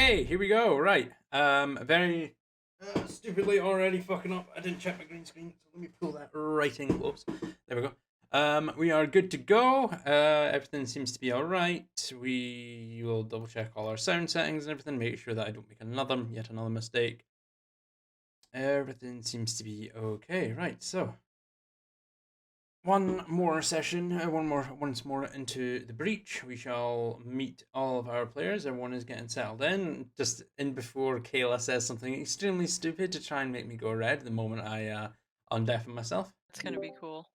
Okay, here we go. Right. Very stupidly already fucking up. I didn't check my green screen, so let me pull that right in close. There we go. We are good to go. Everything seems to be all right. We will double check all our sound settings and everything. Make sure that I don't make yet another mistake. Everything seems to be okay. Right. So one more session, once more into the breach. We shall meet all of our players. Everyone is getting settled in. Just in before Kayla says something extremely stupid to try and make me go red the moment I undeafen myself. It's gonna be cool.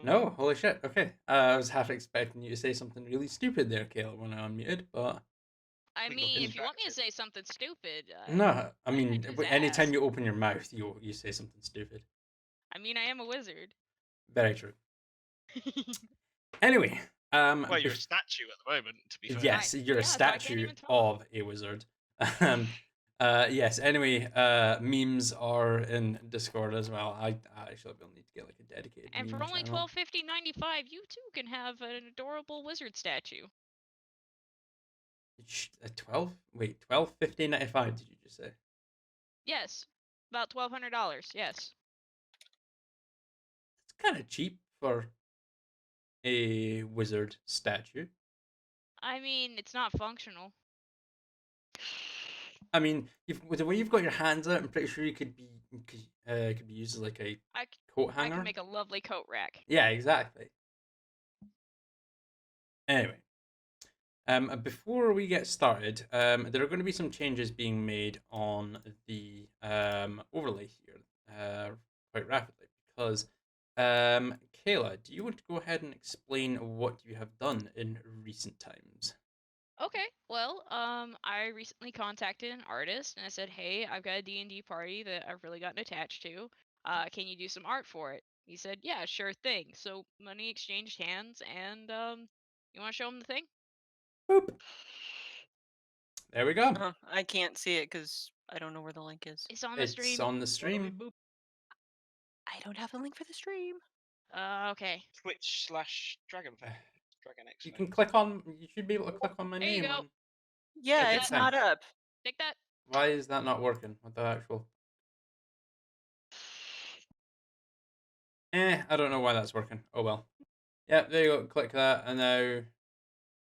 No, holy shit. Okay, I was half expecting you to say something really stupid there, Kayla, when I unmuted, but I We mean, go if you want me to say something stupid, no. I might mean, just anytime ask. you open your mouth, you say something stupid. I mean, I am a wizard. Very true. Anyway, Well, you're a statue at the moment, to be fair. yes, you're a yeah, so I can't statue even talk. of a wizard. Yes. Anyway, memes are in Discord as well. I actually will need to get like a dedicated And meme for only channel. $12.50.95, you too can have an adorable wizard statue. 12? Wait, 12.50.95? Did you just say? Yes, about $1,200. Yes. It's kind of cheap for a wizard statue. I mean, it's not functional. I mean, with the way you've got your hands out, I'm pretty sure you could be used as like a coat I hanger. can make a lovely coat rack. Yeah, exactly. Anyway, before we get started, there are going to be some changes being made on the overlay here quite rapidly because Kayla, do you want to go ahead and explain what you have done in recent times? Okay, well, I recently contacted an artist and I said, hey, I've got a D&D party that I've really gotten attached to. Can you do some art for it? He said, yeah, sure thing. So money exchanged hands and, you want to show him the thing? Boop. There we go. I can't see it because I don't know where the link is. It's on the It's stream. on the stream. I don't have the link for the stream. Okay. Twitch/Dragon X. You can click on. You should be able to click on my There you name. go. Yeah, Okay, it's fine. not up. Take that. Why is that not working? What the actual? I don't know why that's working. Oh well. Yeah, there you go. Click that, and now,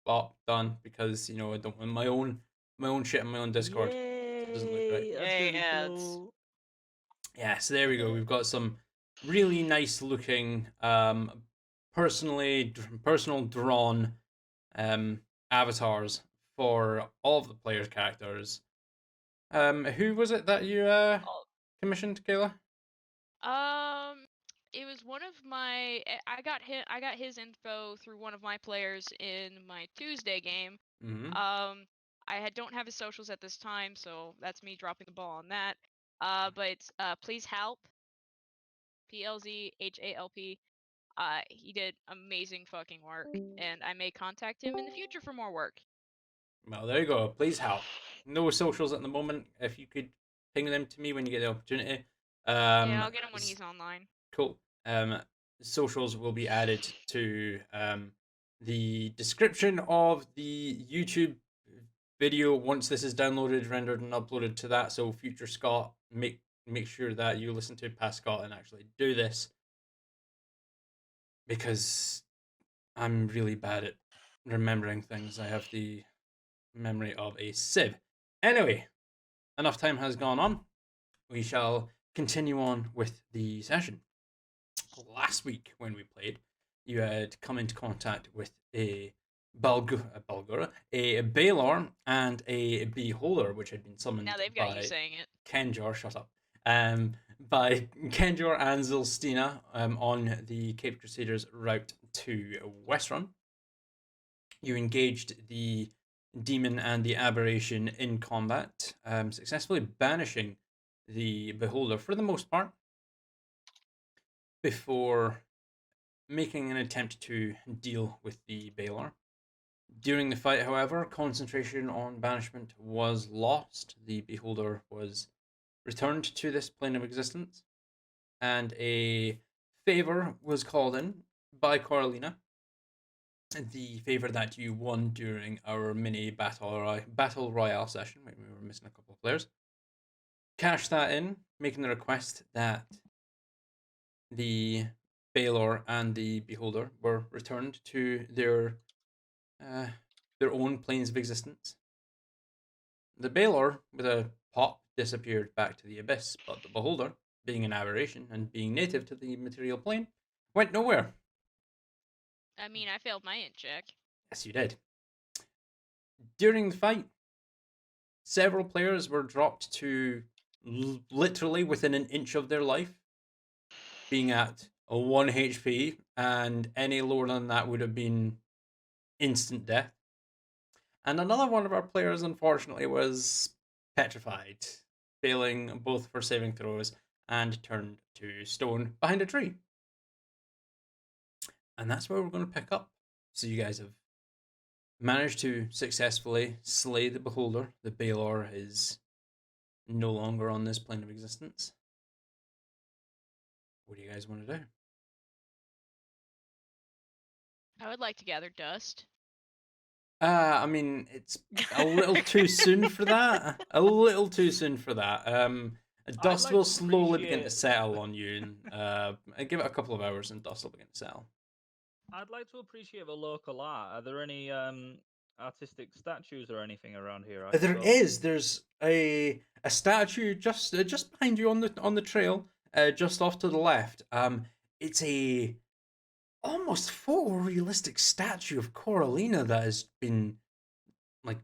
bop, done. Because I don't want my own shit on my own Discord. It doesn't look right. That's really cool. Yeah, so there we go. We've got some really nice looking, personal drawn, avatars for all of the players' characters. Who was it that you commissioned, Kayla? It was one of my. I got his info through one of my players in my Tuesday game. Mm-hmm. I don't have his socials at this time, so that's me dropping the ball on that. But it's please help. PLZHALP. He did amazing fucking work, and I may contact him in the future for more work. Well, there you go. Please help. No socials at the moment. If you could ping them to me when you get the opportunity. Yeah, I'll get him when he's online. Cool. Socials will be added to the description of the YouTube video once this is downloaded, rendered, and uploaded to that. So, future Scott, make sure that you listen to past Scott and actually do this because I'm really bad at remembering things. I have the memory of a sieve. Anyway, enough time has gone on. We shall continue on with the session. Last week, when we played, you had come into contact with a a Baelor, and a Beholder, which had been summoned Now they've got by you saying it. Kenjor. Shut up. By Kenjor and Zulstina on the Caped Crusaders route to WestRuun. You engaged the demon and the aberration in combat, successfully banishing the Beholder for the most part, before making an attempt to deal with the Baelor. During the fight, however, concentration on banishment was lost. The Beholder was returned to this plane of existence, and a favor was called in by Coralina the favor that you won during our mini battle royale session when we were missing a couple of players. Cash that in, making the request that the Baelor and the Beholder were returned to their own planes of existence. The Baelor, with a pop, disappeared back to the abyss, but the Beholder, being an aberration and being native to the material plane, went nowhere. I mean, I failed my int check. Yes, you did. During the fight, several players were dropped to literally within an inch of their life, being at a 1 HP, and any lower than that would have been instant death. And another one of our players, unfortunately, was petrified, failing both for saving throws and turned to stone behind a tree. And that's where we're going to pick up. So you guys have managed to successfully slay the Beholder. The Baelor is no longer on this plane of existence. What do you guys want to do? I would like to gather dust. I mean, it's a little too soon for that. A little too soon for that. Dust like will to slowly begin to appreciate- settle on you, and give it a couple of hours, and dust will begin to settle. I'd like to appreciate the local art. Are there any artistic statues or anything around here? I There suppose? is. There's a statue just behind you on the trail, just off to the left. It's a almost photorealistic statue of Coralina that has been like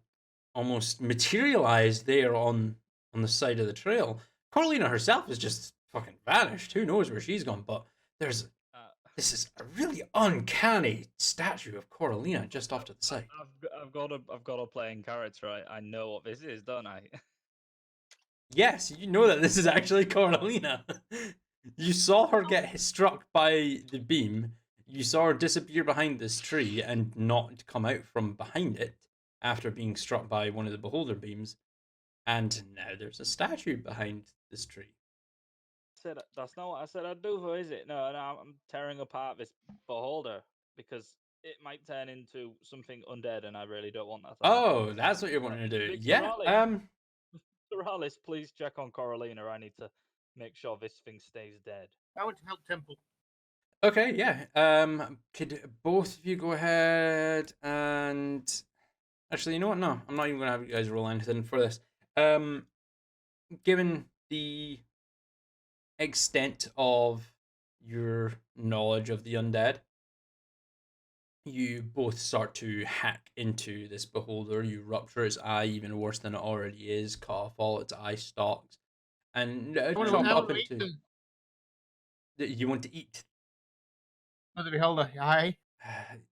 almost materialized there on the side of the trail. Coralina herself is just fucking vanished. Who knows where she's gone? But there's this is a really uncanny statue of Coralina just off to the side. I've got a playing character. I know what this is, don't I? Yes, you know that this is actually Coralina. You saw her get struck by the beam. You saw her disappear behind this tree and not come out from behind it after being struck by one of the Beholder beams. And now there's a statue behind this tree. Said that's not what I said I'd do for, is it? No, I'm tearing apart this Beholder because it might turn into something undead, and I really don't want that. Oh, that's what you're wanting to do. Victor Yeah. Alice, please check on Coralina. I need to make sure this thing stays dead. I went to help Temple. Okay, yeah. Could both of you go ahead and actually, you know what? No, I'm not even gonna have you guys roll anything for this. Given the extent of your knowledge of the undead, you both start to hack into this Beholder. You rupture its eye even worse than it already is, cut off all its eye stalks, and chop up into. You want to eat? Oh, the Beholder, aye.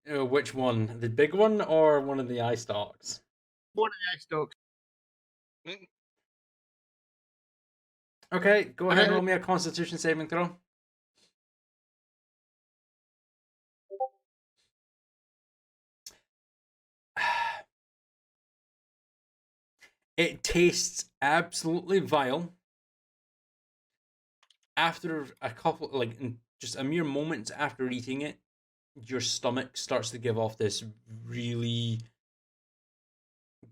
Which one? The big one or one of the eye stalks? One of the eye stalks. Okay, go ahead and roll me a Constitution saving throw. It tastes absolutely vile. After a couple, like just a mere moments after eating it, your stomach starts to give off this really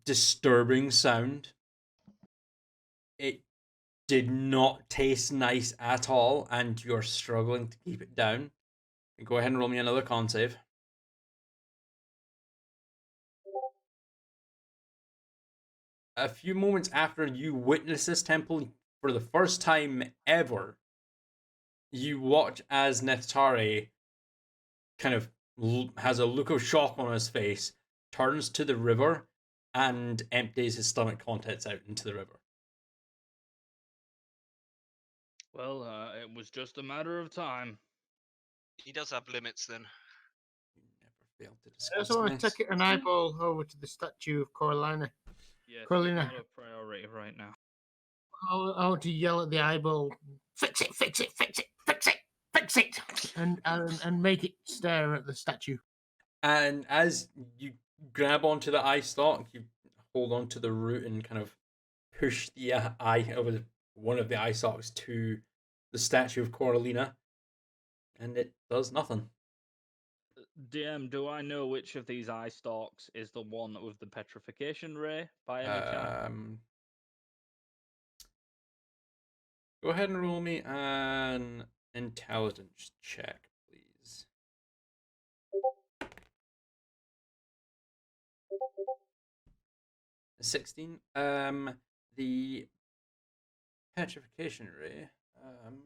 disturbing sound. It did not taste nice at all, and you're struggling to keep it down. Go ahead and roll me another con save. A few moments after you witness this temple for the first time ever, you watch as Neftari kind of has a look of shock on his face, turns to the river, and empties his stomach contents out into the river. Well, it was just a matter of time. He does have limits then. You never fail to I discuss also want to this. take an eyeball over to the statue of Coralina. Yes, Coralina. it's not a priority right now. I want to yell at the eyeball, fix it, fix it, fix it, fix it, fix it, and make it stare at the statue. And as you grab onto the eye stalk, you hold onto the root and kind of push the eye over one of the eye stalks to the statue of Coralina, and it does nothing. DM, do I know which of these eye stalks is the one with the petrification ray by any chance? Go ahead and roll me an intelligence check, please. A 16. The petrification ray. Hang on.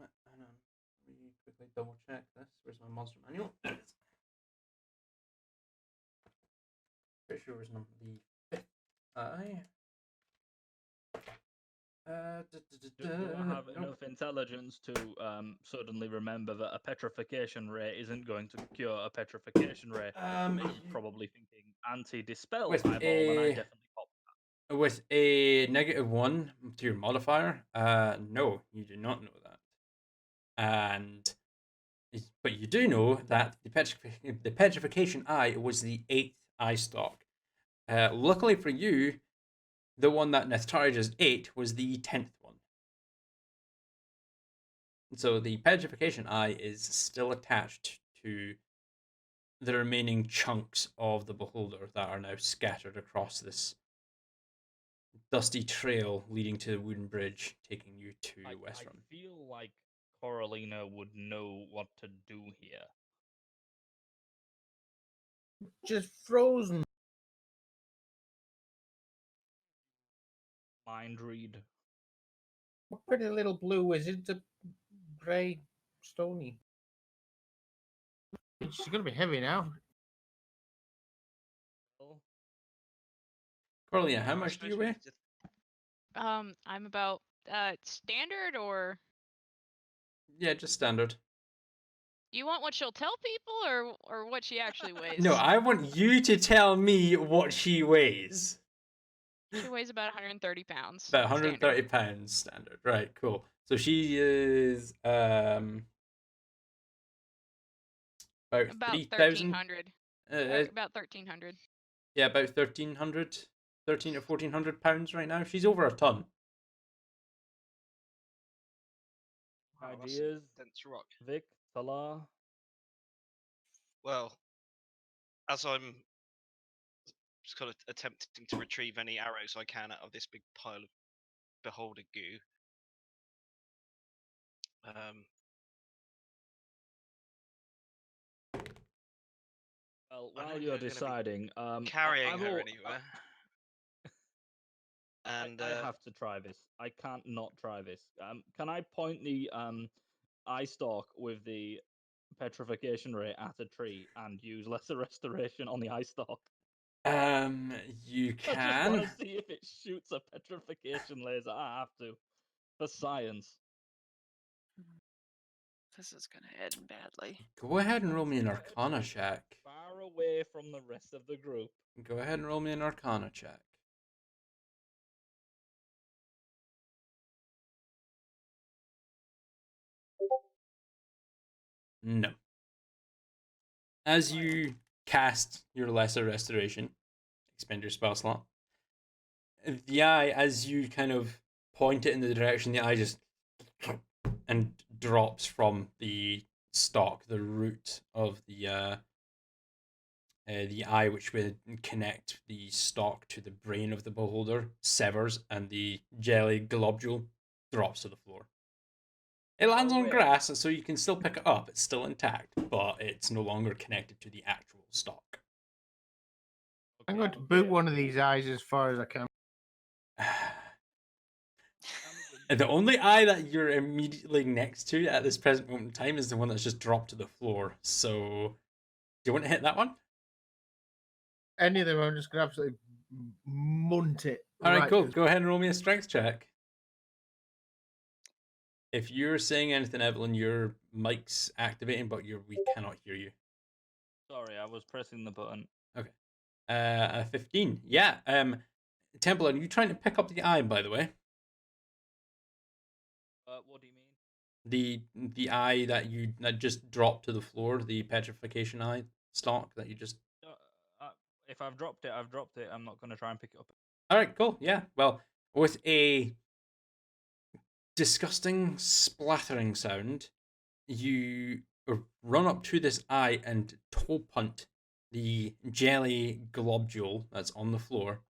Let me quickly double check this. Where's my monster manual? There it is. Pretty sure it was number the 5th eye. Do I have enough intelligence to suddenly remember that a petrification ray isn't going to cure a petrification ray? I'm probably thinking anti-dispel with eyeball, and I a- definitely pop. With a -1 to your modifier, no, you do not know that. But you do know that the petrification eye was the 8th eye stalk. Luckily for you, the one that Netharia's 8 was the 10th one. So the petrification eye is still attached to the remaining chunks of the beholder that are now scattered across this dusty trail leading to the wooden bridge taking you to WestRuun. I feel like Coralina would know what to do here. Just frozen. Mind read. What pretty little blue is it? The grey, stony. She's gonna be heavy now. Corleone, how I much do you suppose we weigh? need to- I'm about standard, or Yeah, just standard. you want what she'll tell people, or what she actually weighs? No, I want you to tell me what she weighs. She weighs about 130 pounds. About 130 standard. pounds standard. Right, cool. So she is about About 3,000. 1,300. About 1,300. Yeah, about 1,300, 13 to 1,400 pounds right now. She's over a ton. Wow, that's Ideas, dense rock. Vic, Talar. Well, as I'm just kind of attempting to retrieve any arrows I can out of this big pile of beholder goo. Well, I don't while think you're I'm gonna be deciding, carrying I've her al- anywhere. And I have to try this. I can't not try this. Can I point the eye stalk with the petrification ray at a tree and use lesser restoration on the eye stalk? You I just want can. to see if it shoots a petrification laser. I have to, for science. This is gonna end badly. Go ahead and roll me an Let's try to Arcana be check. Far away from the rest of the group. Go ahead and roll me an Arcana check. No. As you cast your lesser restoration, expend your spell slot, the eye, as you kind of point it in the direction, the eye just and drops from the stalk, the root of the eye, which would connect the stalk to the brain of the beholder, severs, and the jelly globule drops to the floor. It lands on grass, so you can still pick it up. It's still intact, but it's no longer connected to the actual stalk. I'm going to boot one of these eyes as far as I can. The only eye that you're immediately next to at this present moment in time is the one that's just dropped to the floor. So, do you want to hit that one? Any of them, I'm just going to absolutely munt it. All right, cool. Go ahead and roll me a strength check. If you're saying anything, Evelyn, your mic's activating, but we cannot hear you. Sorry, I was pressing the button. Okay. 15. Yeah. Templar, are you trying to pick up the eye, by the way? What do you mean? The eye that just dropped to the floor, the petrification eye stalk that you just. If I've dropped it, I've dropped it. I'm not going to try and pick it up. All right, cool. Yeah. Well, with a disgusting splattering sound, you run up to this eye and toe punt the jelly globule that's on the floor.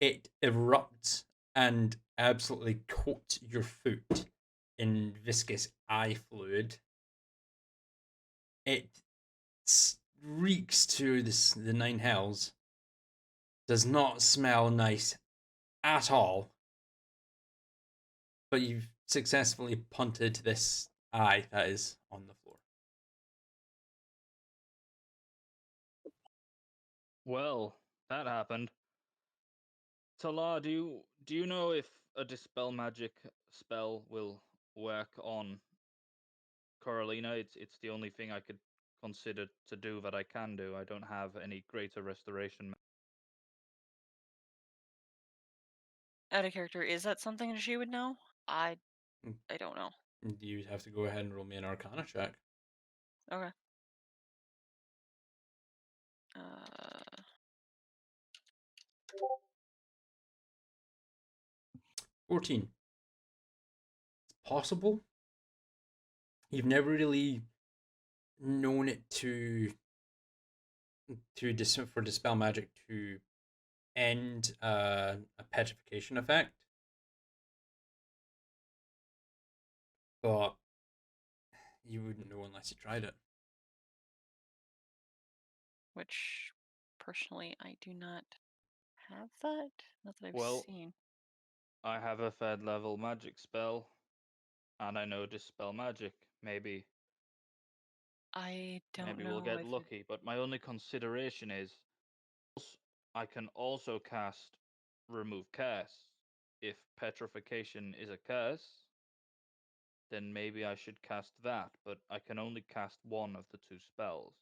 It erupts and absolutely coats your foot in viscous eye fluid. It reeks to the nine hells. Does not smell nice at all. But you've successfully punted this eye that is on the floor. Well, that happened. Talar, do you know if a dispel magic spell will work on Coralina? It's the only thing I could consider to do that I can do. I don't have any greater restoration. Out of character, is that something that she would know? I don't know. You have to go ahead and roll me an Arcana check. Okay. 14. It's possible. You've never really known it for dispel magic to end a petrification effect, but you wouldn't know unless you tried it. Which, personally, I do not have that. Not that I've Well, seen. I have a third level magic spell, and I know dispel magic. Maybe I don't know we'll get if lucky. But my only consideration is I can also cast remove curse. If petrification is a curse, then maybe I should cast that, but I can only cast one of the two spells.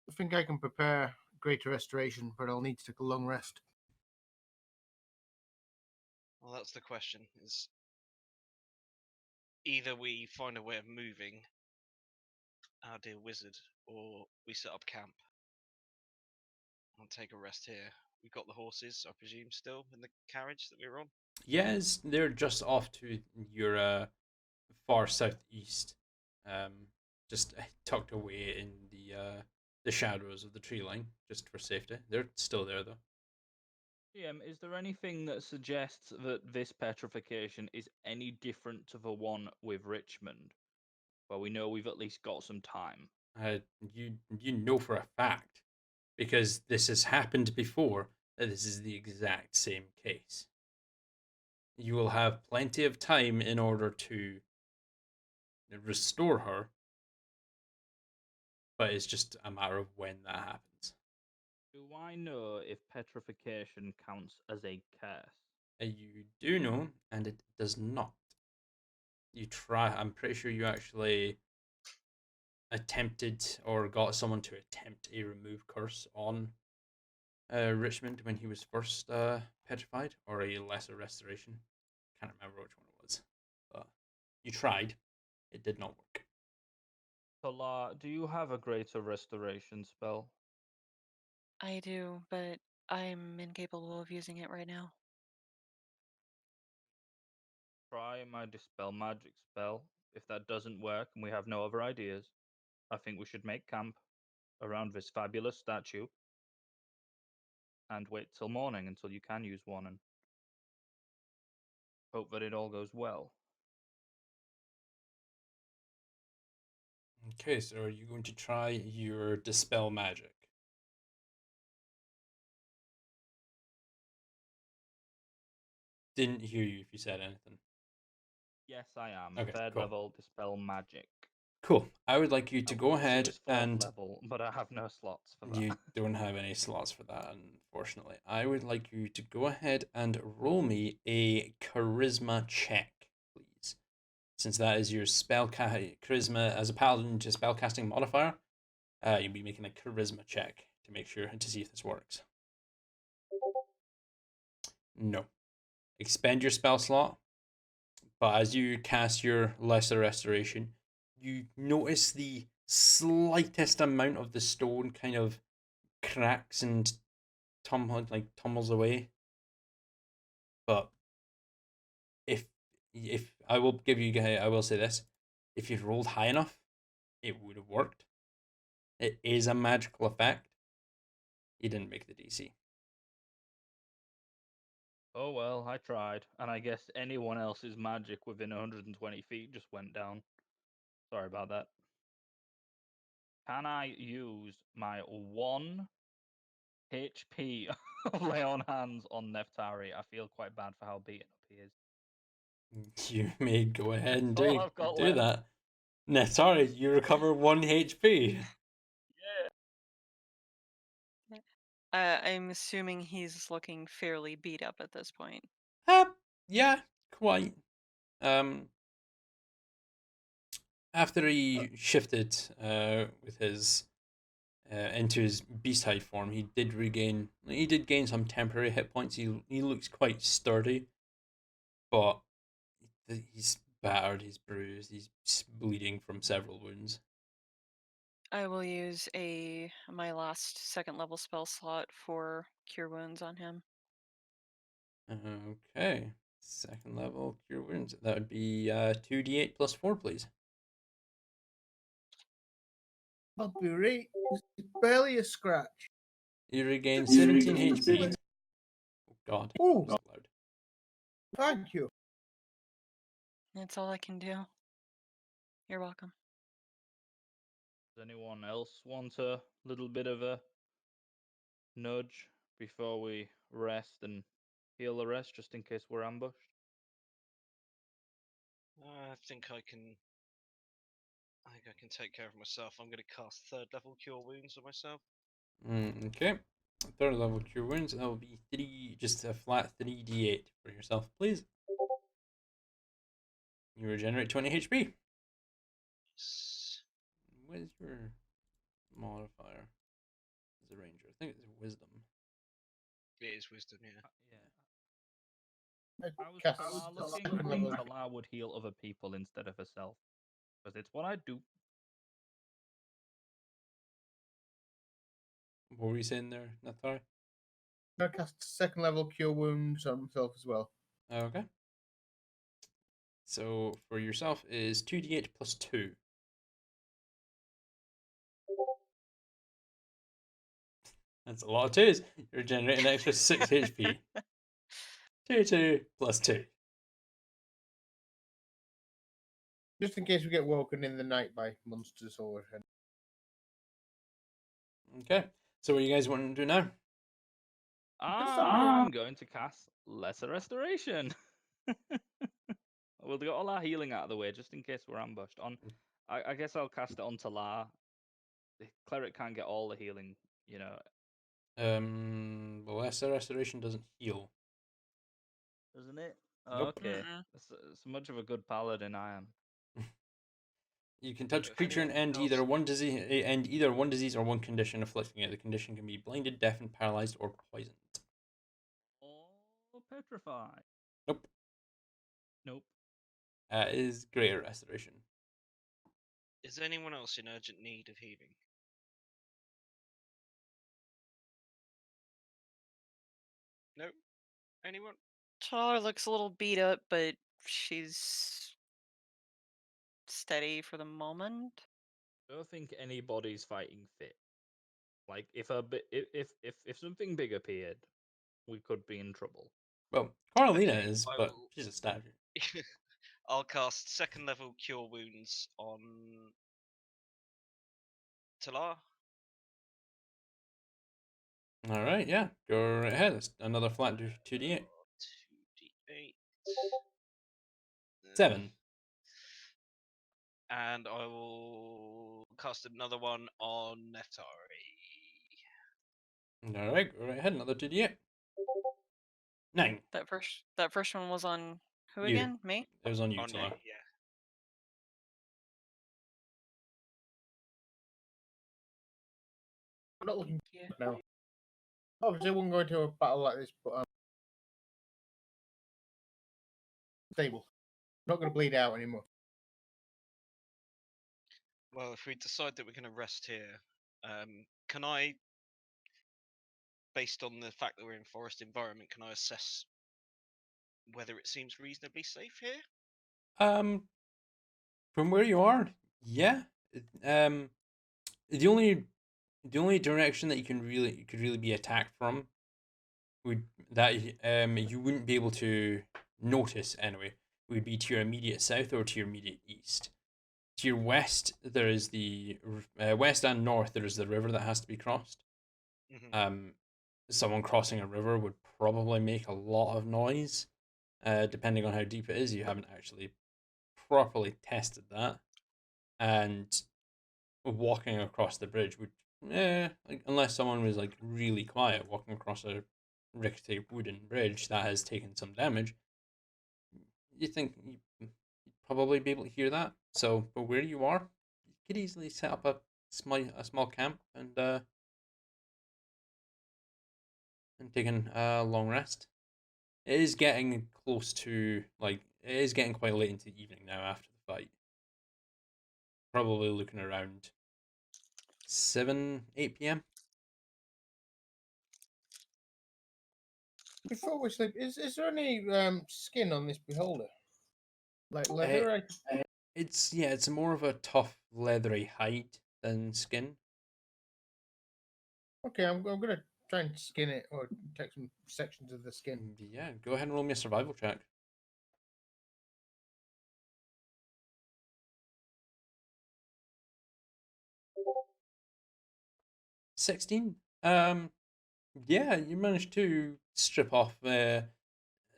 I think I can prepare Greater Restoration, but I'll need to take a long rest. Well, that's the question. Is either we find a way of moving our dear wizard, or we set up camp and take a rest here. We've got the horses, I presume, still in the carriage that we were on. Yes, they're just off to your far southeast, just tucked away in the shadows of the tree line, just for safety. They're still there though. Is there anything that suggests that this petrification is any different to the one with Richmond? Well, we know we've at least got some time. You know for a fact, because this has happened before, that this is the exact same case. You will have plenty of time in order to restore her, but it's just a matter of when that happens. Do I know if petrification counts as a curse? You do know, and it does not. You try. I'm pretty sure you actually attempted or got someone to attempt a remove curse on Richmond when he was first petrified, or a lesser restoration. Can't remember which one it was, but you tried. It did not work. Talar, do you have a greater restoration spell? I do, but I'm incapable of using it right now. Try my dispel magic spell. If that doesn't work and we have no other ideas, I think we should make camp around this fabulous statue and wait till morning until you can use one and hope that it all goes well. Okay, so are you going to try your dispel magic? Didn't hear you if you said anything. Yes, I am. Okay, Third cool. level dispel magic. Cool. I would like you to I go wish it ahead was fourth and level, but I have no slots for that. you don't have any slots for that, unfortunately. I would like you to go ahead and roll me a charisma check, please. Since that is your charisma as a paladin to spellcasting modifier, you'll be making a charisma check to make sure to see if this works. No. Expend your spell slot, but as you cast your lesser restoration, you notice the slightest amount of the stone kind of cracks and tumbles away. But if If I will give you guys, I will say this: if you'd rolled high enough, it would have worked. It is a magical effect. You didn't make the DC. Oh well, I tried, and I guess anyone else's magic within 120 feet just went down. Sorry about that. Can I use my 1 HP of lay on hands on Neftari? I feel quite bad for how beaten up he is. You may go ahead and That's all I've got do left. that. No, sorry, you recover 1 HP. I'm assuming he's looking fairly beat up at this point. Yeah, quite. After he shifted with his into his beast hide form, he did gain some temporary hit points. He looks quite sturdy, but he's battered, he's bruised, he's bleeding from several wounds. I will use my last second level spell slot for cure wounds on him. Okay, second level cure wounds. That would be 2d8 plus 4, please. I'll be right. It's barely a scratch. You regain 17 HP. Oh God, Oh, that was loud. thank you. That's all I can do. You're welcome. Does anyone else want a little bit of a nudge before we rest and heal the rest, just in case we're ambushed? I think I can take care of myself. I'm going to cast 3rd level cure wounds on myself. Okay. 3rd level cure wounds. That will be just a flat 3d8 for yourself, please. You regenerate 20 HP. Yes. What is your modifier as a ranger? I think it's wisdom. It is wisdom, yeah. I was Cast looking second if level. Talar would heal other people instead of herself, because it's what I do. What were you saying there, Nathari? I cast second level cure wounds on myself as well. Okay. So for yourself is 2d8 plus 2. That's a lot of 2s. You regenerate an extra 6 HP. 2 plus 2. Just in case we get woken in the night by monsters or anything. Okay. So what do you guys want to do now? I'm going to cast Lesser Restoration. We'll get all our healing out of the way, just in case we're ambushed. I guess I'll cast it on Talar. The cleric can't get all the healing, you know. The Lesser Restoration doesn't heal. Doesn't it? Nope. Okay. It's much of a good paladin I am. You can touch If a creature and anyone end else- either one disease or one condition afflicting it. The condition can be blinded, deafened, paralyzed, or poisoned. Or petrified. Nope. Nope. Is Greater Restoration. Is anyone else in urgent need of healing? No? Anyone? Talar looks a little beat up, but she's steady for the moment. I don't think anybody's fighting fit. Like if if something big appeared, we could be in trouble. Well, Carolina Okay, is, I but will- she's a stagger. I'll cast 2nd level cure wounds on Talar. All right, yeah, go right ahead. It's another flat 2d8. 2d8. 7. And I will cast another one on Neftari. All right, go right ahead. Another 2d8. 9. That first one was on who You. again? Me? It was on you, On you, Tala. yeah. I'm not looking Yeah. now. Obviously, I wouldn't go into a battle like this, but stable. Not going to bleed out anymore. Well, if we decide that we're going to rest here, can I, based on the fact that we're in forest environment, can I assess whether it seems reasonably safe here? Um, from where you are, yeah. The only direction that you could really be attacked from would that you wouldn't be able to notice anyway would be to your immediate south or to your immediate east. To your west, there is the west and north. There is the river that has to be crossed. Mhm. Someone crossing a river would probably make a lot of noise, depending on how deep it is. You haven't actually properly tested that, and walking across the bridge would, like, unless someone was like really quiet, walking across a rickety wooden bridge that has taken some damage, you think you'd probably be able to hear that. So, but where you are, you could easily set up a small camp and taking a long rest. It is getting close to it is getting quite late into the evening now after the fight. Probably looking around 7, 8 p.m. Before we sleep, is there any skin on this beholder? Like Uh, leather? it's more of a tough leathery hide than skin. Okay, I'm gonna try and skin it or take some sections of the skin. Yeah, go ahead and roll me a survival check. 16. Yeah, you managed to strip off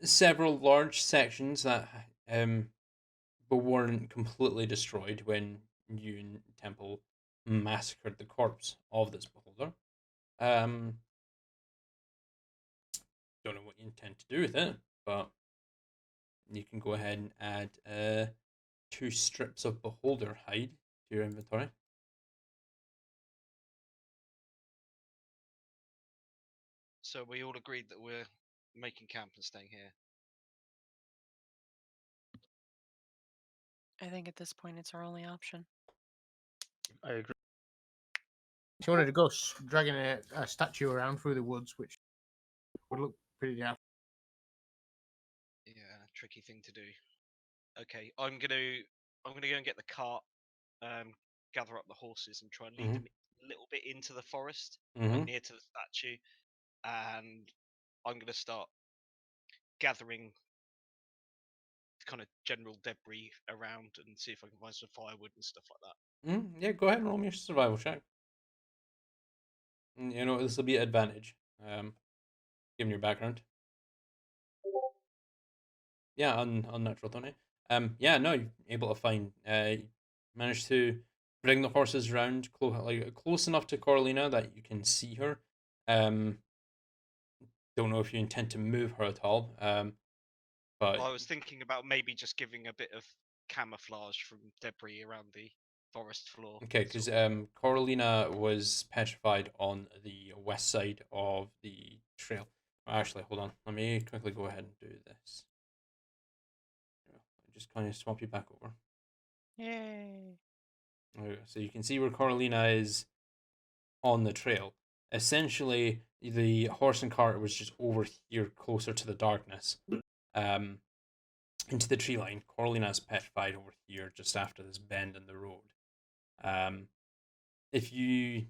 several large sections that but weren't completely destroyed when you and Temple massacred the corpse of this beholder. Um, don't know what you intend to do with it, but you can go ahead and add 2 strips of beholder hide to your inventory. So we all agreed that we're making camp and staying here. I think at this point it's our only option. I agree. She wanted to go dragging a statue around through the woods, which would look pretty daft. Yeah, tricky thing to do. Okay, I'm gonna go and get the cart, gather up the horses, and try and lead them a little bit into the forest, like near to the statue, and I'm gonna start gathering kind of general debris around and see if I can find some firewood and stuff like that. Yeah, go ahead and roll me a survival check. You know, this will be an advantage, given your background. Yeah, unnatural 20. Yeah, no, you're able to find. Managed to bring the horses around close enough to Coralina that you can see her. Um, don't know if you intend to move her at all. But I was thinking about maybe just giving a bit of camouflage from debris around the forest floor. okay, because sort of. Coralina was petrified on the west side of the trail. Actually, hold on. Let me quickly go ahead and do this. Just kind of swap you back over. Yay! Okay, so you can see where Coralina is on the trail. Essentially, the horse and cart was just over here, closer to the darkness, um, into the tree line. Coralina is petrified over here, just after this bend in the road. If you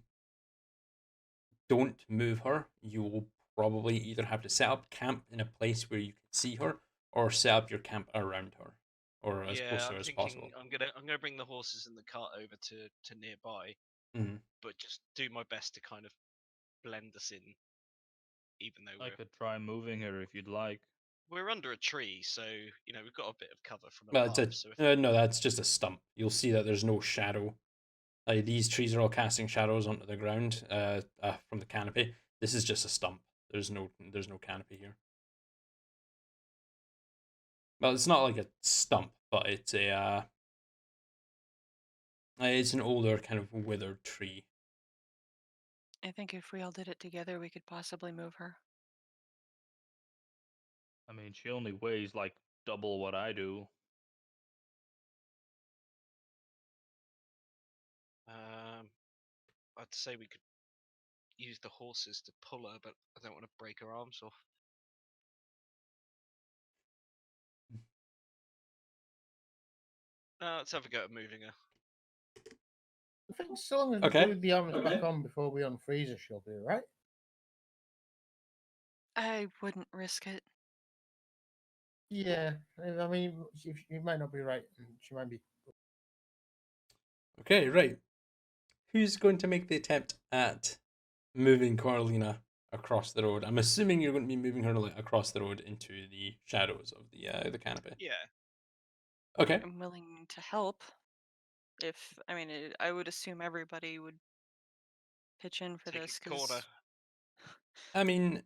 don't move her, you will probably either have to set up camp in a place where you can see her, or set up your camp around her, or as close Yeah, to her I'm as thinking possible. I'm gonna bring the horses and the cart over to nearby, Mm-hmm. but just do my best to kind of blend us in, even though I could try moving her if you'd like. we're under a tree, so we've got a bit of cover from Well, it's above. a So if no, that's just a stump. You'll see that there's no shadow. Like, these trees are all casting shadows onto the ground from the canopy. This is just a stump. There's no canopy here. Well, it's not like a stump, but it's an older kind of withered tree. I think if we all did it together, we could possibly move her. I mean, she only weighs like double what I do. I'd say we could use the horses to pull her, but I don't want to break her arms off. Let's have a go at moving her. I think so long as Okay. we put the armors back on before we unfreeze her, she'll be right. I wouldn't risk it. Yeah, I mean, you might not be right, and she might be. Okay, right. Who's going to make the attempt at moving Carolina across the road? I'm assuming you're going to be moving her like across the road into the shadows of the canopy. Yeah. Okay. I'm willing to help. If I mean, I would assume everybody would pitch in for Take this a corner. because I mean,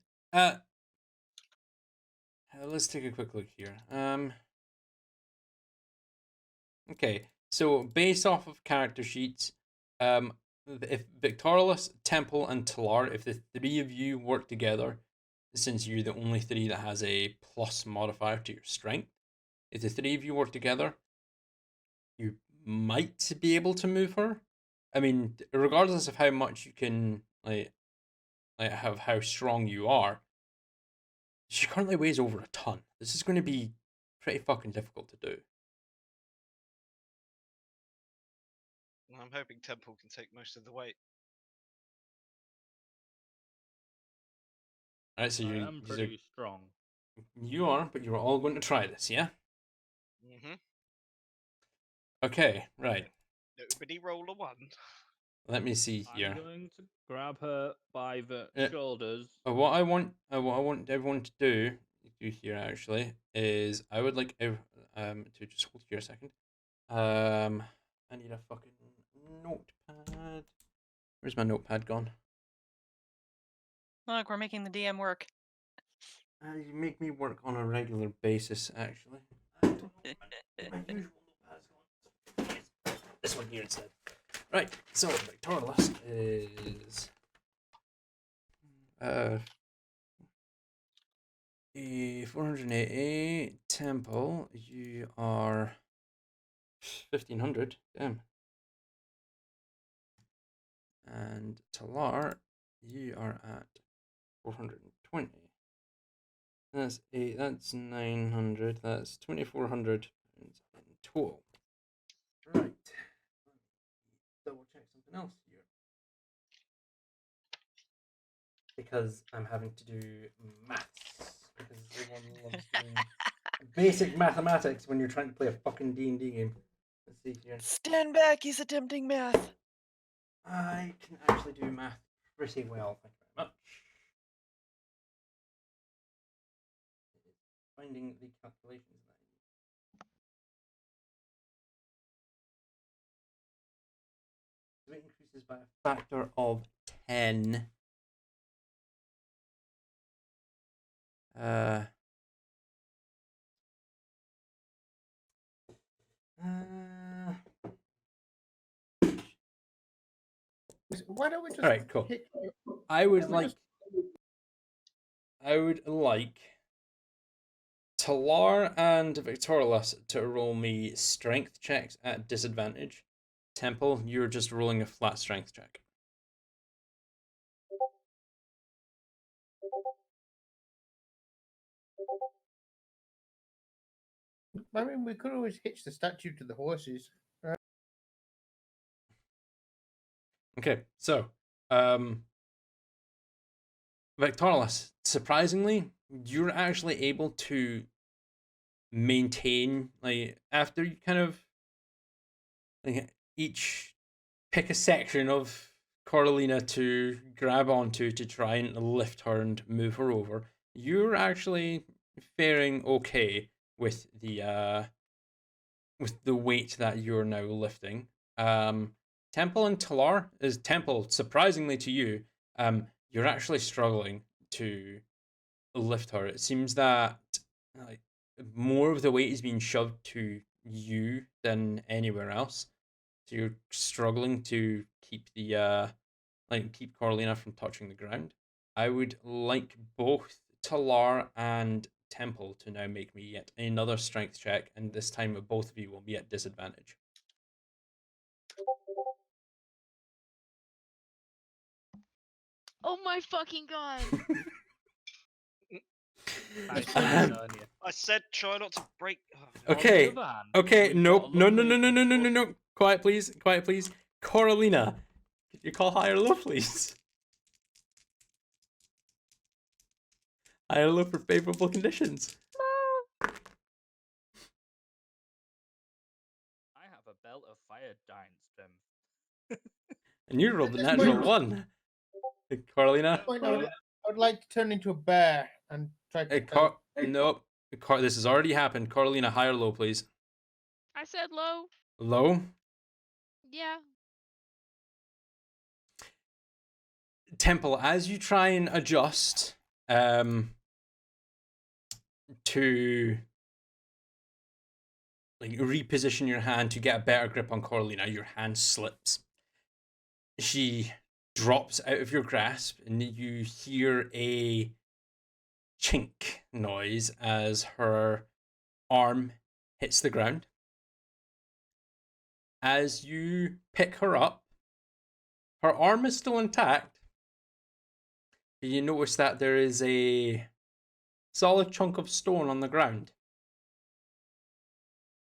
let's take a quick look here. Okay, so based off of character sheets, if Victorious, Temple, and Talar, if the three of you work together, since you're the only three that has a plus modifier to your strength, if the three of you work together, you might be able to move her. I mean, regardless of how much you can have how strong you are, she currently weighs over a ton. This is going to be pretty fucking difficult to do. I'm hoping Temple can take most of the weight. Alright, so I you am pretty strong. you are, but you're all going to try this, yeah? Mm-hmm. Okay, right. Nobody roll a 1. Let me see I'm here. going to grab her by the shoulders. What I want everyone to do here actually is I would like to just hold here a second. I need a fucking notepad. Where's my notepad gone? look, we're making the DM work. You make me work on a regular basis, actually. I don't know where my usual notepad's gone. This one here instead. Right, so Victorious is a 480. Temple, you are 1500. Damn. And Talar, you are at 420. That's 8, that's 900, that's 2400 in total. Right. Double check something else here. Because I'm having to do maths. Because everyone loves doing basic mathematics when you're trying to play a fucking D&D game. Let's see here. Stand back, he's attempting math. I can actually do math pretty well, thank you very much. Finding the calculations that I need. So it increases by a factor of 10. Why don't we just? All right, cool. I would like Talar and Victorious to roll me strength checks at disadvantage. Temple, you're just rolling a flat strength check. I mean, we could always hitch the statue to the horses. Okay, so Victorious, surprisingly, you're actually able to maintain, like, after you kind of like each pick a section of Carolina to grab onto to try and lift her and move her over, you're actually faring okay with the weight that you're now lifting. Temple and Talar is Temple, surprisingly to you, you're actually struggling to lift her. It seems that like more of the weight is being shoved to you than anywhere else. So you're struggling to keep keep Carolina from touching the ground. I would like both Talar and Temple to now make me yet another strength check, and this time both of you will be at disadvantage. Oh my fucking god! Nice Um, knowing you. I said try not to break. Oh, no. Okay. On the other hand, Okay, we've no, got a no, no, lovely no, no, no, no, no, plus- no. Quiet, please. Quiet, please. Coralina, could you call high or low, please? High or low for favorable conditions. I have a belt of fire giant strength. And you rolled a At this natural point- one. Coralina. Point, I would like to turn into a bear and try to. Nope. This has already happened. Coralina, high or low, please. I said low. Low. Yeah. Temple, as you try and adjust to like reposition your hand to get a better grip on Coralina, your hand slips. She drops out of your grasp, and you hear a chink noise as her arm hits the ground. As you pick her up, her arm is still intact. You notice that there is a solid chunk of stone on the ground.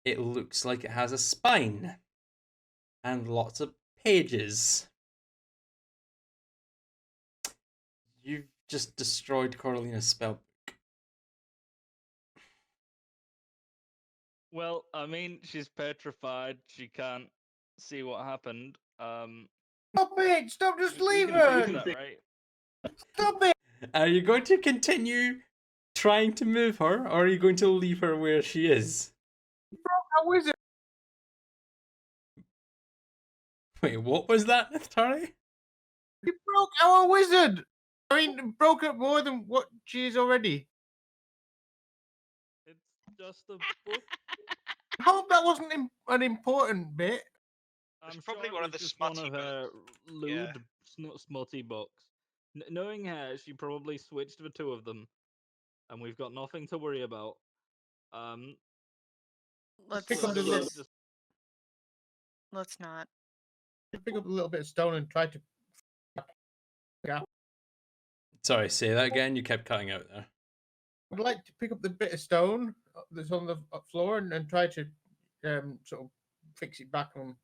It looks like it has a spine and lots of pages. You've just destroyed Coralina's spellbook. Well, I mean, she's petrified. She can't see what happened. Stop it! Stop! Just we leave can fix her! that, right? Stop it! Are you going to continue trying to move her, or are you going to leave her where she is? How is it? Wait, what was that, Naftari? You broke our wizard! I mean, broke it more than what she is already. It's just a book. I hope that wasn't an important bit. It's I'm probably sure one it of was the just one smutty of her Yeah. lewd, smutty books. Knowing her, she probably switched the two of them, and we've got nothing to worry about. Let's pick up the list. just let's not. Pick up a little bit of stone and try to. Sorry, say that again. You kept cutting out there. I'd like to pick up the bit of stone that's on the floor and try to sort of fix it back on.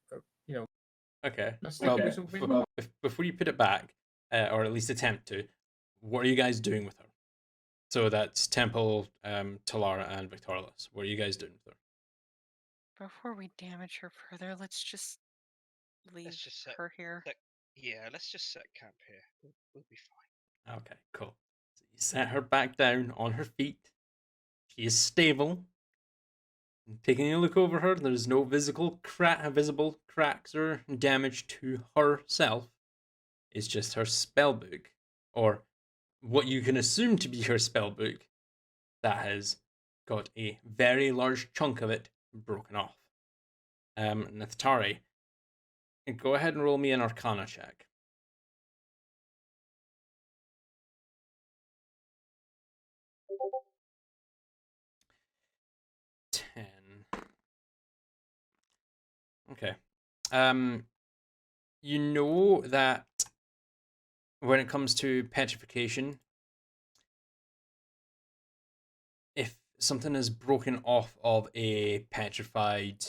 Okay. That's Well, okay. Something. before you put it back, or at least attempt to, what are you guys doing with her? So that's Temple, Talara, and Victorious. What are you guys doing with her? Before we damage her further, let's just leave just set- her here. Yeah, let's just set camp here. We'll be fine. Okay, cool. So you set her back down on her feet. She is stable. Taking a look over her, there's no visible cracks or damage to herself. It's just her spellbook, or what you can assume to be her spellbook, that has got a very large chunk of it broken off. Nathtari, go ahead and roll me an Arcana check. 10. Okay. You know that when it comes to petrification, if something is broken off of a petrified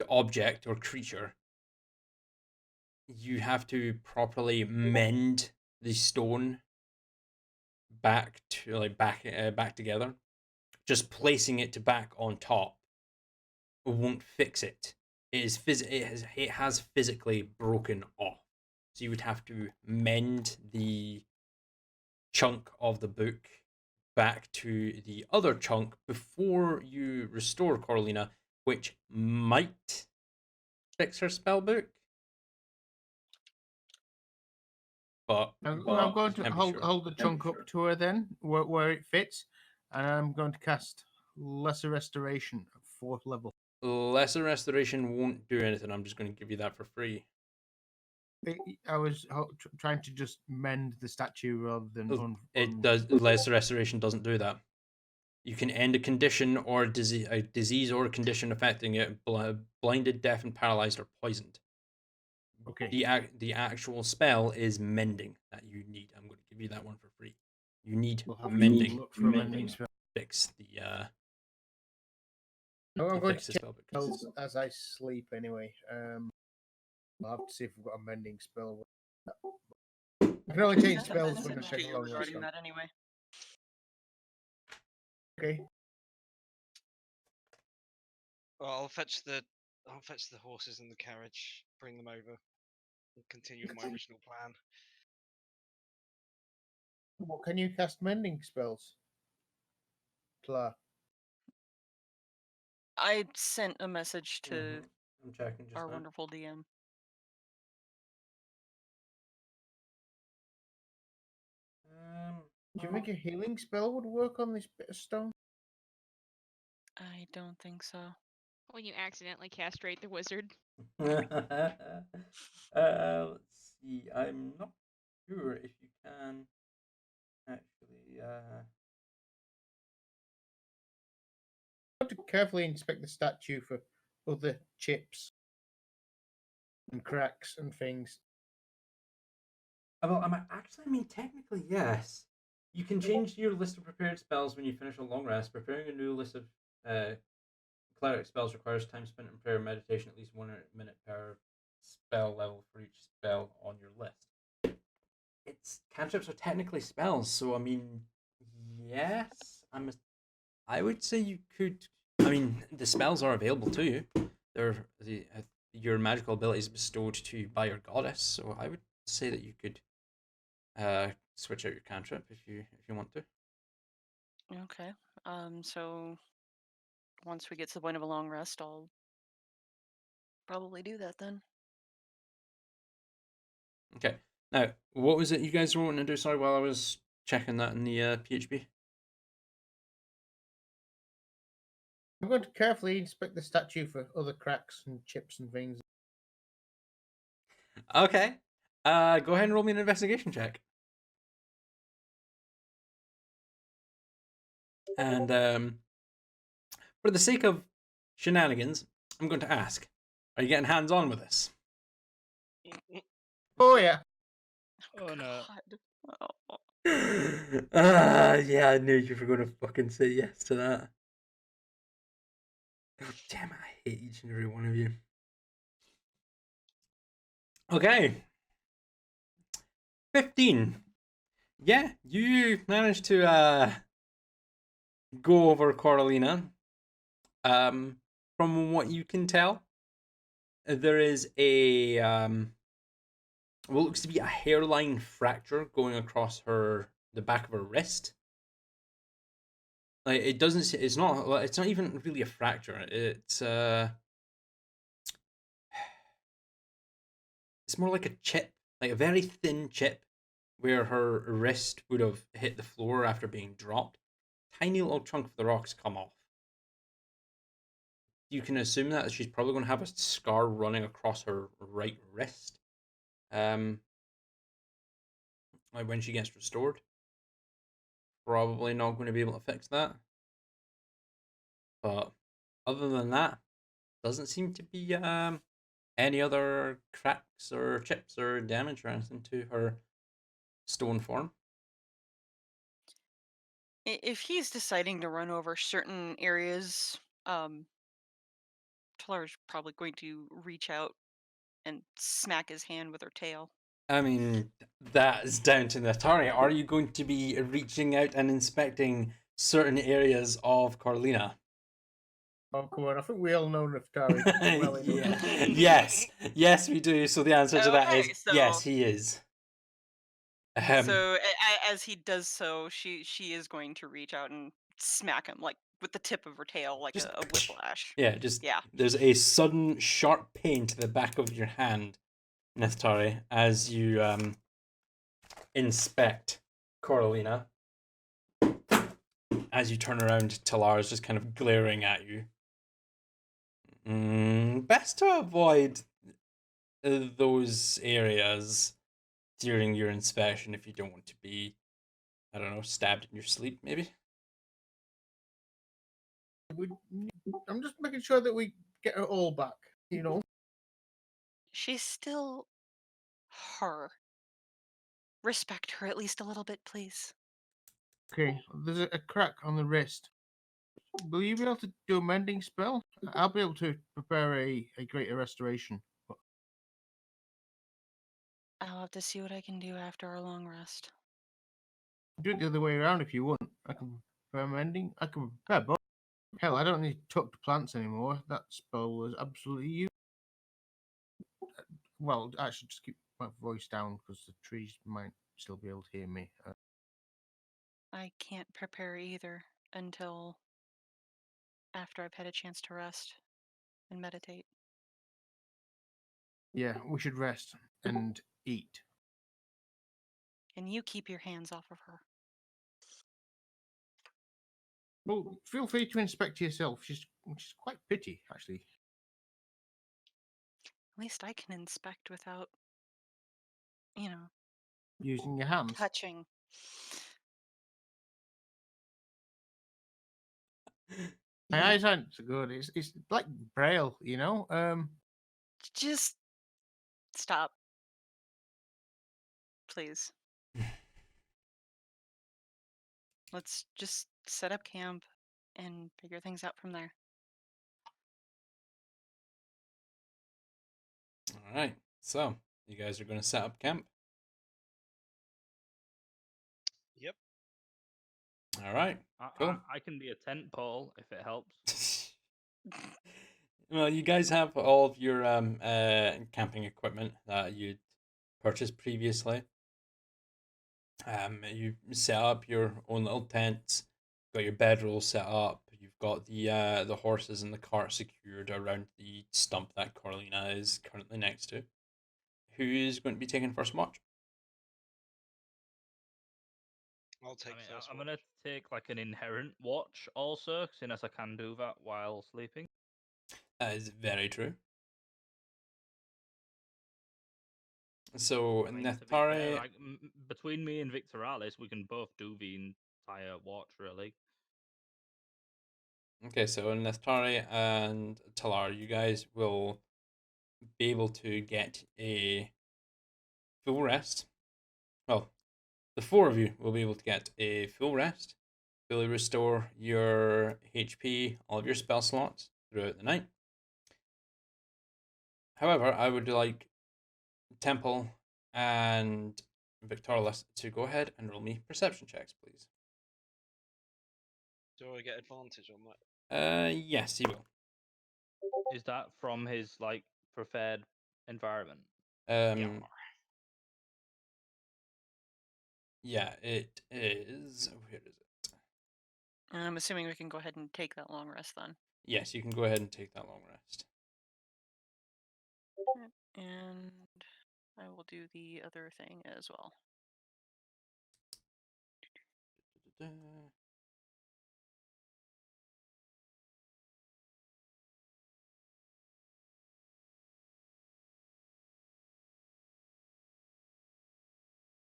object or creature, you have to properly mend the stone back to back together. Just placing it back on top won't fix it. It has physically broken off. So you would have to mend the chunk of the book back to the other chunk before you restore Coralina, which might fix her spellbook. But I'm going to can't be sure. hold the chunk up to her then, where it fits, and I'm going to cast Lesser Restoration at 4th level. Lesser Restoration won't do anything. I'm just going to give you that for free. I was trying to just mend the statue rather than. It does. Lesser Restoration doesn't do that. You can end a condition or a disease or a condition affecting it, blinded, deafened, paralyzed, or poisoned. Okay. The actual spell is mending that you need. I'm going to give you that one for free. You need We'll have to mending. look for a mending spell. Fix the No, I'm to going fix to the check spell book. 'Cause spells as I sleep anyway. I'll have to see if we've got a mending spell. I can only change Sent a spells when I message to take a you long rest. regarding that anyway. Okay. Well, I'll fetch the horses and the carriage, bring them over, and continue with my original plan. What can you cast mending spells? Claire. I sent a message to I'm checking just our now. wonderful DM. Do you think a healing spell would work on this bit of stone? I don't think so. When you accidentally castrate the wizard. Let's see. I'm not sure if you can actually. I have to carefully inspect the statue for other chips and cracks and things. Well, I mean, technically, yes. You can change your list of prepared spells when you finish a long rest. Preparing a new list of cleric spells requires time spent in prayer and meditation, at least 1 minute per spell level for each spell on your list. It's cantrips are technically spells, so I mean, yes, I would say you could. I mean, the spells are available to you. They're your magical abilities bestowed to you by your goddess, so I would say that you could switch out your cantrip if you want to. Okay. So once we get to the point of a long rest, I'll probably do that then. Okay. Now, what was it you guys were wanting to do? Sorry, while I was checking that in the PHP. I'm going to carefully inspect the statue for other cracks and chips and things. Okay. Go ahead and roll me an investigation check. And for the sake of shenanigans, I'm going to ask: are you getting hands-on with this? Oh yeah. Oh no. God. Oh. Yeah, I knew you were going to fucking say yes to that. God damn it, I hate each and every one of you. Okay. 15. Yeah, you managed to go over Coralina. From what you can tell, there is a what looks to be a hairline fracture going across the back of her wrist. Like it doesn't. It's not even really a fracture. It's more like a chip, like a very thin chip, where her wrist would have hit the floor after being dropped. Tiny little chunk of the rocks come off. You can assume that she's probably going to have a scar running across her right wrist. Like when she gets restored. Probably not going to be able to fix that. But other than that, doesn't seem to be any other cracks or chips or damage or anything to her stone form. If he's deciding to run over certain areas, Talar's probably going to reach out and smack his hand with her tail. I mean, that is down to the attorney. Are you going to be reaching out and inspecting certain areas of Coralina? Oh come on! I think we all know Neftari well enough. Yes, we do. So the answer to that is Okay, yes, so- he is. So as he does so, she is going to reach out and smack him like with the tip of her tail, like Just- a whiplash. Yeah, Yeah. there's a sudden sharp pain to the back of your hand, Neftari, as you inspect Coralina. As you turn around, Talar is just kind of glaring at you. Best to avoid those areas during your inspection if you don't want to be, I don't know, stabbed in your sleep, maybe? I'm just making sure that we get her all back. You know. She's still her. Respect her at least a little bit, please. Okay, there's a crack on the wrist. Will you be able to do a mending spell? I'll be able to prepare a greater restoration. I'll have to see what I can do after our long rest. Do it the other way around if you want. I can prepare mending. I can prepare both. Hell, I don't need to talk to plants anymore. That spell was absolutely useless. Well, I should just keep my voice down because the trees might still be able to hear me. I can't prepare either until after I've had a chance to rest and meditate. Yeah, we should rest and eat. And you keep your hands off of her. Well, feel free to inspect yourself. She's quite pretty, actually. At least I can inspect without, Using your hands. touching. My eyes aren't so good. It's like braille, you know. Just stop. Please. Let's just set up camp and figure things out from there. All right. So you guys are going to set up camp. Yep. All right. Cool. I can be a tent pole if it helps. Well, you guys have all of your camping equipment that you'd purchased previously. You set up your own little tents, got your bedroll set up. You've got the horses and the cart secured around the stump that Corlina is currently next to. Who is going to be taking first watch? I'll take first. I'm gonna take like an inherent watch also, seeing as I can do that while sleeping. That is very true. So, I mean, to be fair, Neftari, like, between me and Victoralis, we can both do the entire watch, really. okay, so Neftari and Talar, you guys will be able to get a full rest. Well, the four of you will be able to get a full rest, fully restore your HP, all of your spell slots throughout the night. However, I would like Temple and Victoralis to go ahead and roll me perception checks, please. Do I get advantage on that? Yes, you will. Is that from his like preferred environment? Yeah, it is. Where is it? I'm assuming we can go ahead and take that long rest then. Yes, you can go ahead and take that long rest. And I will do the other thing as well.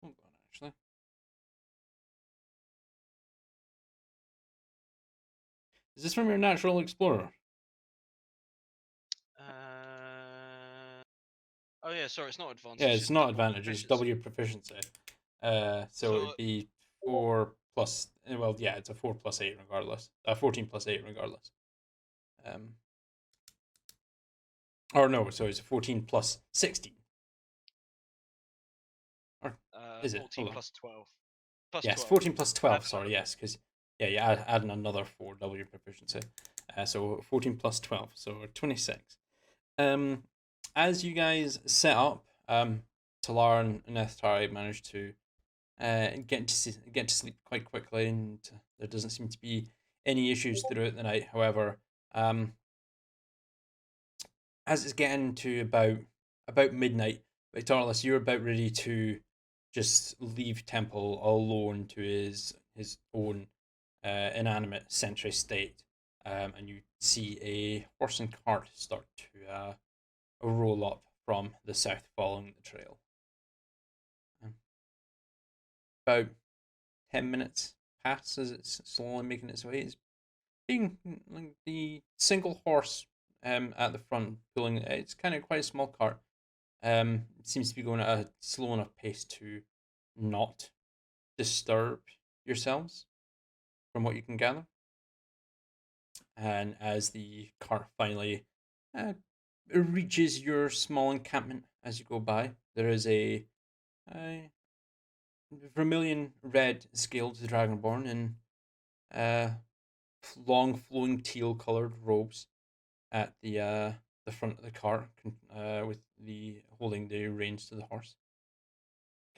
Hold on, actually. Is this from your Natural Explorer? Oh yeah, sorry, it's not advantage. Yeah, it's not advantage. It's proficiency. W proficiency. So it'd be 4 plus. Well, yeah, it's a 4 plus 8 regardless. 14 plus 8 regardless. Or no, so it's 14 plus 16. Or is it? 14 plus 12. Yes, 12. 14 plus 12. Sorry, yes, because yeah, you add another 4 W proficiency. So 14 plus 12, so 26. As you guys set up, Talar and Neftari managed to get to sleep quite quickly, and there doesn't seem to be any issues throughout the night. However, as it's getting to about midnight, Victoralis, you're about ready to just leave Temple alone to his own inanimate sentry state, and you see a horse and cart start to roll up from the south following the trail. About 10 minutes pass as it's slowly making its way. It's being like the single horse at the front pulling it. It's kind of quite a small cart. It seems to be going at a slow enough pace to not disturb yourselves, from what you can gather. And as the cart finally reaches your small encampment as you go by, there is a vermilion red scaled dragonborn in long flowing teal colored robes at the front of the cart, with the holding the reins to the horse.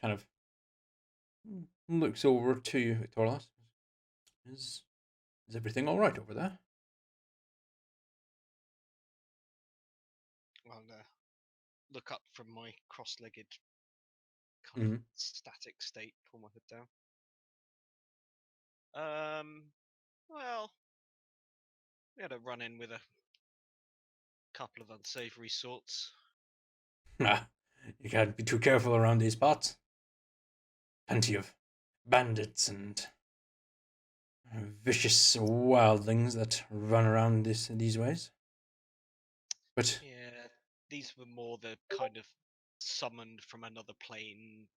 Kind of looks over to you, Victorlas. Is everything all right over there? I'll look up from my cross-legged kind of static state, pull my hood down. Well, we had a run-in with a couple of unsavory sorts. You can't be too careful around these parts. Plenty of bandits and vicious wildlings that run around these ways. But yeah, these were more the kind of summoned from another plane,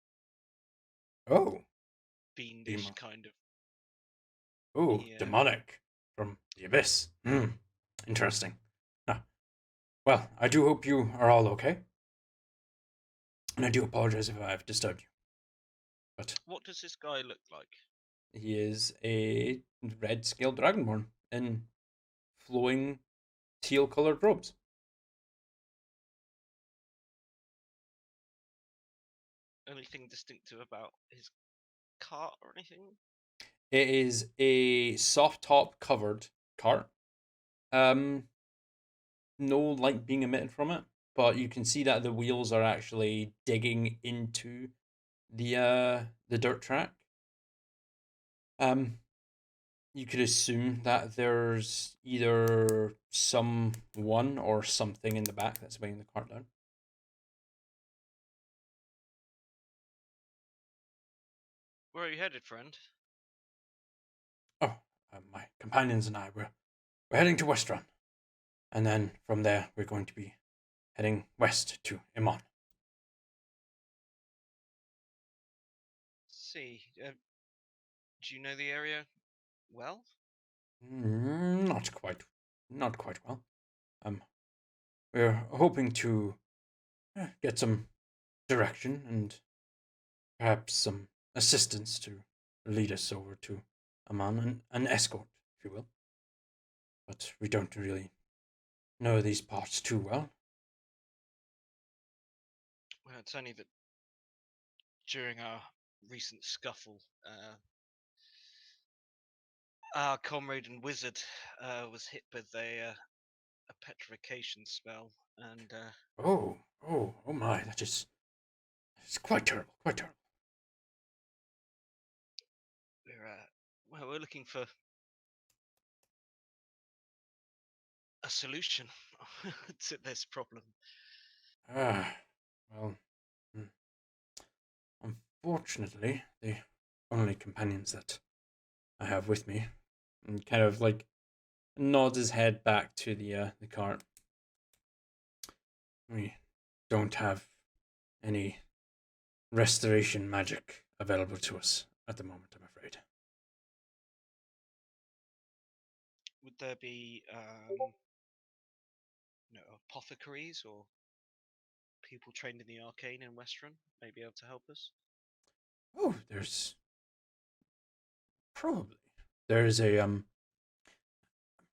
fiendish kind of. Yeah. Demonic from the abyss. Interesting. Well, I do hope you are all okay, and I do apologize if I've disturbed you. But what does this guy look like? He is a red scaled dragonborn in flowing teal colored robes. Anything distinctive about his cart or anything? It is a soft top covered cart. No light being emitted from it, but you can see that the wheels are actually digging into the dirt track. You could assume that there's either someone or something in the back that's weighing the cart down. Where are you headed, friend? My companions and I, we're heading to WestRuun. And then from there, we're going to be heading west to Iman. See, do you know the area well? Not quite well. We're hoping to get some direction and perhaps some assistance to lead us over to Aman, an escort, if you will. But we don't really know these parts too well. Well, it's only that during our recent scuffle, our comrade and wizard was hit with a petrification spell, and Oh my! It's quite terrible. we're looking for a solution to this problem. Well, unfortunately, the only companions that I have with me, and kind of like nods his head back to the cart. We don't have any restoration magic available to us at the moment, I'm afraid. Would there be apothecaries or people trained in the arcane in WestRuun may be able to help us? Oh, there's probably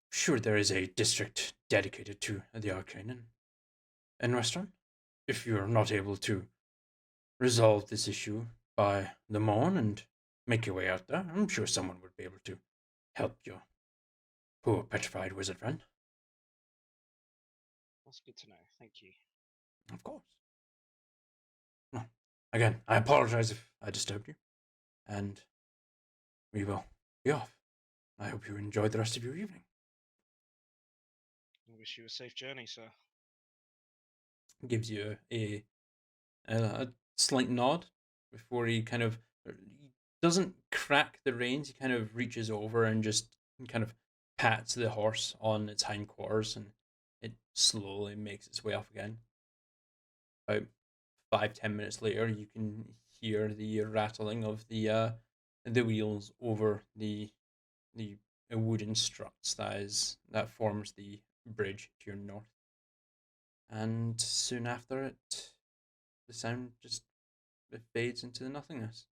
sure there is a district dedicated to the arcane in WestRuun. If you're not able to resolve this issue by the morn and make your way out there, I'm sure someone would be able to help your poor petrified wizard friend. That's good to know. Thank you. Of course. Well, again, I apologize if I disturbed you, and we will be off. I hope you enjoy the rest of your evening. I wish you a safe journey, sir. Gives you a slight nod before he doesn't crack the reins. He kind of reaches over and just kind of pats the horse on its hindquarters, and it slowly makes its way off again. About 5-10 minutes later, you can hear the rattling of the the wheels over the wooden struts that forms the bridge to your north. And soon after it, the sound just fades into the nothingness,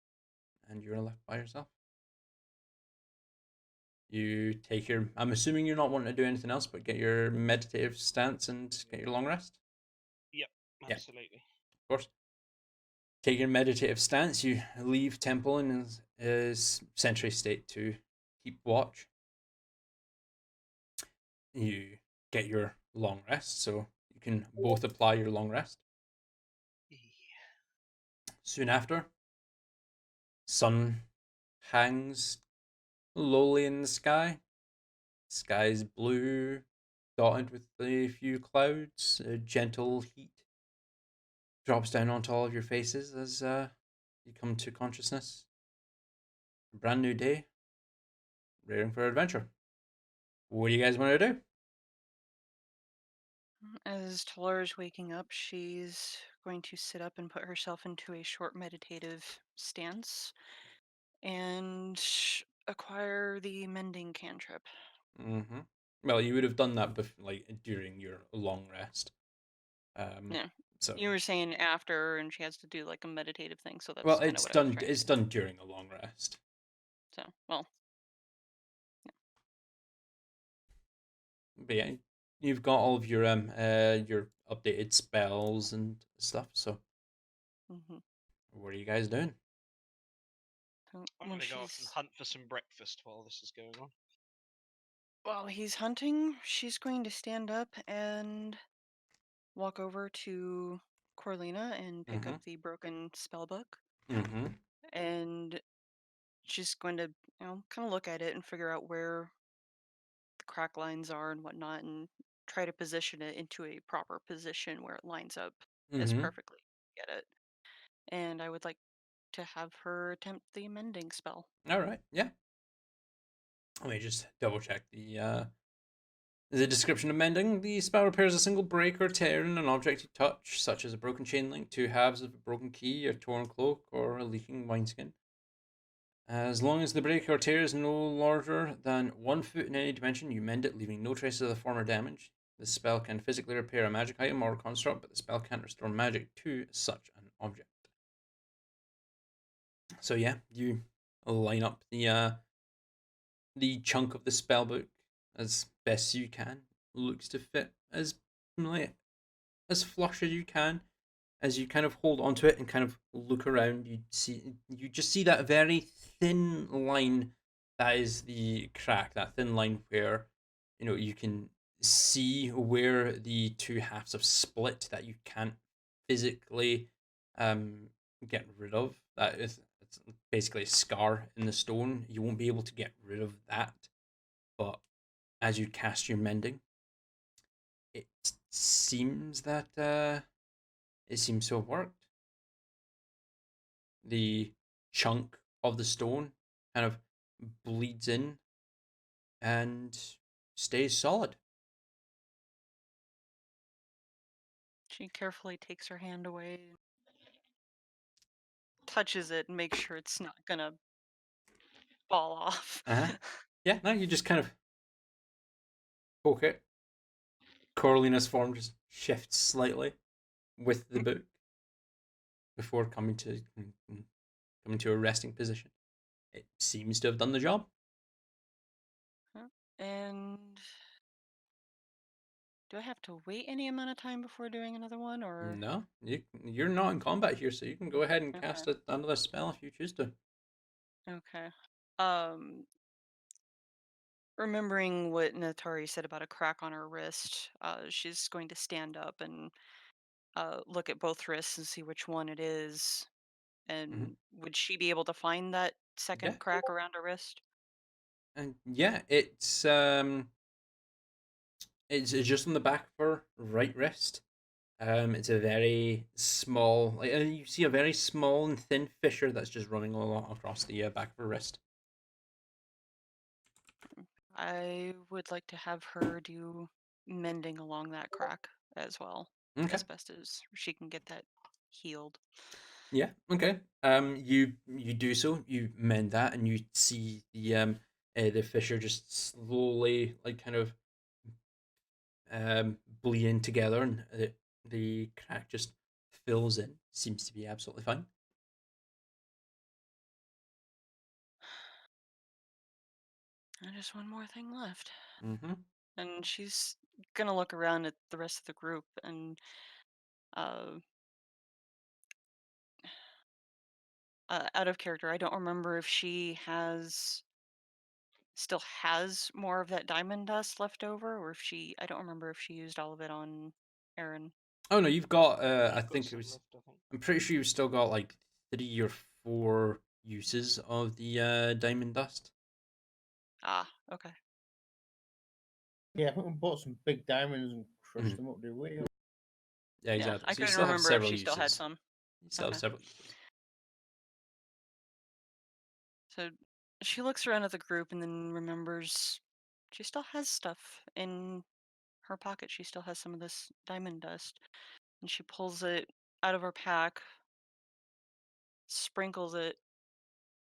and you're left by yourself. You take your. I'm assuming you're not wanting to do anything else but get your meditative stance and get your long rest. Yep, Yeah. absolutely. Of course. Take your meditative stance. You leave temple in his sentry state to keep watch. You get your long rest, so you can both apply your long rest. Soon after, sun hangs lowly in the sky. Sky's blue, dotted with a few clouds. A gentle heat drops down onto all of your faces as you come to consciousness. A brand new day, rearing for adventure. What do you guys want to do? As Talara's waking up, she's going to sit up and put herself into a short meditative stance and acquire the mending cantrip. Mm-hmm. Well, you would have done that during your long rest. Yeah. So You were saying after, and she has to do like a meditative thing, so that's well, kind of it's what I was done. trying to It's say. done during a long rest. So, well, But yeah, you've got all of your updated spells and stuff. So hmm what are you guys doing? so I'm when gonna go off and she's hunt for some breakfast while this is going on. while he's hunting, she's going to stand up and walk over to Corlina and pick up Mm-hmm. the broken spell book, Mm-hmm. and she's going to, kind of look at it and figure out where the crack lines are and whatnot, and try to position it into a proper position where it lines up as Mm-hmm. perfectly. Get it? And I would like to have her attempt the mending spell. All right. Yeah. Let me just double check the description of mending. The spell repairs a single break or tear in an object you touch, such as a broken chain link, two halves of a broken key, a torn cloak, or a leaking wineskin. As long as the break or tear is no larger than 1 foot in any dimension, you mend it, leaving no traces of the former damage. The spell can physically repair a magic item or construct, but the spell can't restore magic to such an object. So yeah, you line up the chunk of the spellbook as best you can. Looks to fit like, as flush as you can. As you kind of hold onto it and kind of look around, you just see that very thin line that is the crack, that thin line where you can see where the two halves have split that you can't physically um get rid of. It's basically a scar in the stone. You won't be able to get rid of that, but as you cast your mending, it seems that it seems to have worked. The chunk of the stone kind of bleeds in and stays solid. She carefully takes her hand away, touches it, and makes sure it's not gonna fall off. Uh-huh. Yeah, no, you just kind of poke it. Coralina's form just shifts slightly with the book before coming to a resting position. It seems to have done the job. And do I have to wait any amount of time before doing another one, or No, you're not in combat here, so you can go ahead and okay? cast another spell if you choose to. Okay. Um, remembering what Natari said about a crack on her wrist, she's going to stand up and look at both wrists and see which one it is. Mhm. And would she be able to find that Yeah, second crack around her wrist? and yeah, it's just on the back of her right wrist. It's a very small, you see a very small and thin fissure that's just running along across the back of her wrist. I would like to have her do mending along that crack as well, Okay. as best as she can get that healed. Yeah. Okay. You do so. You mend that, and you see the fissure just slowly, like, kind of bleeding together, and the crack just fills in. Seems to be absolutely fine. Just one more thing left. Mm-hmm. And she's gonna look around at the rest of the group and uh, out of character, I don't remember if she still has more of that diamond dust left over, or if I don't remember if she used all of it on Aaron. Oh no, you've got. I You've got think it some was. left, I think. I'm pretty sure you've still got like 3 or 4 uses of the diamond dust. Ah, okay. Yeah, I think we bought some big diamonds and crushed Mhm. them up, did we? Yeah, Yeah, exactly. I So you couldn't still have remember if several she still had uses. some. You still have Okay. several uses. So she looks around at the group and then remembers she still has stuff in her pocket. She still has some of this diamond dust. And she pulls it out of her pack, sprinkles it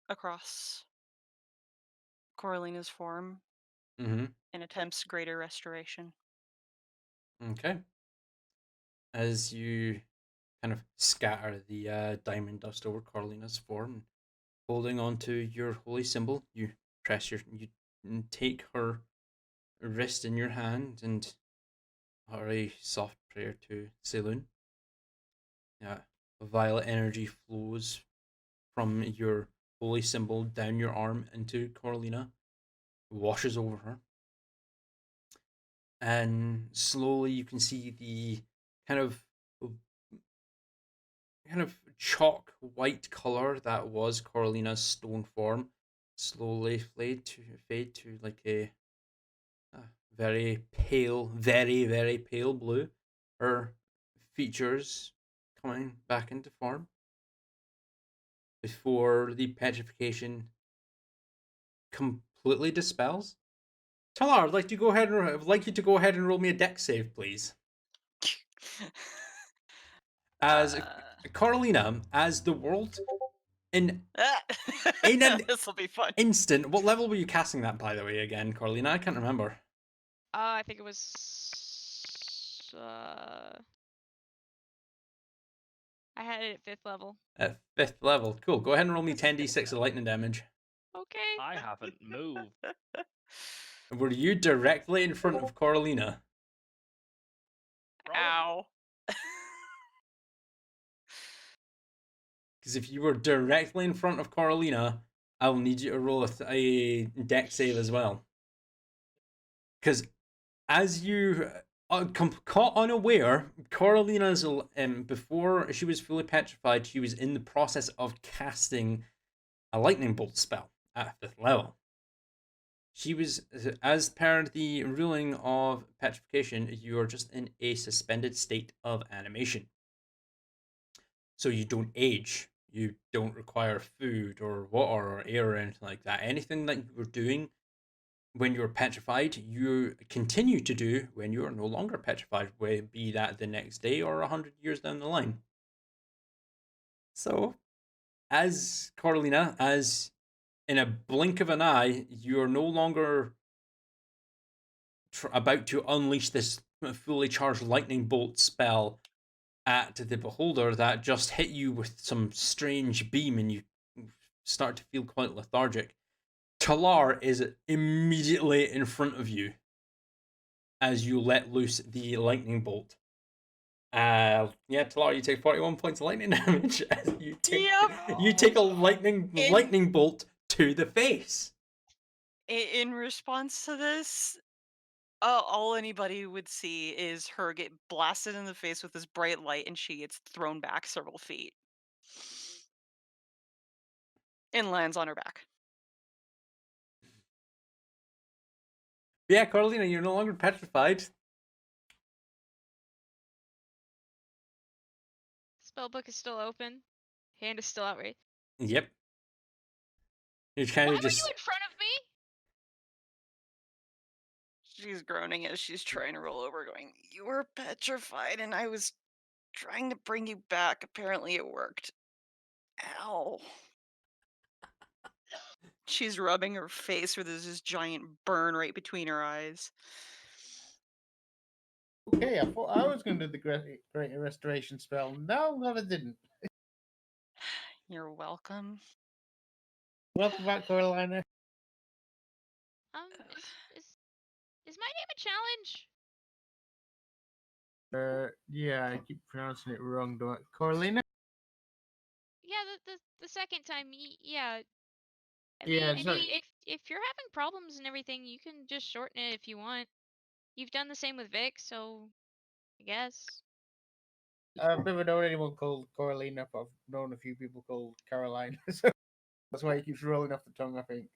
across Coralina's form, Mm-hmm. and attempts greater restoration. Okay. As you kind of scatter the diamond dust over Carlina's form, holding on to your holy symbol, you you take her wrist in your hand and utter a soft prayer to Selun. Yeah, violet energy flows from your holy symbol down your arm into Coralina, washes over her, and slowly you can see the kind of chalk white color that was Coralina's stone form slowly fade to like a very pale, very pale blue. Her features coming back into form before the petrification completely dispels. Talar, I'd like you to go ahead and roll me a dex save, please. As uh, Carolina, as the world in in an this will be fun. instant. What level were you casting that, by the way, again, Carolina? I can't remember. I think it was. I had it at 5th level. At 5th level. Cool. Go ahead and roll me 10d6 of lightning damage. Okay. I haven't moved. Were you directly in front of Carolina? Ow. Because if you were directly in front of Carolina, I'll need you to roll a dex save as well. Because as you caught unaware, Carolina's before she was fully petrified, she was in the process of casting a lightning bolt spell at 5th level. She was, as per the ruling of petrification, you are just in a suspended state of animation. So you don't age, you don't require food or water or air or anything like that. Anything that you were doing when you were petrified, you continue to do when you are no longer petrified, be that the next day or 100 years down the line. So, as Carolina, as in a blink of an eye, you are no longer about to unleash this fully charged lightning bolt spell at the beholder that just hit you with some strange beam, and you start to feel quite lethargic. Talar is immediately in front of you as you let loose the lightning bolt. Talar, you take 41 points of lightning damage as you take a lightning bolt to the face. In response to this, all anybody would see is her get blasted in the face with this bright light, and she gets thrown back several feet and lands on her back. Yeah, Carolina, you're no longer petrified. Spellbook is still open. Hand is still out, right? Yep. You're Why kind were of just. you in front of me? She's groaning as she's trying to roll over, going, "You were petrified, and I was trying to bring you back. Apparently, it worked." hell? She's rubbing her face where there's this giant burn right between her eyes. Okay, I thought I was going to do the greater restoration spell. No, I didn't. You're welcome. Welcome back, Carolina. Is my name a challenge? Yeah, I keep pronouncing it wrong, don't I? Carolina? Yeah, the second time, yeah. Yeah, I mean, sorry. if you're having problems and everything, you can just shorten it if you want. You've done the same with Vic, so I guess. I've never known anyone called Carolina, but I've known a few people called Carolina. So that's why it keeps rolling off the tongue, I think.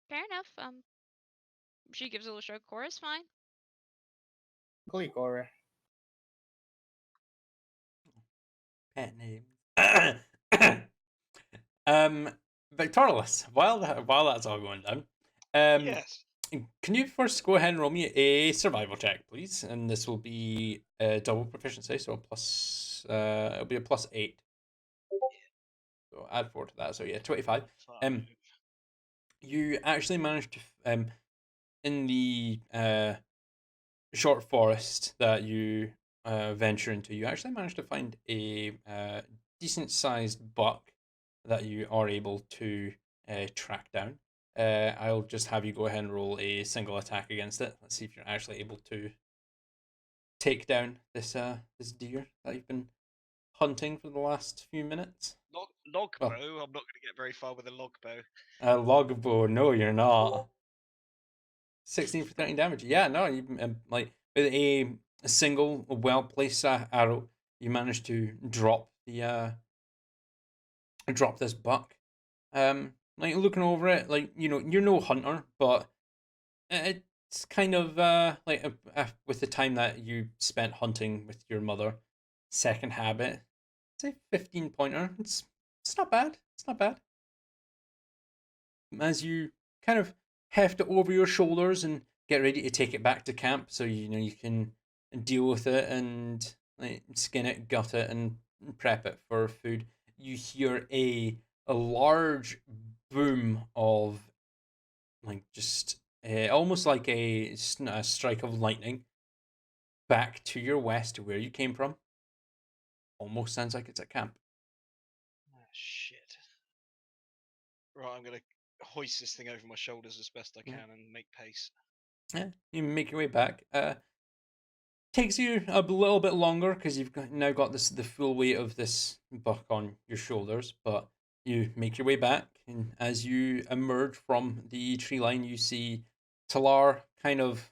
Fair enough. She gives a little shrug. Cora's fine. Call you Cora. Pet names. Victorious. While that's all going down, Yes. can you first go ahead and roll me a survival check, please? And this will be a double proficiency, so a plus. It'll be a +8. So add 4 to that. So yeah, 25. You actually managed to in the short forest that you venture into, you actually managed to find a decent sized buck that you are able to track down. I'll just have you go ahead and roll a single attack against it. Let's see if you're actually able to take down this this deer that you've been hunting for the last few minutes. Logbow? Well, I'm not going to get very far with a logbow. Logbow, no, you're not. 16 for 13 damage. Yeah, no, you like with a single well placed arrow, you managed to drop the drop this buck. Like looking over it, like you're no hunter, but it's kind of like with the time that you spent hunting with your mother, second habit, say 15 pointer. It's not bad. It's not bad. As you kind of heft it over your shoulders and get ready to take it back to camp, so you can deal with it and like skin it, gut it, and prep it for food. You hear a large boom of like just almost like a strike of lightning back to your west, to where you came from. Almost sounds like it's a camp. Oh, shit. Right, I'm going to hoist this thing over my shoulders as best I can and make pace. Yeah, you make your way back. Takes you a little bit longer because you've now got the full weight of this buck on your shoulders, but you make your way back, and as you emerge from the tree line, you see Talar kind of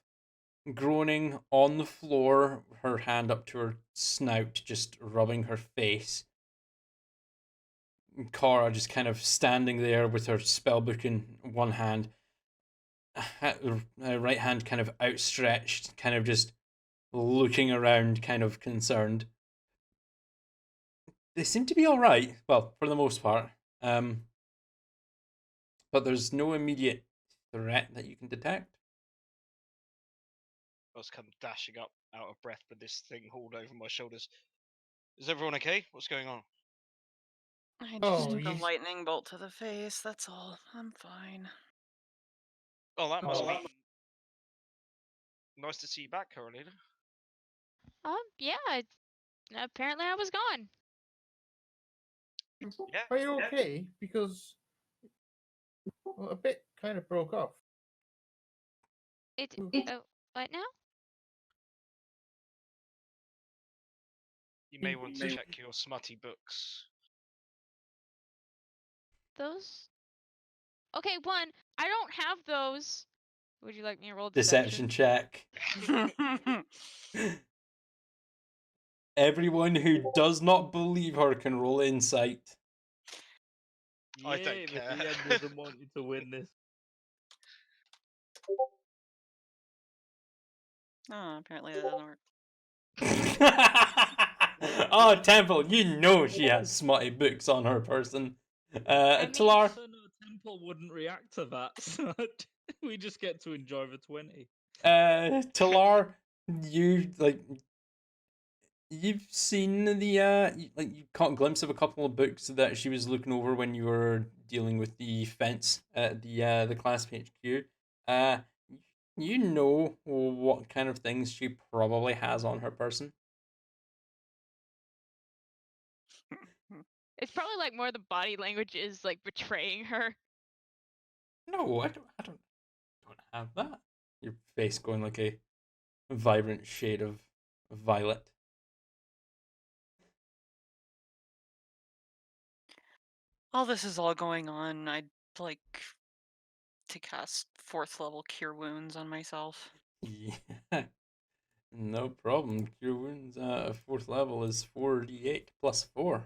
groaning on the floor, her hand up to her snout, just rubbing her face. Cora just kind of standing there with her spellbook in one hand, right hand kind of outstretched, kind of just looking around, kind of concerned. They seem to be all right, well, for the most part. But there's no immediate threat that you can detect. I was come dashing up, out of breath with this thing hauled over my shoulders. Is everyone okay? What's going on? I just took a lightning bolt to the face, that's all. I'm fine. Oh, that must be nice to see you back, Carolina. Yeah. Apparently I was gone. Yeah. Are you okay? Because a bit kind of broke off. What now? You may want to check your smutty books. Those? Okay, one, I don't have those. Would you like me to roll Deception check. Everyone who does not believe her can roll insight. I don't care. The end doesn't want you to win this. Oh, apparently that doesn't work. Oh, Temple, you know she has smutty books on her person. Talar. No, Temple wouldn't react to that, so we just get to enjoy the 20. Talar, you you've seen the you caught a glimpse of a couple of books that she was looking over when you were dealing with the fence at the class HQ. Uh, you know what kind of things she probably has on her person. It's probably like more the body language is like betraying her. No, I don't have that. Your face going like a vibrant shade of violet. While this is all going on, I'd like to cast 4th level Cure Wounds on myself. Yeah, no problem. Cure wounds. 4th level is 4d8 plus 4.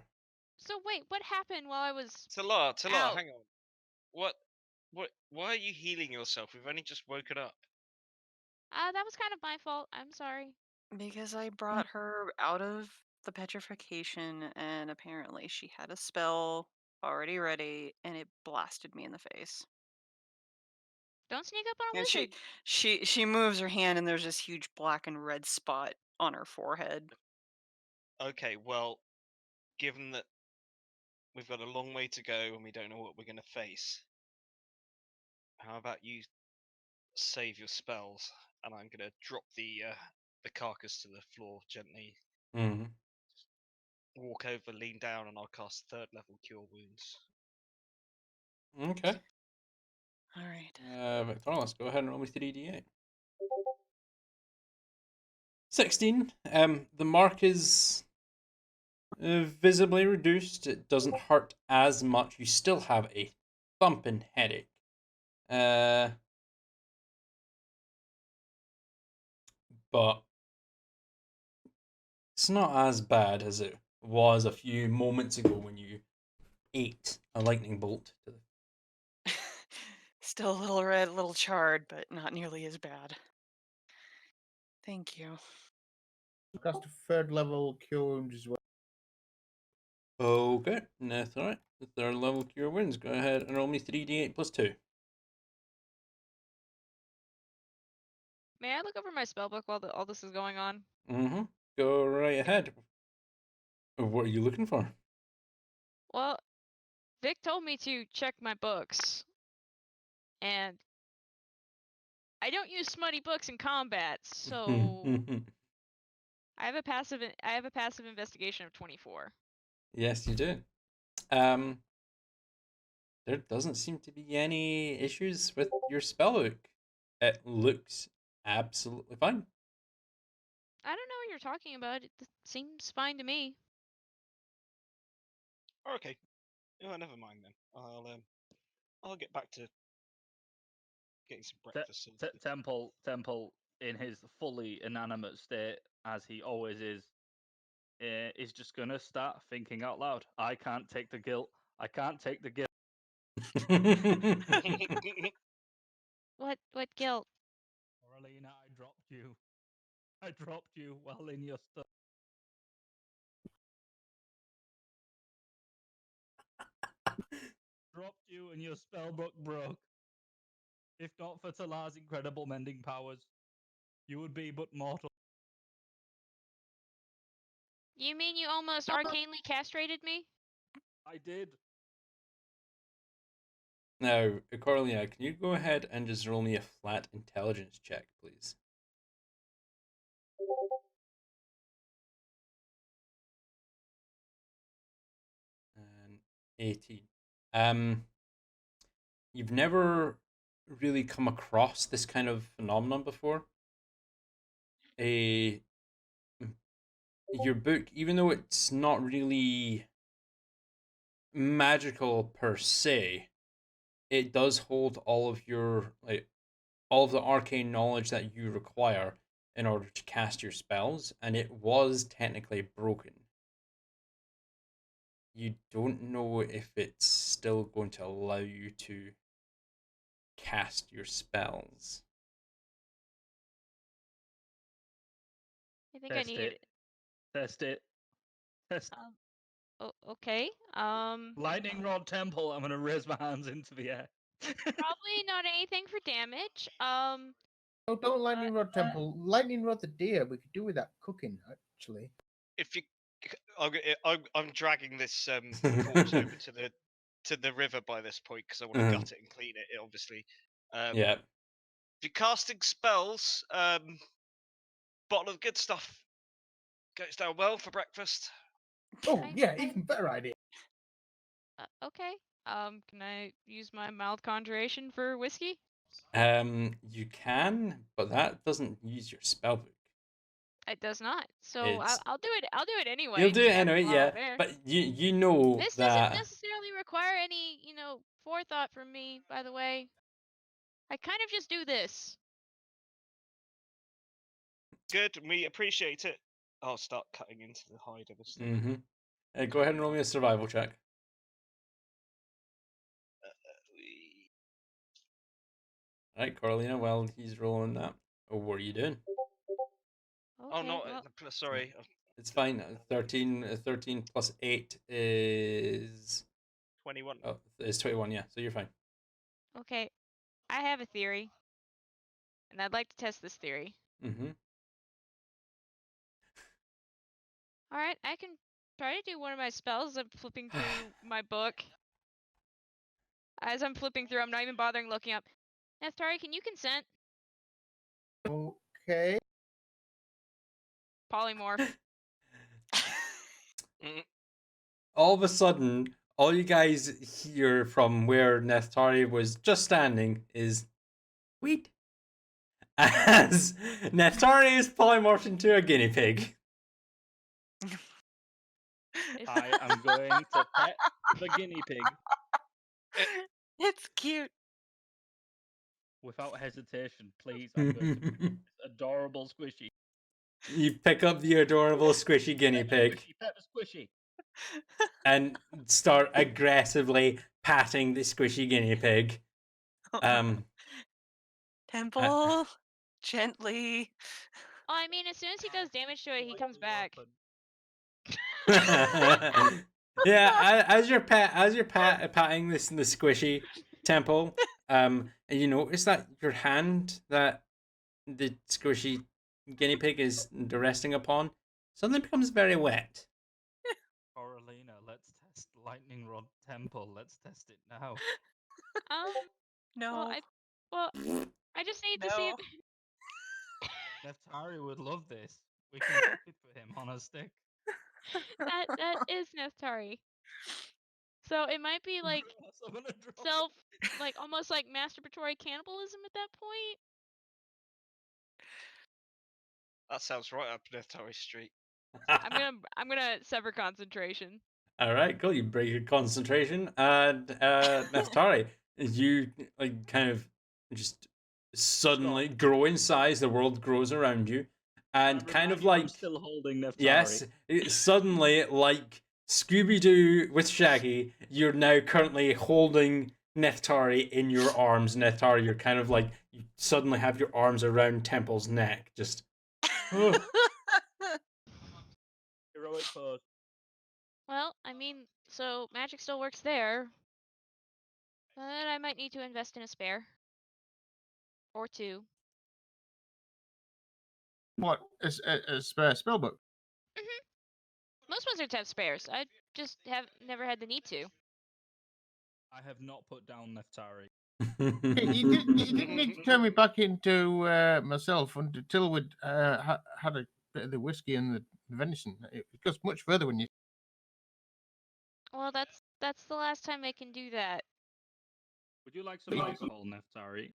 So wait, what happened while I was Talar, out? hang on. What? Why are you healing yourself? We've only just woken up. That was kind of my fault. I'm sorry. Because I brought her out of the petrification, and apparently she had a spell already ready, and it blasted me in the face. Don't sneak up on a And wizard. she moves her hand, and there's this huge black and red spot on her forehead. Okay, well, given that we've got a long way to go and we don't know what we're going to face, how about you save your spells? And I'm going to drop the carcass to the floor gently. Mm-hmm. Walk over, lean down, and I'll cast 3rd level Cure Wounds. Okay. All right. Victor, let's go ahead and roll me 3d8. 16. The mark is visibly reduced. It doesn't hurt as much. You still have a thumping headache. But it's not as bad as it was a few moments ago when you ate a lightning bolt to the Still a little red, a little charred, but not nearly as bad. Thank you. Cast a 3rd level Cure Wounds as well. Okay, that's alright. The 3rd level cure wins. Go ahead and roll me 3d8 plus 2. May I look over my spellbook while all this is going on? Mm-hmm. Go right ahead. What are you looking for? Well, Vic told me to check my books, and I don't use smutty books in combat, so I have a passive investigation of 24. Yes, you do. There doesn't seem to be any issues with your spellbook. It looks absolutely fine. I don't know what you're talking about. It seems fine to me. Okay. Oh, never mind then. I'll get back to getting some breakfast. Temple, in his fully inanimate state, as he always is just gonna start thinking out loud. I can't take the guilt. I can't take the guilt. What guilt? Aurelina, I dropped you. I dropped you while in your stuff. Dropped you and your spellbook broke. If not for Talar's incredible mending powers, you would be but mortal. You mean you almost arcanely castrated me? I did. Now, Corleone, can you go ahead and just roll me a flat intelligence check, please? And 18. You've never really come across this kind of phenomenon before. Your book, even though it's not really magical per se, it does hold all of your all of the arcane knowledge that you require in order to cast your spells, and it was technically broken. You don't know if it's still going to allow you to cast your spells. I think I Test need. it. Test it. Test. Oh, okay. Lightning rod temple. I'm gonna raise my hands into the air. Probably not anything for damage. Oh, don't lightning rod temple. Lightning rod the deer. We could do with that cooking, actually. if you, I'm dragging this corpse over to the river by this point because I want to gut it and clean it. Obviously, Yeah. if you're casting spells, bottle of good stuff goes down well for breakfast. Oh, I- yeah, even better idea. Okay. Can I use my mild conjuration for whiskey? You can, but that doesn't use your spell book. It does not. So It's I'll do it. I'll do it anyway. you'll do it just to have anyway, it yeah. there. But you know This that doesn't necessarily require any, forethought from me, by the way. I kind of just do this. Good, we appreciate it. I'll start cutting into the hide of this thing. Mm-hmm. Go ahead and roll me a survival check. All right, Carolina. Well, he's rolling that. Oh, what are you doing? Okay, Oh no, well, sorry. It's fine. 13 plus 8 is 21. oh, it's 21. Yeah, so you're fine. okay. I have a theory, and I'd like to test this theory. Mm-hmm. All right, I can try to do one of my spells. I'm flipping through my book. As I'm flipping through, I'm not even bothering looking up. Neftari, can you consent? Okay. Polymorph. All of a sudden, all you guys hear from where Neftari was just standing is wheat. As Neftari is polymorphed into a guinea pig. I am going to pet the guinea pig It's cute. without hesitation. Please, I'm going to pick up this adorable squishy. You pick up the adorable squishy guinea pig Pet the squishy. and start aggressively patting the squishy guinea pig. Temple, gently. Oh, I mean, as soon as he does damage to it, he comes back. Yeah, as you're patting this in the squishy temple, and you notice that your hand that the squishy guinea pig is resting upon suddenly becomes very wet. Coralina, let's test lightning rod temple. Let's test it now. No. I just need to see. No. Neftari would love this. We can cook it for him on a stick. That is Neftari. So it might be like I'm gonna drop self, like almost like masturbatory cannibalism at that point. That sounds right up Neftari Street. I'm gonna sever concentration. All right, cool. You break your concentration, and Neftari, you like kind of just suddenly grow in size. The world grows around you, and kind of like I'm still holding Neftari. yes, suddenly like Scooby Doo with Shaggy, you're now currently holding Neftari in your arms. Neftari, you're kind of like you suddenly have your arms around Temple's neck, just. Heroic pose. Well, I mean, so magic still works there. But I might need to invest in a spare. Or two. What? A spare spellbook? Most wizards have spares. I just have never had the need to. I have not put down Neftari. You didn't need to turn me back into myself until we'd had a bit of the whiskey and the venison. It goes much further when you. Well, that's the last time I can do that. Would you like some alcohol, Neftari?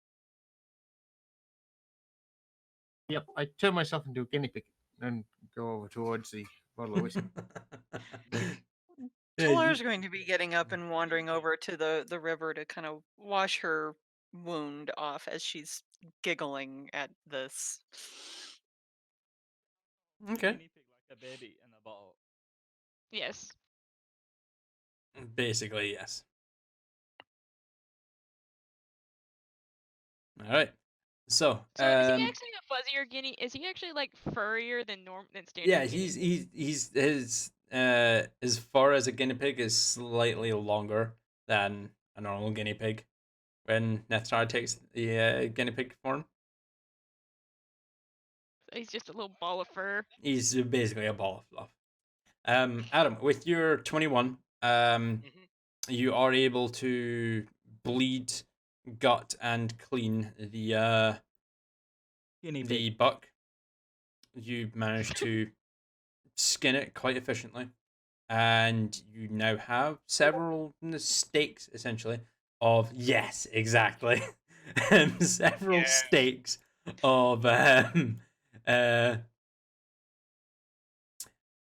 Yep, I turn myself into a guinea pig and go over towards the bottle of whiskey. Talar's going to be getting up and wandering over to the river to kind of wash her wound off as she's giggling at this. Okay. Guinea pig like a baby in a bottle. Yes. Basically, yes. All right. So, So is he actually a fuzzier guinea? Is he actually like furrier than standard? yeah, guinea? he's his fur as a guinea pig is slightly longer than a normal guinea pig. When Neftari takes the guinea pig form, He's just a little ball of fur. he's basically a ball of fluff. Adam, with your 21, Mhm. you are able to bleed, gut, and clean the Guinea the pig. buck. You manage to skin it quite efficiently, and you now have several steaks, essentially, of yes, exactly, several Yeah. steaks of uh,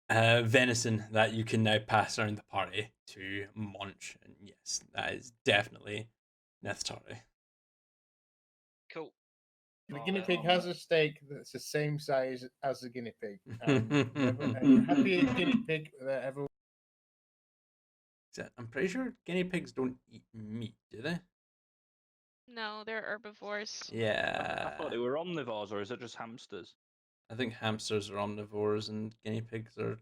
venison that you can now pass around the party to munch. And yes, that is definitely Neftari. Cool. The I'll, guinea uh, pig has a steak that's the same size as the guinea pig. And the happiest guinea pig that ever. I'm pretty sure guinea pigs don't eat meat, do they? No, they're herbivores. I Yeah. thought they were omnivores, or is it just hamsters? I think hamsters are omnivores and guinea pigs are.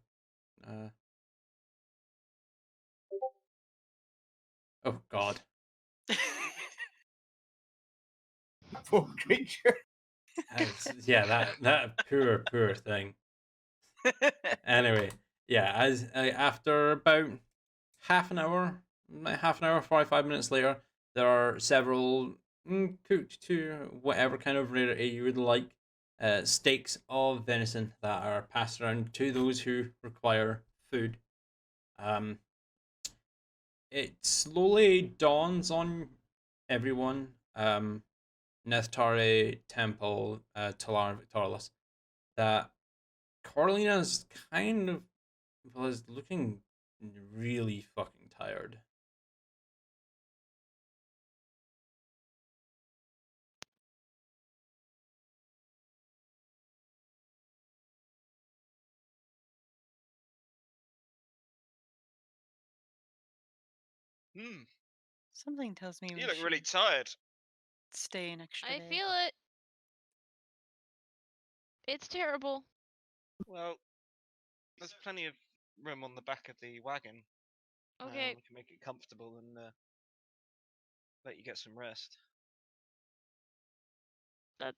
Oh, God. Poor creature. That poor thing. Anyway, yeah, as after about half an hour, 45 minutes later, there are several cooked to whatever kind of rarity you would like steaks of venison that are passed around to those who require food. It slowly dawns on everyone. Nestare, Temple, Talar, and Victorless, that Corlina's kind of was looking really fucking tired. Hmm. Something tells me You we look really should tired. stay an extra I day. feel it. It's terrible. Well, there's plenty of room on the back of the wagon. Okay, We can make it comfortable and let you get some rest.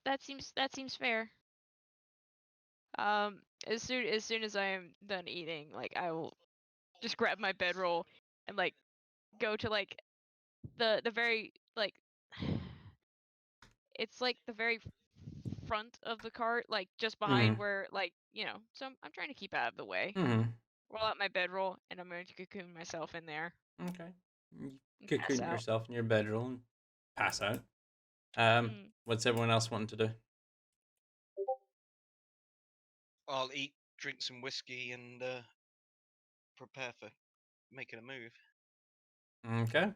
that seems fair. As soon as I am done eating, like I will just grab my bedroll and like go to like the very like it's like the very front of the cart, like just behind where like So I'm trying to keep out of the way. Mm-hmm. Roll out my bedroll and I'm going to cocoon myself in there. Okay. You And pass cocoon out. yourself in your bedroom and pass out. Mm. What's everyone else wanting to do? I'll eat, drink some whiskey, and prepare for making a move. Okay.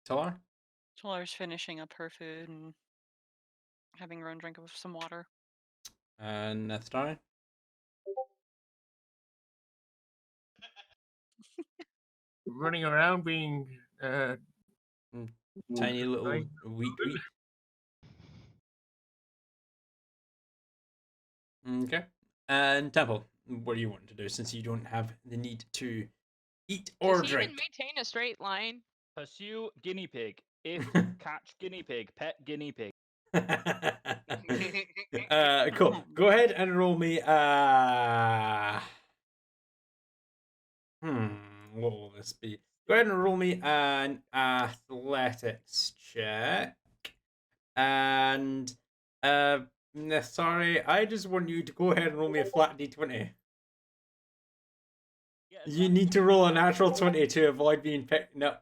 Talar? Talar's finishing up her food and having her own drink of some water. Nestari? Running around being Tiny little wheat. Okay. And Temple, what do you want to do since you don't have the need to eat or Does he even drink? maintain a straight line? Pursue guinea pig. If catch guinea pig, pet guinea pig. Cool. Go ahead and roll me. What will this be? Go ahead and roll me an athletics check. And sorry, I just want you to go ahead and roll me a flat d20. You need to roll a natural 20 to avoid being picked. No.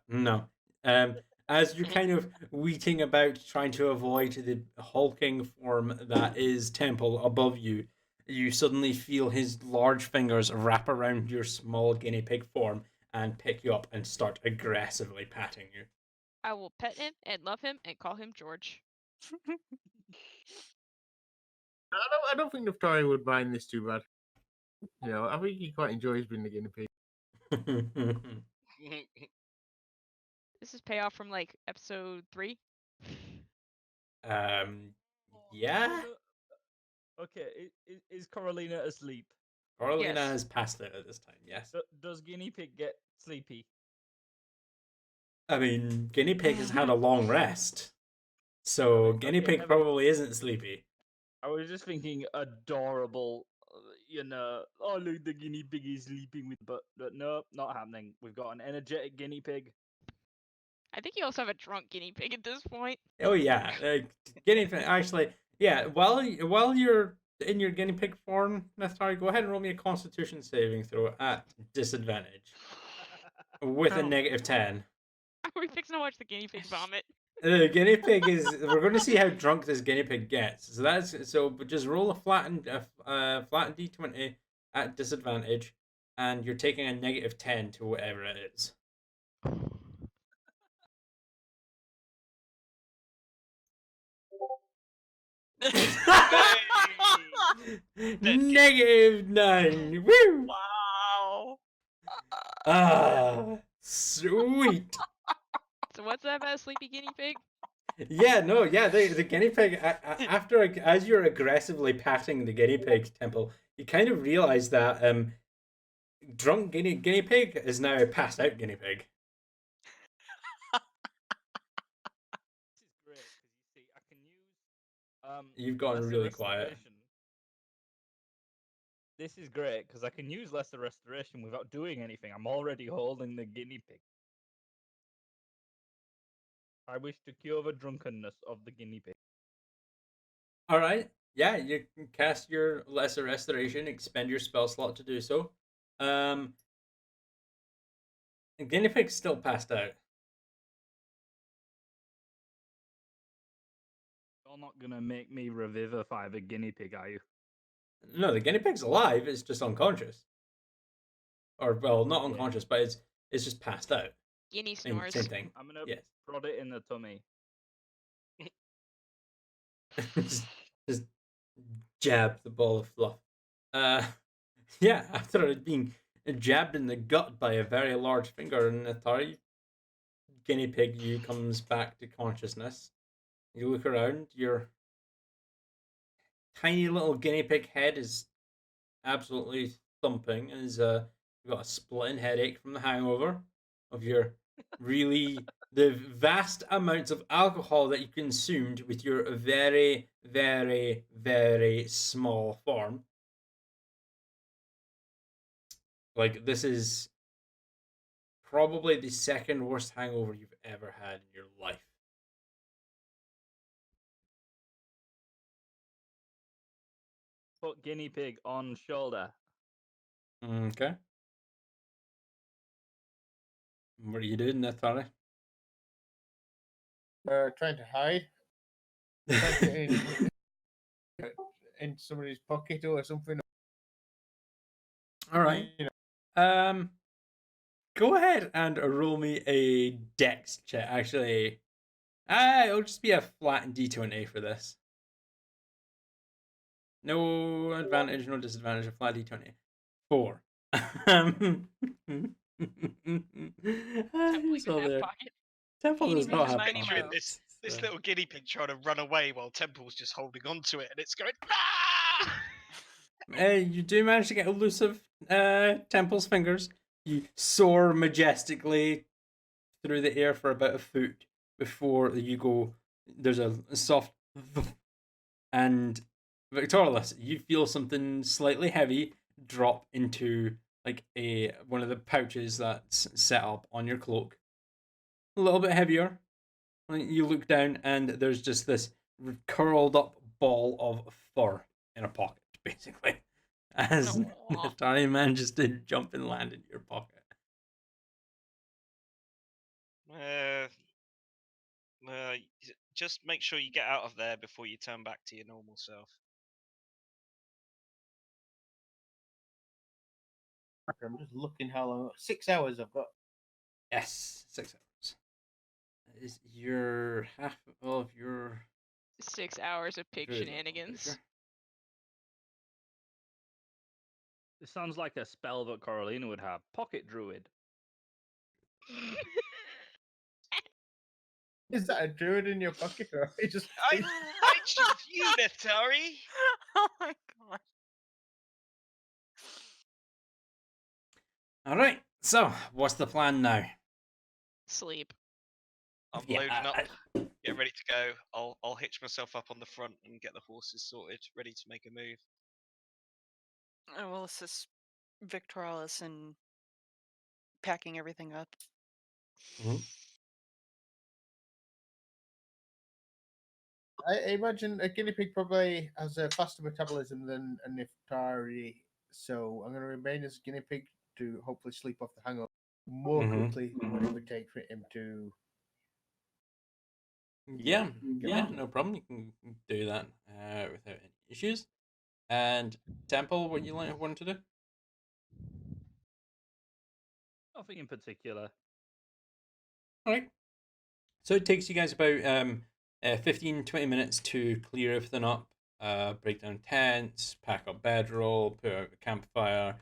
As you're kind of weeting about trying to avoid the hulking form that is Temple above you, you suddenly feel his large fingers wrap around your small guinea pig form and pick you up and start aggressively patting you. I will pet him and love him and call him George. I don't think Neftari would mind this too bad. I think he quite enjoys being the guinea pig. This is payoff from like episode 3. Yeah. Okay, is Coralina asleep? Coralina Yes. has passed out at this time, yes. Does guinea pig get sleepy? I mean, guinea pig has had a long rest. So guinea pig never mind. probably isn't sleepy. I was just thinking adorable, oh look, the guinea pig is sleeping with, but no, not happening. We've got an energetic guinea pig. I think you also have a drunk guinea pig at this point. Oh yeah, guinea pig. Actually, yeah. While you're in your guinea pig form, Nethari, go ahead and roll me a Constitution saving throw at disadvantage with a Oh. -10. Are we fixing to watch the guinea pig vomit? The guinea pig is. We're going to see how drunk this guinea pig gets. So that's so. But just roll a flattened d20 at disadvantage, and you're taking a -10 to whatever it is. -9. Woo! Wow. Ah, sweet. So what's that about a sleepy guinea pig? Yeah, no, yeah. The guinea pig. After as you're aggressively patting the guinea pig, Temple, you kind of realize that drunk guinea pig is now a passed out guinea pig. This is great because you see, I can use You've gotten lesser really quiet. restoration. This is great because I can use lesser restoration without doing anything. I'm already holding the guinea pig. I wish to cure the drunkenness of the guinea pig. All right. Yeah, you can cast your lesser restoration, expend your spell slot to do so. The guinea pig's still passed out. You're not gonna make me revivify the guinea pig, are you? No, the guinea pig's alive. It's just unconscious. Or well, not Yeah. unconscious, but it's just passed out. Guinea I mean, snores. same thing. I'm gonna Yes. prod it in the tummy. just jab the ball of fluff. Yeah, after it being jabbed in the gut by a very large finger in Atari, guinea pig you comes back to consciousness. You look around, your tiny little guinea pig head is absolutely thumping as you've got a splitting headache from the hangover of your the vast amounts of alcohol that you consumed with your very, very, very small form. Like, this is probably the second worst hangover you've ever had in your life. Put guinea pig on shoulder. Okay. What are you doing there, Tony? Trying to hide. Trying to get in somebody's pocket or something. All right. You know, Go ahead and roll me a dex check. Actually, it'll just be a flat d20 for this. No advantage, no disadvantage. A flat d20. 4. Temple So in that there. pocket. Temple does Guinea not pig have is mighty pockets. mo. This little guinea pig trying to run away while Temple's just holding on to it, and it's going. Ah! You do manage to get a loose of Temple's fingers. You soar majestically through the air for about a foot before you go. There's a soft, and Victorious, you feel something slightly heavy drop into like one of the pouches that's set up on your cloak. A little bit heavier. You look down and there's just this curled up ball of fur in a pocket, basically. As Aw. Natari manages to jump and land in your pocket. Just make sure you get out of there before you turn back to your normal self. I'm just looking how long. 6 hours I've got. Yes, 6 hours. That is your half of your 6 hours of pig druid shenanigans. picture. This sounds like a spell that Coralina would have. Pocket druid. Is that a druid in your pocket? Or I just I choose you, Neftari. Oh my god. All right. So, what's the plan now? Sleep. I'm Yeah, loading up. Get ready to go. I'll hitch myself up on the front and get the horses sorted, ready to make a move. Oh, well, this is Victoralis and packing everything up. Mhm. I imagine a guinea pig probably has a faster metabolism than a Neftari, so I'm going to remain as a guinea pig to hopefully sleep off the hangover more Mhm. quickly than it would take for him to. Yeah, get yeah, back. no problem. You can do that without any issues. And Temple, what you want to do? Nothing in particular. All right. So it takes you guys about 15, 20 minutes to clear everything up, break down tents, pack up bedroll, put out a campfire,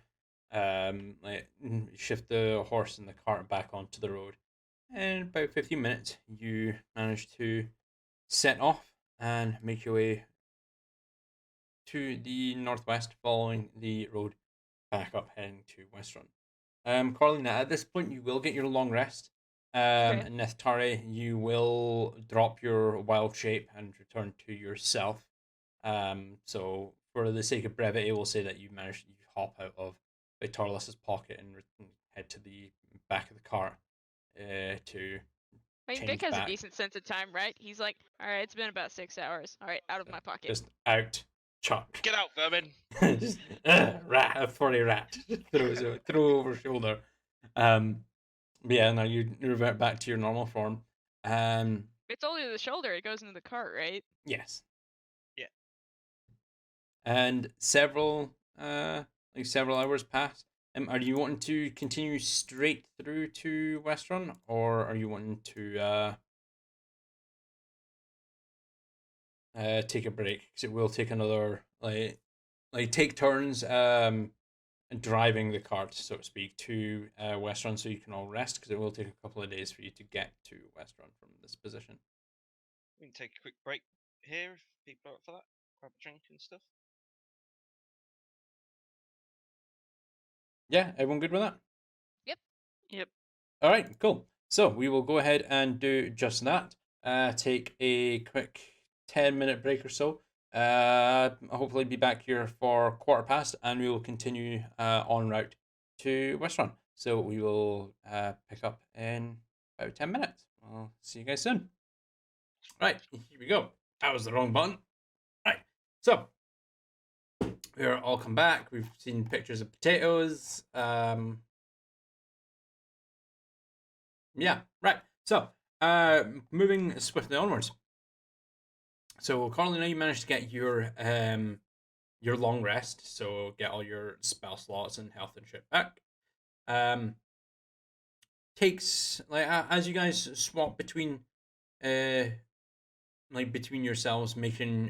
shift the horse and the cart back onto the road. In about 15 minutes, you manage to set off and make your way to the northwest, following the road back up, heading to WestRuun. Carlina, at this point, you will get your long rest. Okay. And Neftari, you will drop your wild shape and return to yourself. So, for the sake of brevity, we'll say that you managed to hop out of Victorlus's pocket and head to the back of the cart to I mean, Vic change has a back. decent sense of time, right? He's like, all right, it's been about 6 hours. All right, out of my pocket. Just out, chuck. Get out, vermin! Just rat, a furry rat. Throw over shoulder. But yeah, now you revert back to your normal form. It's only the shoulder. It goes into the cart, right? Yes. Yeah. And several hours pass. Are you wanting to continue straight through to WestRuun, or are you wanting to take a break? Because it will take another take turns driving the cart, so to speak, to WestRuun, so you can all rest. Because it will take a couple of days for you to get to WestRuun from this position. We can take a quick break here if people are up for that. Grab a drink and stuff. Yeah, everyone good with that? Yep. All right, cool. So we will go ahead and do just that. Take a quick 10-minute break or so. Hopefully be back here for 1:15, and we will continue en route to WestRuun. So we will pick up in about 10 minutes. I'll see you guys soon. Right, here we go. That was the wrong button. Right, so we're all come back. We've seen pictures of potatoes. Yeah, right. So, moving swiftly onwards. So, Carlina, you managed to get your long rest, so get all your spell slots and health and shit back. Takes as you guys swap between between yourselves, making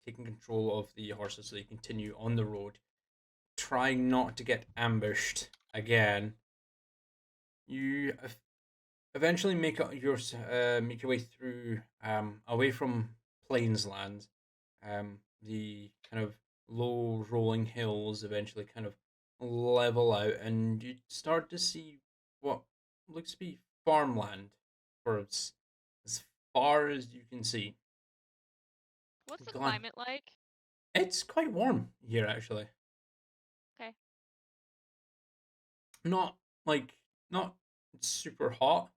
taking control of the horses so they continue on the road, trying not to get ambushed again. You eventually make your way through away from Plainsland. The kind of low rolling hills eventually kind of level out, and you start to see what looks to be farmland for as far as you can see. What's the Go on. climate like? It's quite warm here, actually. Okay. Not not super hot.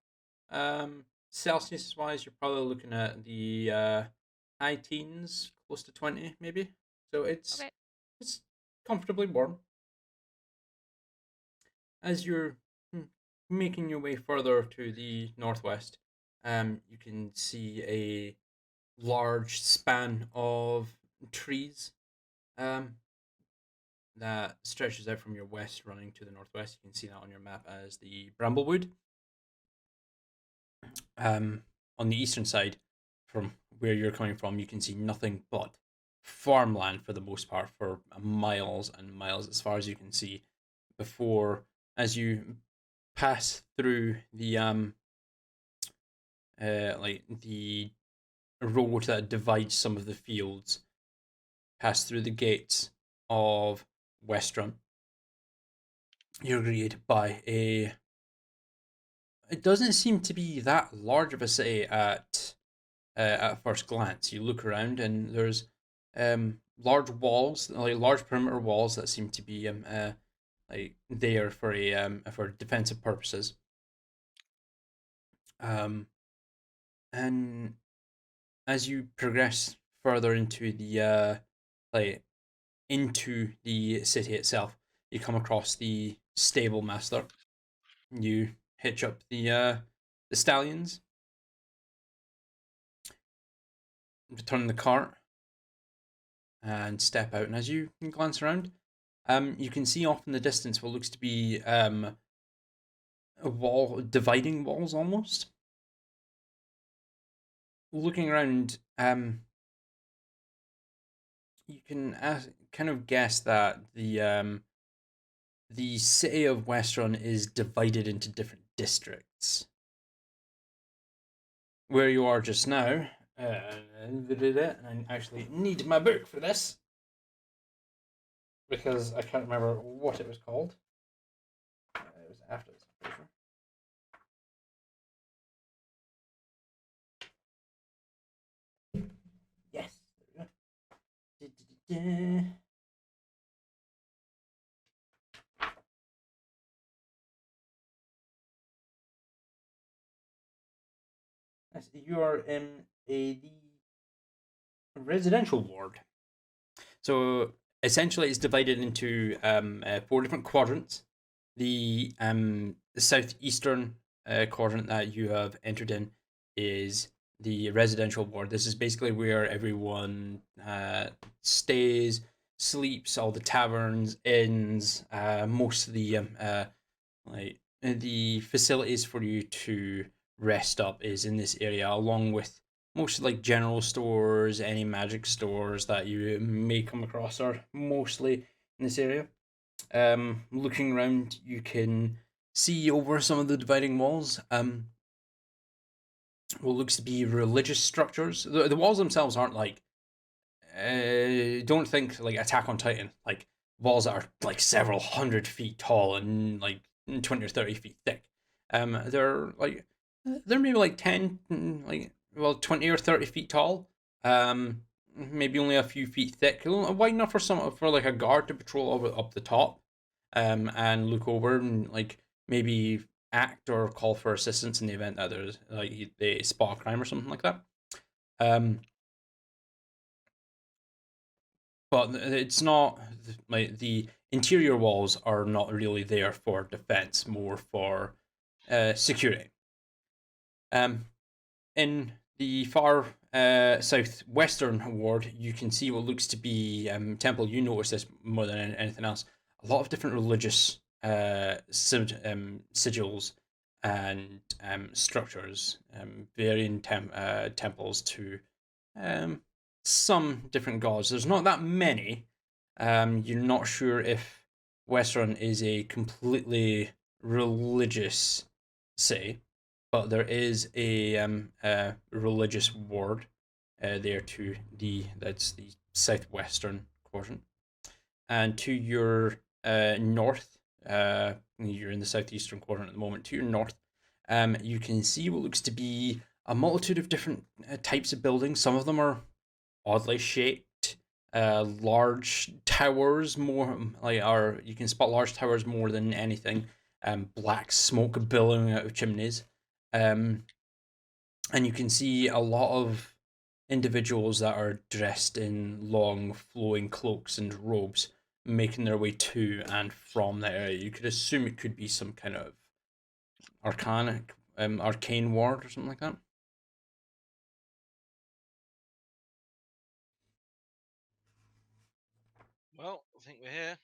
Celsius wise, you're probably looking at the high teens, close to 20 maybe. So Okay. it's comfortably warm. As you're making your way further to the northwest, you can see a large span of trees that stretches out from your west running to the northwest. You can see that on your map as the Bramblewood. On the eastern side, from where you're coming from, you can see nothing but farmland for the most part for miles and miles as far as you can see. Before, as you pass through the the road that divides some of the fields, pass through the gates of WestRuun, you're greeted by a. It doesn't seem to be that large of a city at first glance. You look around and there's large walls, like large perimeter walls that seem to be like there for defensive purposes. And as you progress further into the into the city itself, you come across the stable master. You hitch up the stallions, return the cart, and step out. And as you glance around, you can see off in the distance what looks to be a wall, dividing walls almost. Looking around, you can kind of guess that the city of WestRuun is divided into different districts. Where you are just now, I actually need my book for this because I can't remember what it was called. It was after this, I'm pretty sure. Yes, there we go. You are in the residential ward. So essentially, it's divided into 4 different quadrants. The southeastern quadrant that you have entered in is the residential ward. This is basically where everyone stays, sleeps, all the taverns, inns, most of the like the facilities for you to rest up is in this area, along with most like general stores, any magic stores that you may come across are mostly in this area. Looking around, you can see over some of the dividing walls. What looks to be religious structures. The walls themselves aren't like. Don't think like Attack on Titan, like walls that are like several hundred feet tall and like 20 or 30 feet thick. They're maybe like 10, 20 or 30 feet tall. Maybe only a few feet thick, wide enough for like a guard to patrol over up the top, and look over and like maybe act or call for assistance in the event that there's like they spot a crime or something like that. But it's not like the interior walls are not really there for defense, more for security. In the far southwestern ward, you can see what looks to be temple. You notice this more than anything else. A lot of different religious sigils and structures, varying temples to some different gods. There's not that many. You're not sure if WestRuun is a completely religious city, but there is a religious ward there to that's the southwestern quadrant, and to your north, you're in the southeastern quadrant at the moment. To your north, you can see what looks to be a multitude of different types of buildings. Some of them are oddly shaped, large towers more you can spot large towers more than anything. Black smoke billowing out of chimneys. And you can see a lot of individuals that are dressed in long flowing cloaks and robes making their way to and from that area. You could assume it could be some kind of arcane ward or something like that. Well, I think we're here.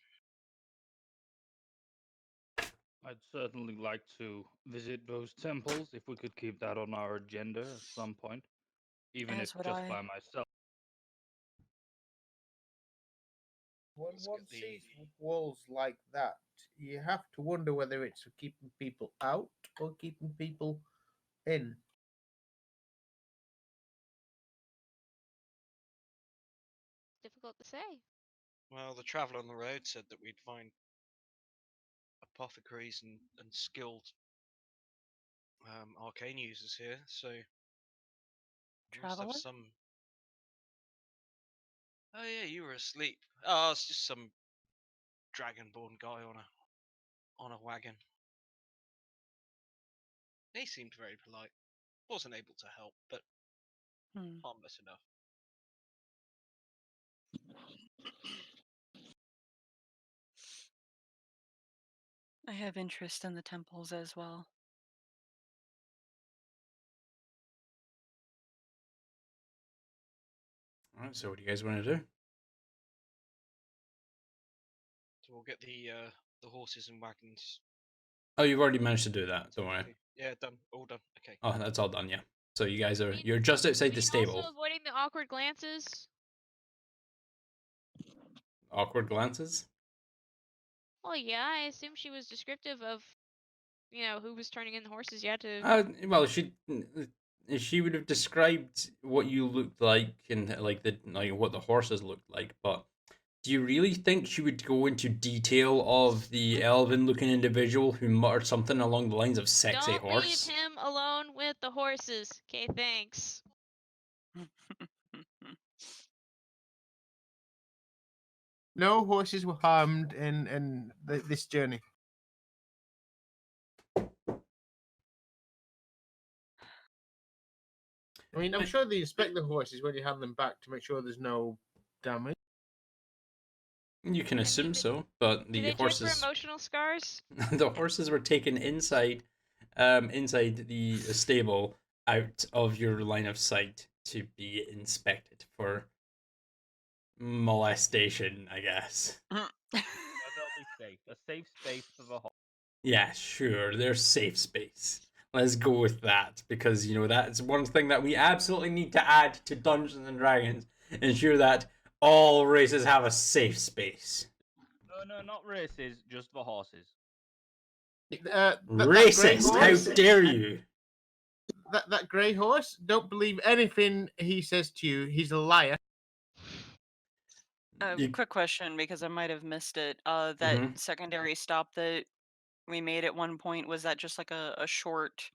I'd certainly like to visit those temples if we could keep that on our agenda at some point, even As if would just I. by myself. When Let's one get the sees walls like that, you have to wonder whether it's for keeping people out or keeping people in. Difficult to say. well, the traveller on the road said that we'd find apothecaries and skilled arcane users here, so we must have Traveler? some. Oh yeah, you were asleep. Oh, it's just some dragonborn guy on a wagon. He seemed very polite. Wasn't able to help, but harmless enough. I have interest in the temples as well. All right. So what do you guys want to do? So we'll get the horses and wagons. Oh, you've already managed to do that. Don't worry. Yeah, done. All done. Okay. Oh, that's all done. Yeah. So you guys are mean- you're just outside I the mean, stable. also avoiding the awkward glances. Awkward glances. Well, yeah, I assume she was descriptive of, who was turning in the horses. You had to. Well, she would have described what you looked like and like what the horses looked like, but do you really think she would go into detail of the elven-looking individual who muttered something along the lines of "sexy Don't horse"? leave him alone with the horses. Okay, thanks. No horses were harmed in this journey. I mean, I'm sure they inspect the horses when you hand them back to make sure there's no damage. You can mean, assume so, but Do the they check for horses emotional scars? the horses were taken inside the stable out of your line of sight to be inspected for molestation, I guess. Where they'll be safe. A safe space for the horse. Yeah, sure, they're safe space. Let's go with that because that's one thing that we absolutely need to add to Dungeons and Dragons. Ensure that all races have a safe space. No, not races, just the horses. Racist! How dare you! That grey horse, don't believe anything he says to you. He's a liar. Quick question, because I might have missed it. That Mhm. secondary stop that we made at one point, was that just like a short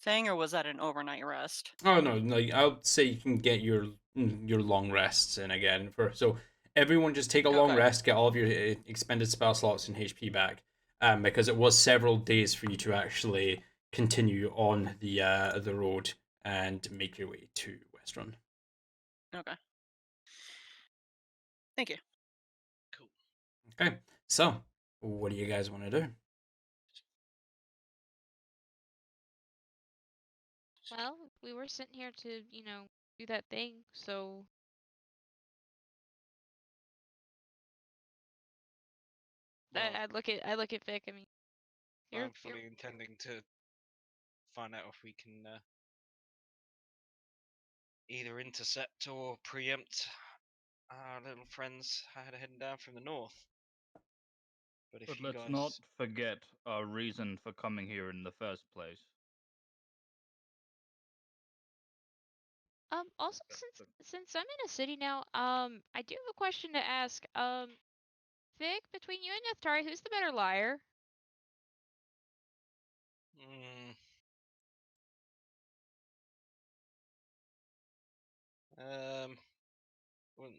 thing, or was that an overnight rest? Oh no, like I'll say you can get your long rests in again so everyone just take a long Okay. rest, get all of your expended spell slots and HP back, because it was several days for you to actually continue on the road and make your way to WestRuun. Okay. Thank you. Cool. Okay, so what do you guys want to do? Well, we were sitting here to, do that thing, so. Well, I look at Vic. I mean, you're I'm fully intending to find out if we can either intercept or preempt our little friends heading down from the north. But if But you let's guys, not forget our reason for coming here in the first place. Also, since I'm in a city now, I do have a question to ask. Vic, between you and Neftari, who's the better liar? mm, well,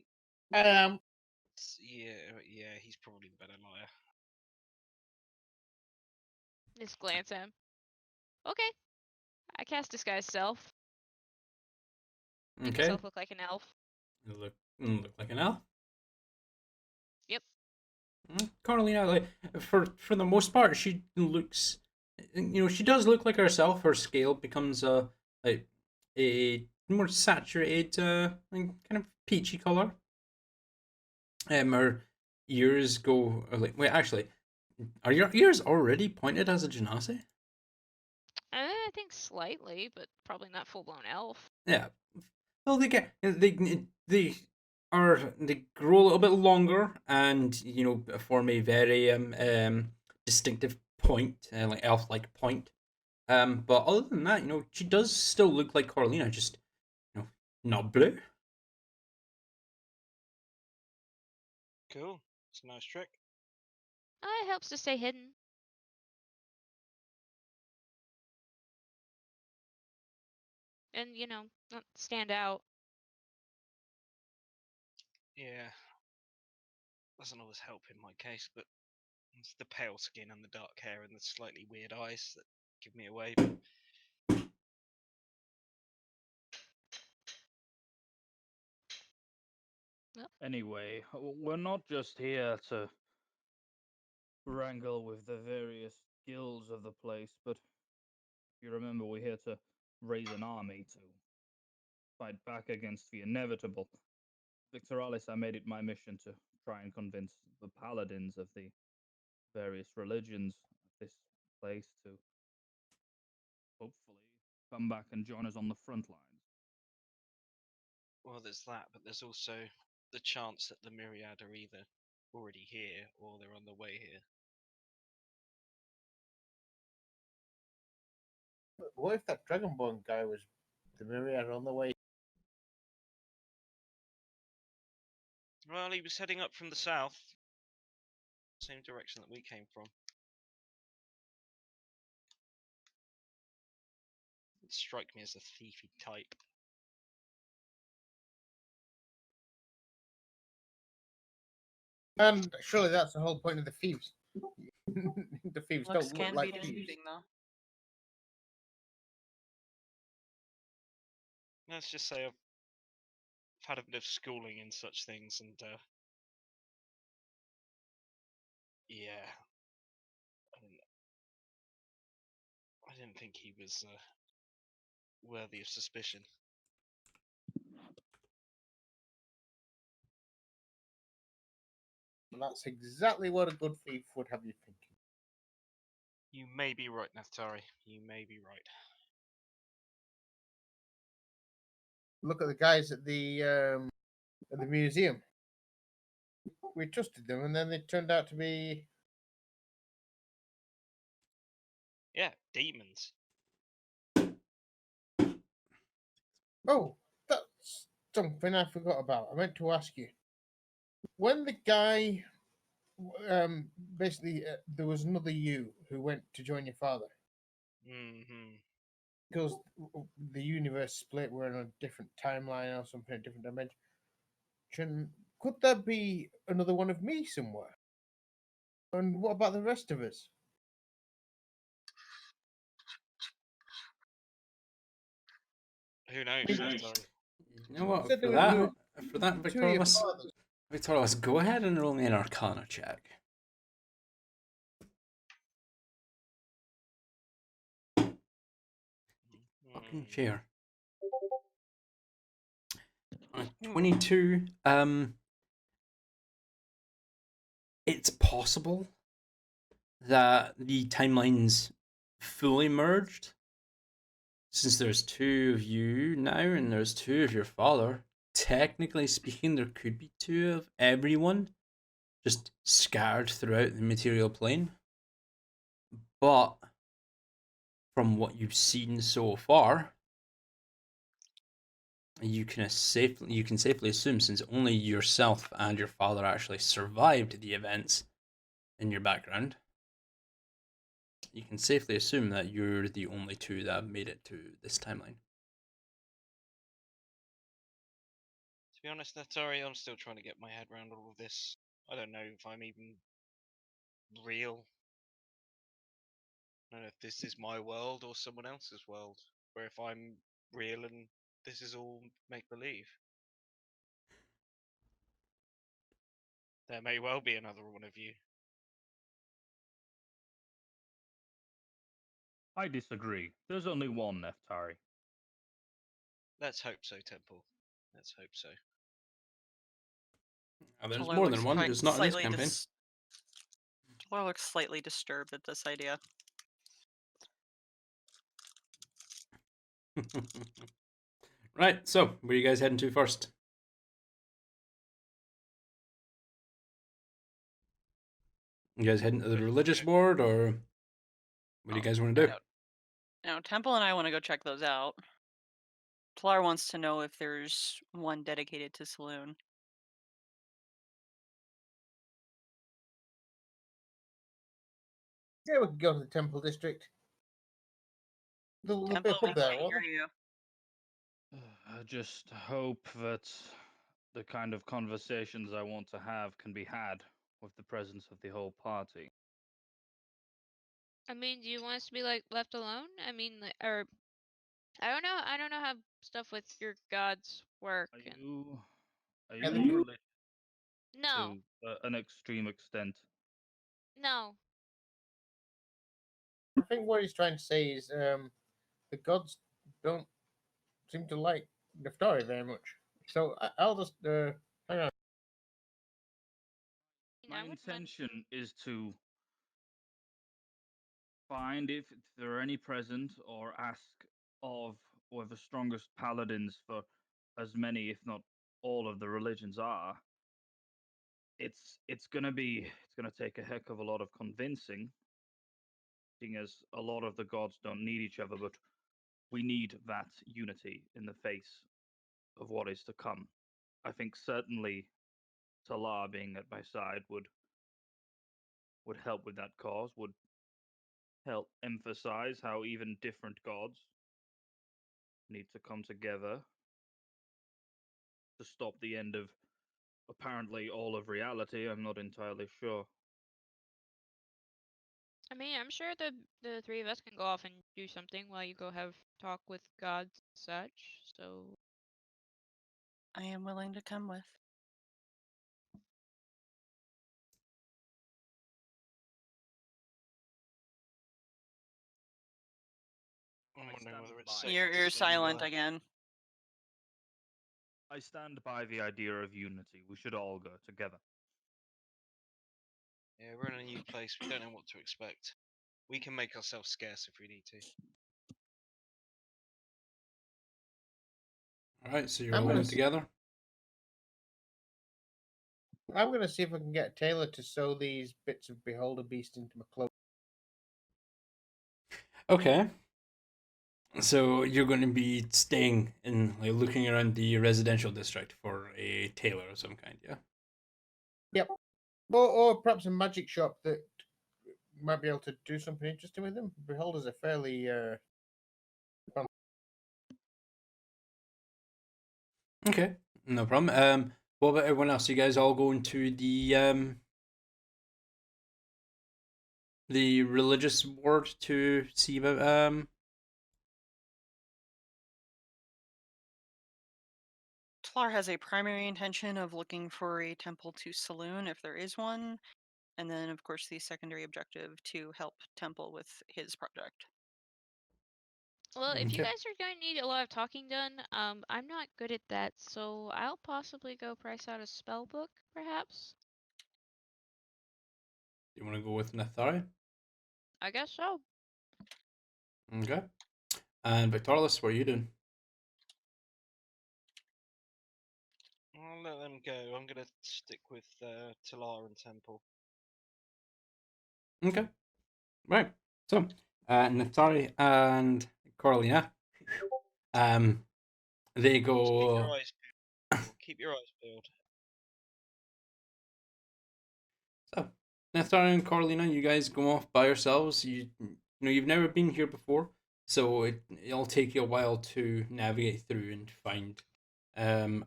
yeah, he's probably the better liar. Just glance at him. Okay. I cast disguise self. Make Okay, myself look like an elf. you look like an elf. Yep. Carolina, like for the most part, she looks, she does look like herself. Her scale becomes like a more saturated, like kind of peachy color. Her ears go like wait, actually, are your ears already pointed as a genasi? I think slightly, but probably not full blown elf. Yeah. Well, they grow a little bit longer and form a very distinctive point, like elf-like point. But other than that, she does still look like Carolina, just not blue. Cool. It's a nice trick. It helps to stay hidden. And, not stand out. Yeah. Doesn't always help in my case, but it's the pale skin and the dark hair and the slightly weird eyes that give me away. But Anyway, we're not just here to wrangle with the various guilds of the place, but if you remember, we're here to raise an army to fight back against the inevitable. Victoralis, I made it my mission to try and convince the paladins of the various religions of this place to hopefully come back and join us on the front lines. well, there's that, but there's also the chance that the Myriad are either already here or they're on the way here. But what if that Dragonborn guy was the Myriad on the way? Well, he was heading up from the south, same direction that we came from. It strike me as a thiefy type. And surely that's the whole point of the thieves. The thieves Looks don't look can like be thieves. deceiving, though. Let's just say I've had a bit of schooling in such things, and yeah, I didn't think he was worthy of suspicion. And that's exactly what a good thief would have you thinking. You may be right, Naftari. You may be right. Look at the guys at the museum. We trusted them, and then they turned out to be. Yeah, demons. Oh, that's something I forgot about. I meant to ask you. When the guy, basically, there was another you who went to join your father Mm-hmm. because the universe split. We're in a different timeline or something, a different dimension. Could there be another one of me somewhere? And what about the rest of us? Who knows, Who knows? Naftari? You know what? Said For there was that, two of your Victorious, fathers. Victorious, go ahead and roll me an Arcana check. Fucking chair. 22. It's possible that the timelines fully merged, since there's two of you now and there's two of your father. Technically speaking, there could be two of everyone, just scattered throughout the material plane. But from what you've seen so far, you can safely assume, since only yourself and your father actually survived the events in your background, you can safely assume that you're the only two that have made it to this timeline. To be honest, Naftari, I'm still trying to get my head around all of this. I don't know if I'm even real. I don't know if this is my world or someone else's world, or if I'm real and this is all make believe. There may well be another one of you. I disagree. There's only one Neftari. Let's hope so, Temple. Let's hope so. There's Taylor more looks than one, just not in this slightly campaign. Taylor looks slightly disturbed at this idea. Right, so where are you guys heading to first? You guys heading to the religious board, or what do you guys want to do? Now, Temple and I want to go check those out. Talar wants to know if there's one dedicated to Saloon. Yeah, we could go to the Temple District. There'll be a Temple, we pub there, can't won't hear there? you. I just hope that the kind of conversations I want to have can be had with the presence of the whole party. I mean, do you want us to be like left alone? I mean, or I don't know. I don't know how stuff with your gods work. Are you Yeah, in religion No, to an extreme extent? no. I think what he's trying to say is the gods don't seem to like Neftari very much. So I'll just hang on. My I wouldn't mind. intention is to find if there are any present or ask of where the strongest paladins for as many, if not all, of the religions are. It's gonna take a heck of a lot of convincing, seeing as a lot of the gods don't need each other, but we need that unity in the face of what is to come. I think certainly Talar being at my side would help with that cause, would help emphasize how even different gods need to come together to stop the end of apparently all of reality. I'm not entirely sure. I mean, I'm sure the three of us can go off and do something while you go have talk with gods and such. So I am willing to come with. I'm I wondering stand whether it's by. safe. You're silent again. I stand by the idea of unity. We should all go together. Yeah, we're in a new place. We don't know what to expect. We can make ourselves scarce if we need to. All right, so you're I'm all gonna in together. I'm gonna see if I can get Taylor to sew these bits of Beholder Beast into my cloak. Okay. So you're going to be staying in, like, looking around the residential district for a tailor of some kind, yeah? Yep. Or perhaps a magic shop that might be able to do something interesting with them. Beholders are fairly Okay, no problem. What about everyone else? You guys all going to the religious ward to see about Tlar has a primary intention of looking for a temple to Saloon if there is one, and then of course the secondary objective to help Temple with his project. well, if you Okay. guys are going to need a lot of talking done, I'm not good at that, so I'll possibly go price out a spell book, perhaps. You want to go with Nathari? I guess so. Okay. And Victorlus, what are you doing? I'll let them go. I'm gonna stick with Talar and Temple. Okay. Right. So, Nathari and Coralina, they Just keep go. your eyes peeled. Keep your eyes peeled. So, Nathari and Coralina, you guys go off by yourselves. You know you've never been here before, so it'll take you a while to navigate through and find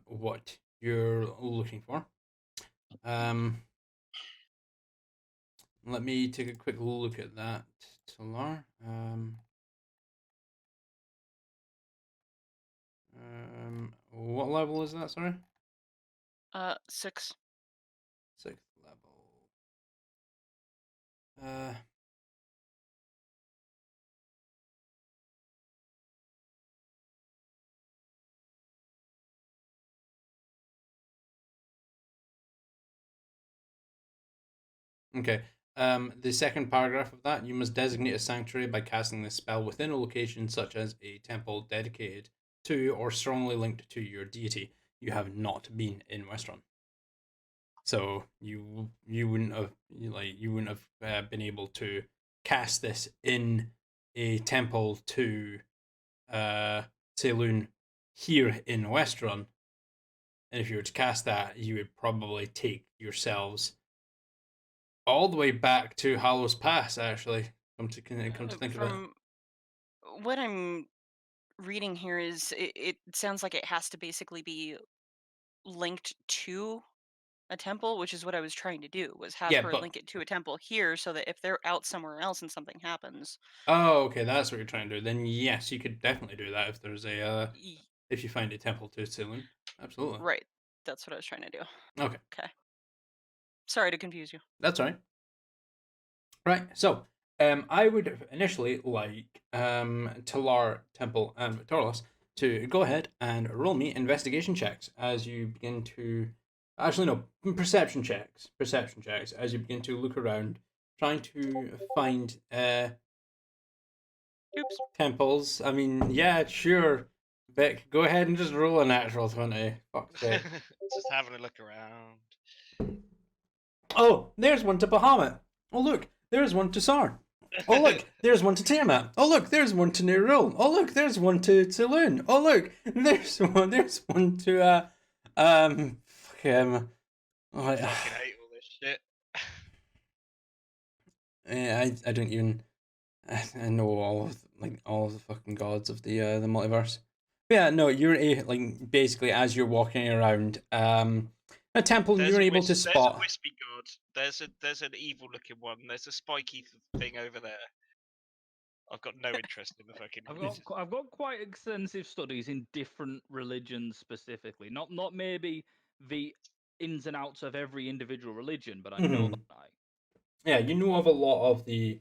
what you're looking for. Let me take a quick look at that, Talar. What level is that? Sorry. 6. 6th level. Uh. Okay. The second paragraph of that, you must designate a sanctuary by casting this spell within a location such as a temple dedicated to or strongly linked to your deity. You have not been in WestRuun, so you wouldn't have been able to cast this in a temple to Saloon here in WestRuun. And if you were to cast that, you would probably take yourselves all the way back to Hallows Pass. Actually, come to think of it. From what I'm reading here is it sounds like it has to basically be linked to a temple, which is what I was trying to do, was have Yeah, her but link it to a temple here so that if they're out somewhere else and something happens. oh, okay, that's what you're trying to do. Then yes, you could definitely do that if there's a y- if you find a temple to Saloon. Absolutely. Right. That's what I was trying to do. Okay, Okay. Sorry to confuse you. that's all right. Right. So, I would initially like Talar Temple and Torlos to go ahead and roll me investigation checks as you begin to. Actually, no, perception checks. Perception checks as you begin to look around, trying to find Oops. temples. I mean, yeah, sure. Vic, go ahead and just roll a natural 20. Fuck's sake. Just having a look around. Oh, there's one to Bahamut. Oh, look, there's one to Sarn. Oh, look, there's one to Tiamat. Oh, look, there's one to Nerul. Oh, look, there's one to Saloon. Oh, look, there's one to, fuck him. Oh, I fucking hate all this shit. yeah, I don't even, I know all of the fucking gods of the multiverse. But yeah, no, you're like, basically, as you're walking around, a temple, There's you're a able to There's spot. a wispy god. There's an evil looking one. There's a spiky thing over there. I've got no interest in the fucking. I've got quite extensive studies in different religions specifically. Not maybe the ins and outs of every individual religion, but I know that Yeah, you know of a lot of the,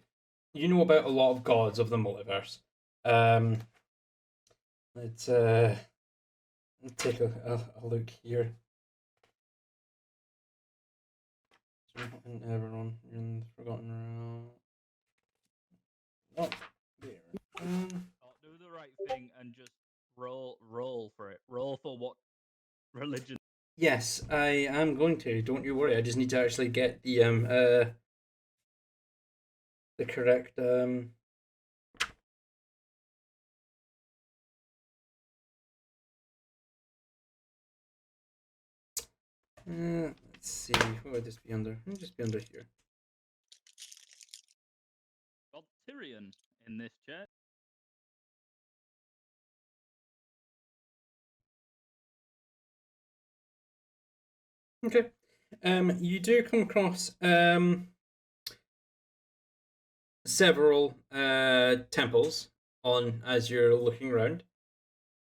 you know about a lot of gods of the multiverse. Let's take a look here. And everyone in the Forgotten Realm. Oh, there. do the right thing and just roll for it. Roll for what religion. Yes, I am going to. Don't you worry. I just need to actually get the correct let's see. What would this be under? It'll just be under here. Got Tyrion in this chat. Okay. You do come across several temples on as you're looking around.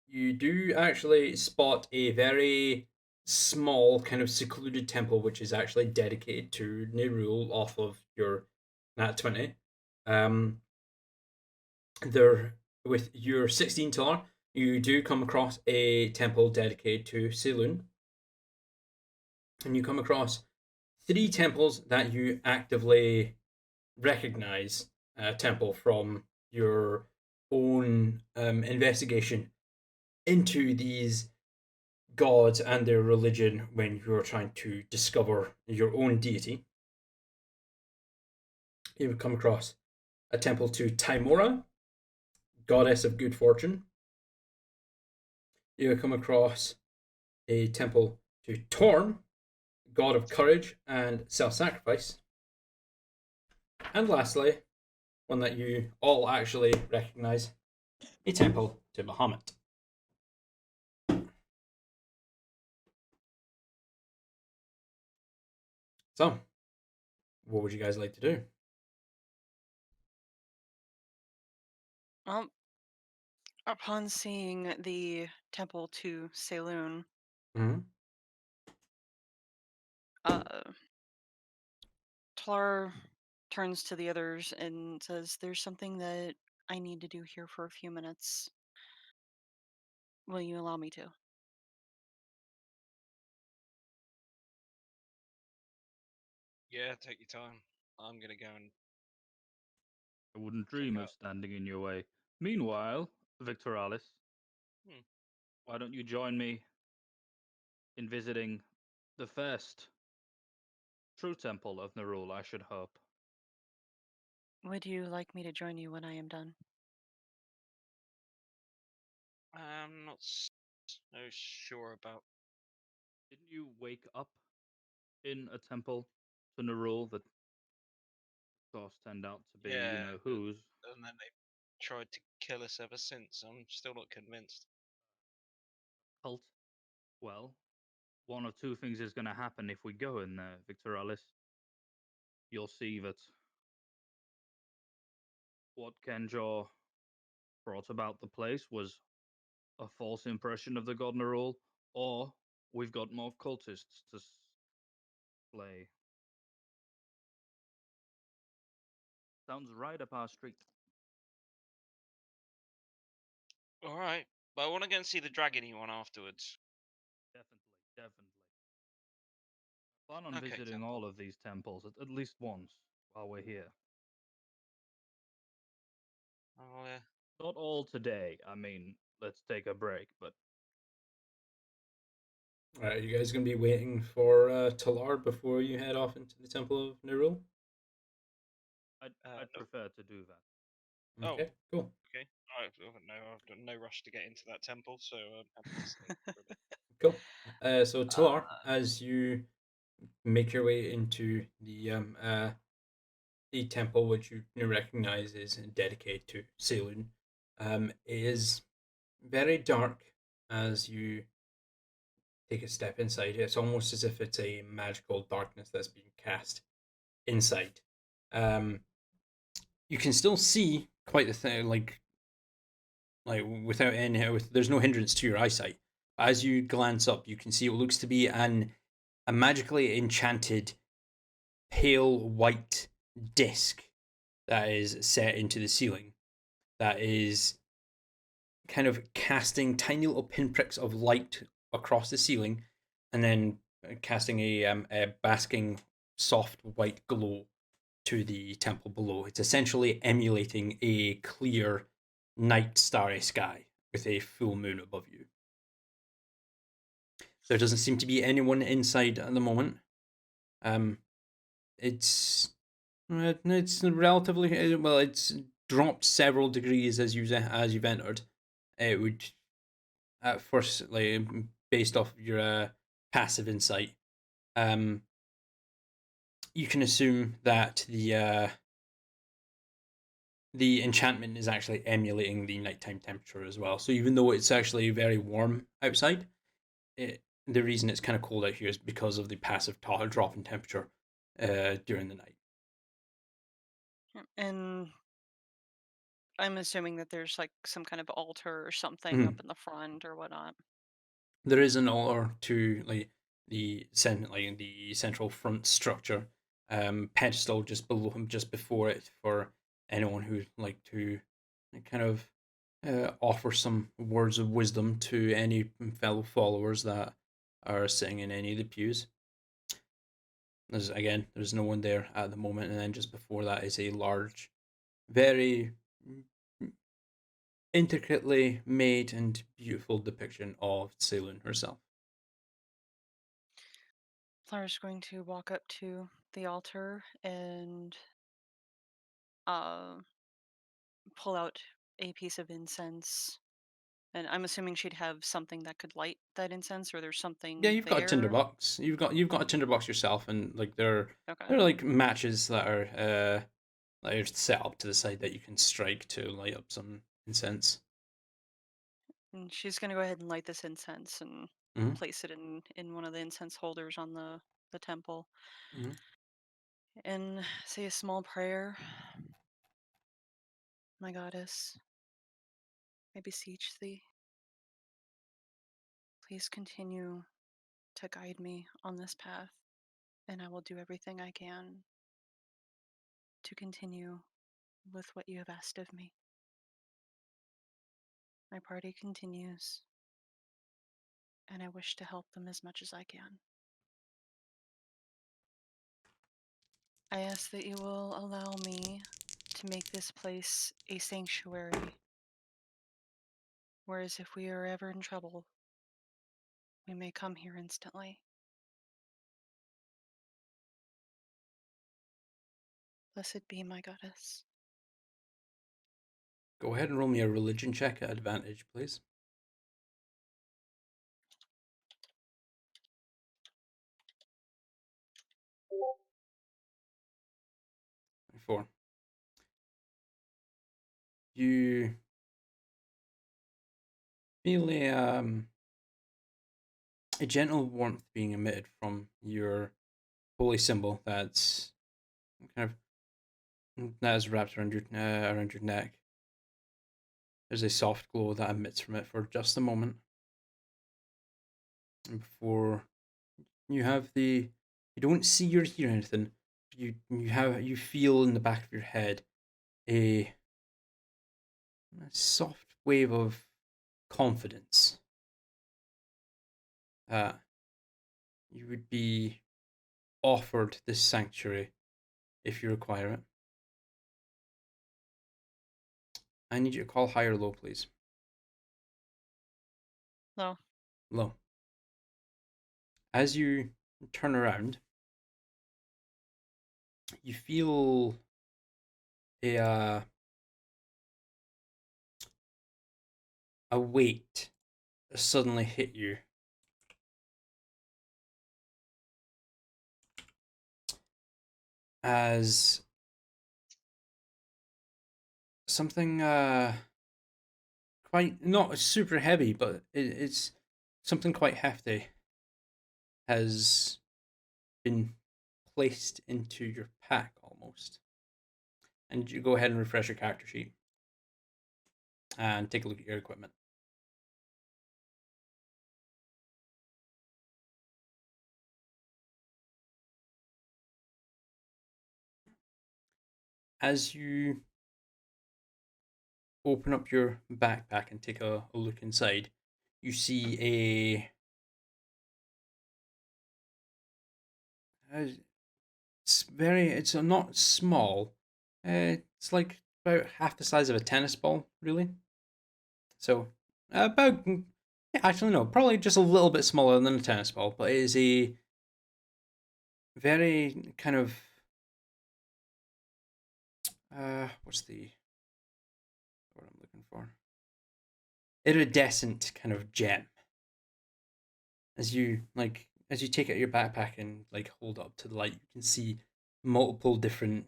You do actually spot a very small, kind of secluded temple, which is actually dedicated to Nerul off of your Nat 20. There, with your 16 Talar, you do come across a temple dedicated to Saloon. And you come across 3 temples that you actively recognize temple from your own investigation into these gods and their religion when you're trying to discover your own deity. You would come across a temple to Timora, goddess of good fortune. You would come across a temple to Torm, god of courage and self-sacrifice. And lastly, one that you all actually recognize, a temple to Bahamut. So, what would you guys like to do? Upon seeing the temple to Saloon, Mm-hmm. Tlar turns to the others and says, "There's something that I need to do here for a few minutes. Will you allow me to?" Yeah, take your time. I'm gonna go and I wouldn't check dream of out. standing in your way. Meanwhile, Victoralis, Hmm. why don't you join me in visiting the first true temple of Nerul, I should hope. Would you like me to join you when I am done? I'm not so sure about. Didn't you wake up in a temple to Nerul that, of course, turned out to be, Yeah, whose? and then they tried to kill us ever since. I'm still not convinced. Cult? Well, one of two things is going to happen if we go in there, Victor Alice. You'll see that what Kenjor brought about the place was a false impression of the Godner rule, or we've got more cultists to slay. Sounds right up our street. All right, but I want to go and see the dragony one afterwards. Definitely. Plan on Okay, visiting Temple. all of these temples at least once while we're here. Oh, Not all today. I mean, let's take a break, but Alright, are you guys going to be waiting for Talar before you head off into the Temple of Nerul? I'd no. prefer to do that. Oh. Okay, cool. Okay. I've no rush to get into that temple, so I'm happy to stay for a bit. Cool. So Talar, as you make your way into the temple, which you recognize is dedicated to Selûne, is very dark as you take a step inside. It's almost as if it's a magical darkness that's being cast inside. You can still see quite the thing, like without any, there's no hindrance to your eyesight. As you glance up, you can see what looks to be a magically enchanted pale white disc that is set into the ceiling. That is kind of casting tiny little pinpricks of light across the ceiling, and then casting a basking soft white glow to the temple below. It's essentially emulating a clear night starry sky with a full moon above you. There doesn't seem to be anyone inside at the moment. It's relatively well. It's dropped several degrees as you've entered. It would at first, like based off your passive insight, you can assume that the enchantment is actually emulating the nighttime temperature as well. So even though it's actually very warm outside, the reason it's kind of cold out here is because of the passive drop in temperature during the night. And I'm assuming that there's like some kind of altar or something up in the front or whatnot. There is an altar to the central front structure, pedestal just below him, just before it, for anyone who'd like to kind of offer some words of wisdom to any fellow followers that are sitting in any of the pews. There's no one there at the moment, and then just before that is a large, very intricately made and beautiful depiction of Selûne herself. Clara's going to walk up to the altar and pull out a piece of incense. And I'm assuming she'd have something that could light that incense, or there's something Yeah, you've got a there. tinderbox. You've got a tinderbox yourself, and like they're Okay. like matches that are set up to the side that you can strike to light up some incense. And she's going to go ahead and light this incense and Mhm. place it in one of the incense holders on the temple. Mhm. And say a small prayer. My goddess, I beseech thee, please continue to guide me on this path, and I will do everything I can to continue with what you have asked of me. My party continues, and I wish to help them as much as I can. I ask that you will allow me to make this place a sanctuary, whereas if we are ever in trouble, we may come here instantly. Blessed be my goddess. Go ahead and roll me a religion check at advantage, please. 4. You feel a gentle warmth being emitted from your holy symbol that's kind of that is wrapped around your neck. There's a soft glow that emits from it for just a moment, and before you don't see or hear anything. You feel in the back of your head a soft wave of confidence that you would be offered this sanctuary if you require it. I need you to call high or low, please. Low. Low. As you turn around, you feel a weight suddenly hit you. As something quite not super heavy, but it's something quite hefty has been placed into your pack almost. And you go ahead and refresh your character sheet and take a look at your equipment. As you open up your backpack and take a look inside, you see it's not small. It's like about half the size of a tennis ball, really. So about actually no, probably just a little bit smaller than a tennis ball, but it is a very kind of what's the word I'm looking for? Iridescent kind of gem. As you take out your backpack and like hold it up to the light, you can see multiple different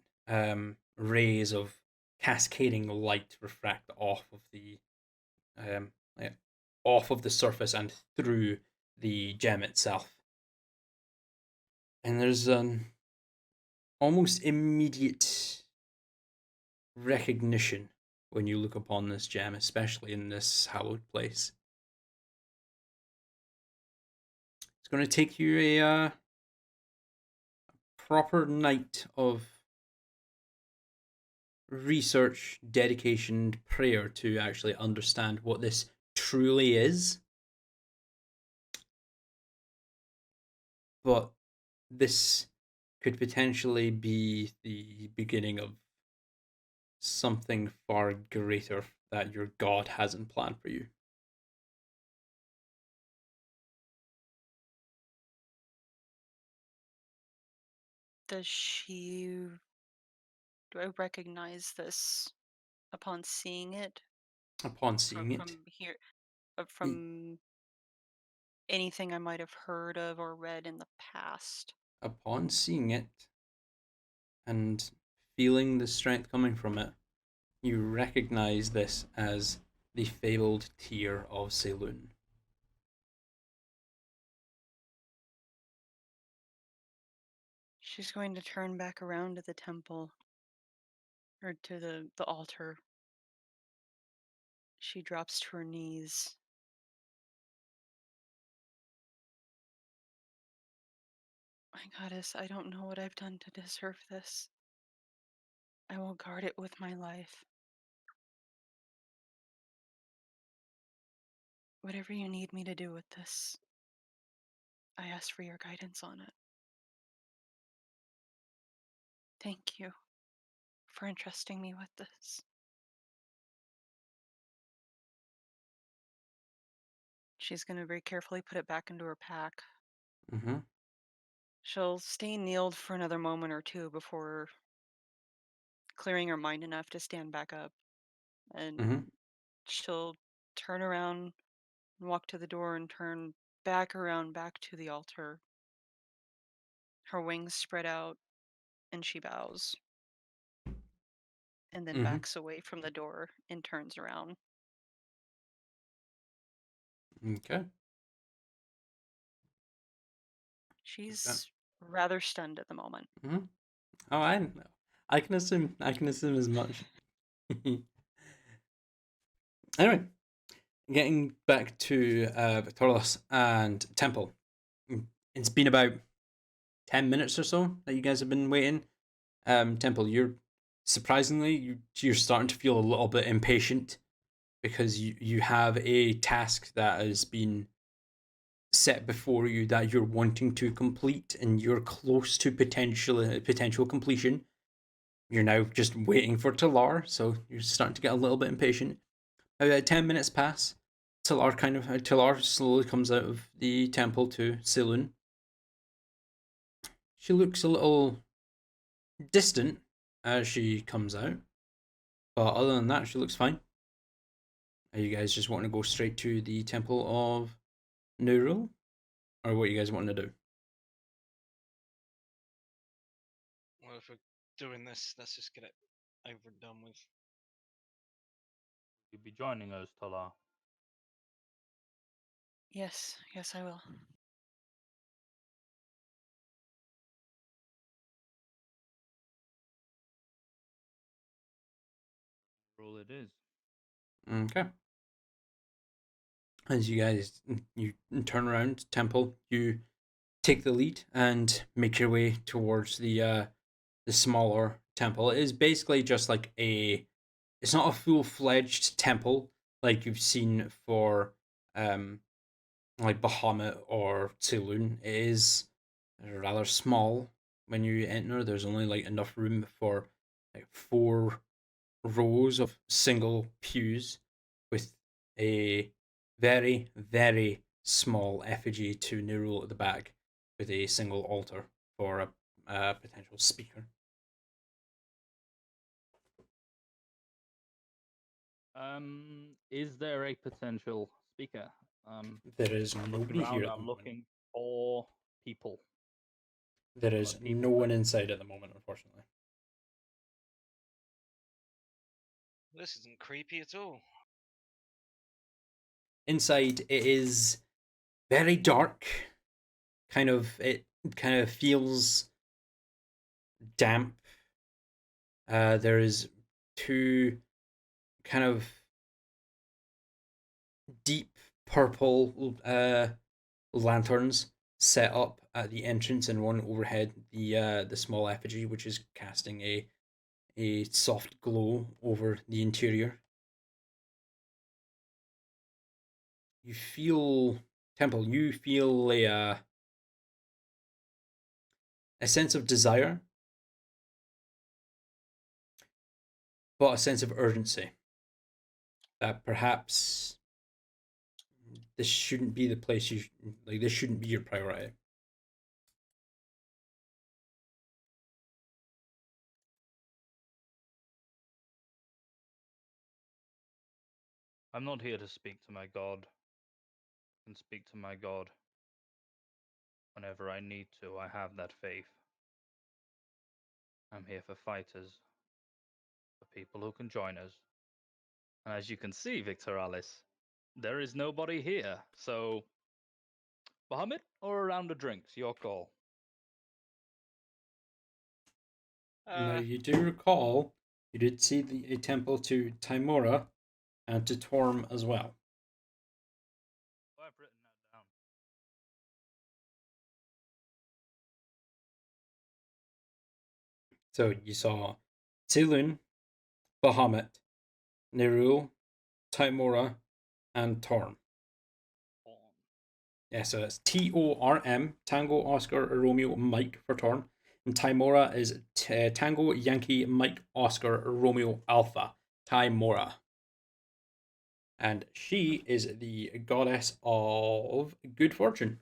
rays of cascading light refract um, off of the surface and through the gem itself. And there's an almost immediate recognition when you look upon this gem, especially in this hallowed place. It's going to take you a proper night of research, dedication, prayer to actually understand what this truly is. But this could potentially be the beginning of something far greater that your God hasn't planned for you. Do I recognize this upon seeing it? Upon seeing it, From here, from anything I might have heard of or read in the past. upon seeing it and feeling the strength coming from it, you recognize this as the fabled tear of Saloon. She's going to turn back around to the temple, or to the altar. She drops to her knees. My goddess, I don't know what I've done to deserve this. I will guard it with my life. Whatever you need me to do with this, I ask for your guidance on it. Thank you for entrusting me with this. She's going to very carefully put it back into her pack. Mm-hmm. She'll stay kneeled for another moment or two before clearing her mind enough to stand back up. And Mm-hmm. she'll turn around and walk to the door and turn back around back to the altar. Her wings spread out and she bows. And then Mm-hmm. backs away from the door and turns around. Okay. She's rather stunned at the moment. Oh, I can assume. I can assume as much. Anyway, getting back to Victorlos and Temple. It's been about 10 minutes or so that you guys have been waiting. Temple, you're surprisingly you're starting to feel a little bit impatient because you have a task that has been set before you that you're wanting to complete and you're close to potential completion. You're now just waiting for Talar, so you're starting to get a little bit impatient. About 10 minutes pass. Talar slowly comes out of the temple to Silun. She looks a little distant as she comes out, but other than that, she looks fine. Are you guys just wanting to go straight to the temple of Nurul, or what you guys wanting to do? Well, if we're doing this, let's just get it over and done with. You'll be joining us, Talar. Yes, yes, I will. Rule it is. Okay. As you guys you turn around temple, you take the lead and make your way towards the smaller temple. It is basically just like it's not a full-fledged temple like you've seen for like Bahamut or Tulun. It is rather small when you enter. There's only like enough room for like 4 rows of single pews with a very, very small effigy to Nurul at the back with a single altar for a potential speaker. Is there a potential speaker? There is I'm nobody looking around. here at the I'm moment. looking for people. There is no one inside at the moment, unfortunately. This isn't creepy at all. Inside, it is very dark. It kind of feels damp. There is 2 kind of deep purple lanterns set up at the entrance, and one overhead the small effigy, which is casting a soft glow over the interior. You feel Temple. You feel a sense of desire, but a sense of urgency. That perhaps this shouldn't be the place you like. This shouldn't be your priority. I'm not here to speak to my god. I can speak to my god whenever I need to. I have that faith. I'm here for fighters, for people who can join us. And as you can see, Victor Alice, there is nobody here. So, Bahamut or a round of drinks? Your call. Now you do recall you did see a temple to Timora and to Torm as well. Oh, I've written that down. So you saw Tilun, Bahamut, Nerul, Timora, and Torm. Yeah, so that's TORM, Tango Oscar Romeo Mike for Torm. And Timora is Tango Yankee Mike Oscar Romeo Alpha, Timora. And she is the goddess of good fortune.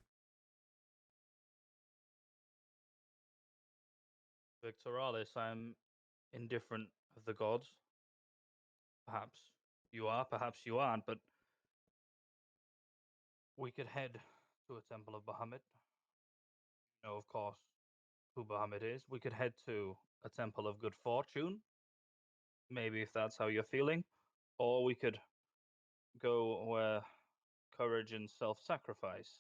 Victor Alice, I'm indifferent of the gods. Perhaps you are, perhaps you aren't, but we could head to a temple of Bahamut. You know, of course, who Bahamut is. We could head to a temple of good fortune, maybe if that's how you're feeling, or we could go where courage and self-sacrifice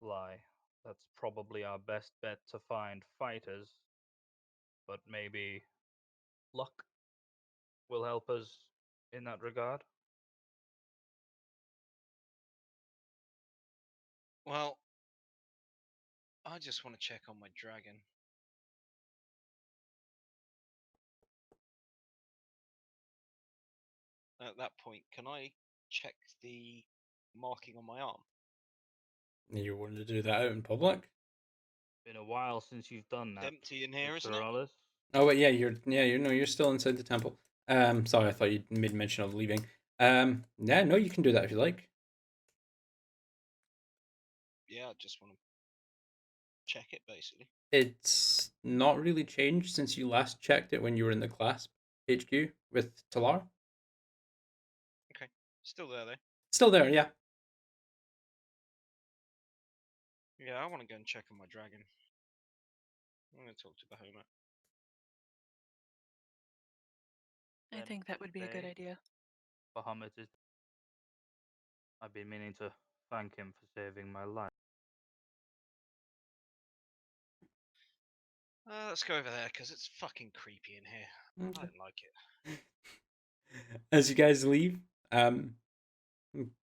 lie. that's probably our best bet to find fighters. But maybe luck will help us in that regard. Well, I just want to check on my dragon. At that point, can I check the marking on my arm? You want to do that out in public? Been a while since you've done It's that, empty in here, isn't Mr. it? Hollis. Oh wait, yeah, you're still inside the temple. Sorry, I thought you made mention of leaving. Yeah, no, you can do that if you like. Yeah, I just want to check it, basically. It's not really changed since you last checked it when you were in the Clasp HQ with Talar. Okay, still there though. Still there, yeah. Yeah, I want to go and check on my dragon. I'm going to talk to Bahamut. I Then think that would be a good today, idea. Bahamut is. I've been meaning to thank him for saving my life. Let's go over there because it's fucking creepy in here. I Okay. don't like it. As you guys leave, like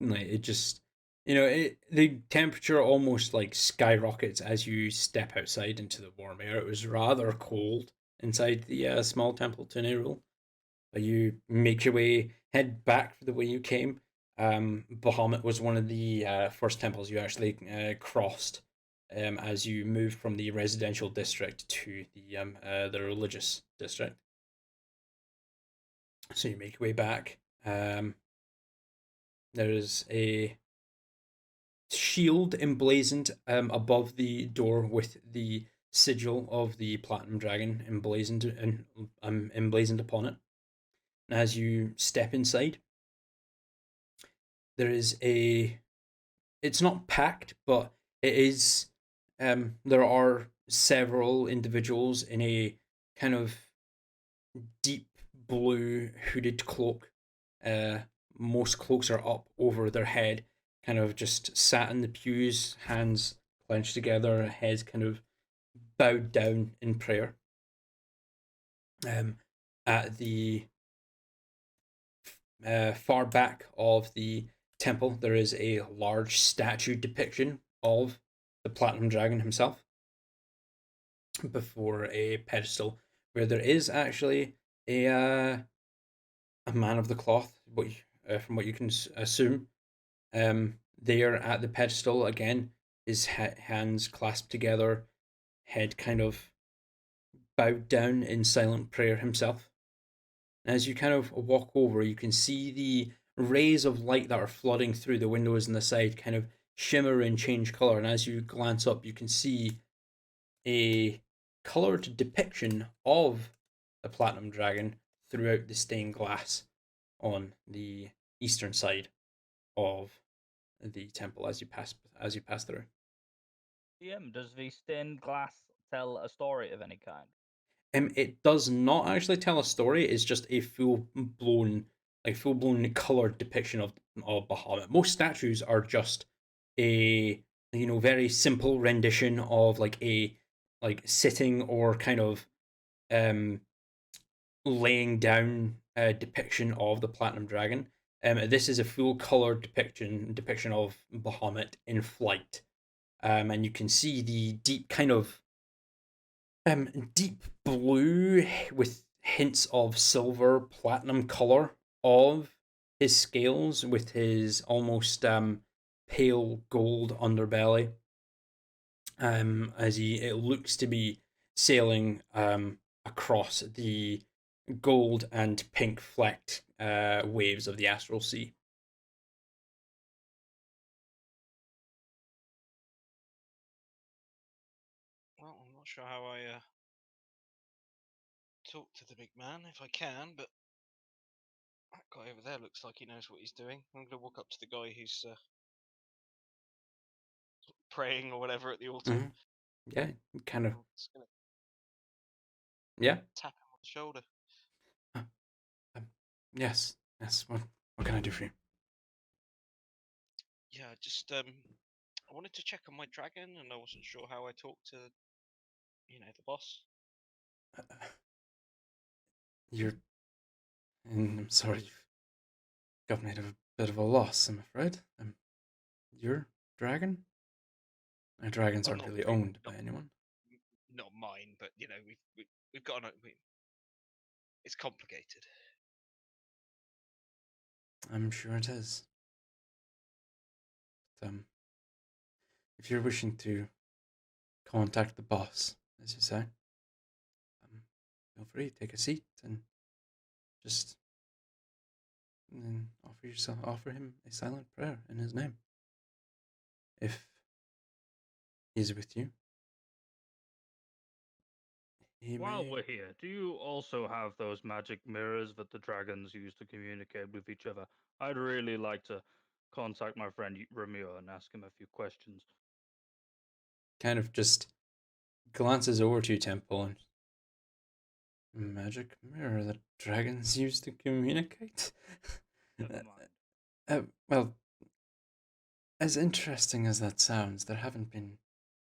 it just, the temperature almost like skyrockets as you step outside into the warm air. It was rather cold inside the small temple to Nerul. You make your way, head back the way you came. Bahamut was one of the first temples you actually crossed as you moved from the residential district to the religious district. So you make your way back. There is a shield emblazoned above the door with the sigil of the platinum dragon emblazoned upon it. And as you step inside, there is it's not packed, but it is there are several individuals in a kind of deep blue hooded cloak. Most cloaks are up over their head, kind of just sat in the pews, hands clenched together, heads kind of bowed down in prayer. At the far back of the temple, there is a large statue depiction of the Platinum Dragon himself before a pedestal where there is actually a man of the cloth, from what you can assume. There at the pedestal again, his hands clasped together, head kind of bowed down in silent prayer himself. As you kind of walk over, you can see the rays of light that are flooding through the windows on the side kind of shimmer and change color. And as you glance up, you can see a colored depiction of the platinum dragon throughout the stained glass on the eastern side of the temple as you pass through. Does the stained glass tell a story of any kind? It does not actually tell a story. It's just a full blown colored depiction of Bahamut. Most statues are just a very simple rendition of a sitting or kind of um laying down depiction of the platinum dragon. This is a full colored depiction of Bahamut in flight. And you can see the deep kind of deep blue with hints of silver platinum color of his scales with his almost pale gold underbelly. As it looks to be sailing across the gold and pink flecked waves of the astral sea. Well, I'm not sure how I talk to the big man if I can, but that guy over there looks like he knows what he's doing. I'm going to walk up to the guy who's praying or whatever at the altar. Mm-hmm. Yeah, kind of. I'm just going to Yeah. tap him on the shoulder. Yes. What can I do for you? Yeah, just wanted to check on my dragon, and I wasn't sure how I talked to, the boss. I'm sorry, you've got me at a bit of a loss, I'm afraid. Your dragon? My dragons Well, aren't not really mine, owned by anyone. not mine, but we've got it's complicated. I'm sure it is. But, if you're wishing to contact the boss, as you say, feel free, take a seat and just offer him a silent prayer in his name. If he's with you, he While may. we're here, do you also have those magic mirrors that the dragons use to communicate with each other? I'd really like to contact my friend Ramiro and ask him a few questions. Kind of just glances over to you, Temple, and magic mirror that dragons use to communicate. Never mind. Well, as interesting as that sounds, there haven't been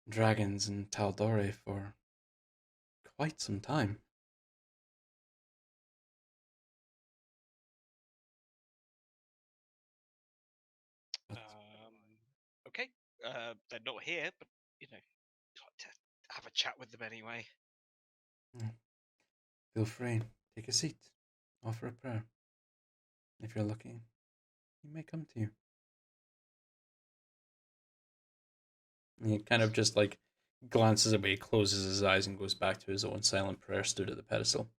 dragons in Taldore for quite some time. But Okay. They're not here, but I'd like to have a chat with them anyway. feel free, take a seat, offer a prayer. If you're lucky, he may come to you. And he kind of just glances away, closes his eyes, and goes back to his own silent prayer stood at the pedestal.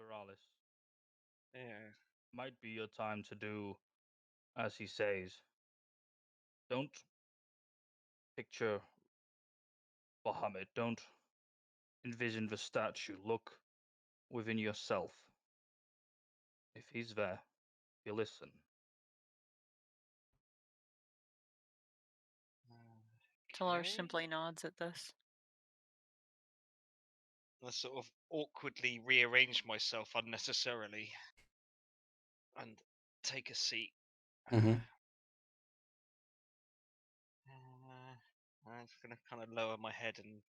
Doralis, Yeah. might be your time to do as he says. Don't picture Bahamut. Don't envision the statue. Look within yourself. If he's there, you listen. Talar Okay. simply nods at this. I sort of awkwardly rearrange myself unnecessarily and take a seat. Mm-hmm. I'm just gonna kind of lower my head and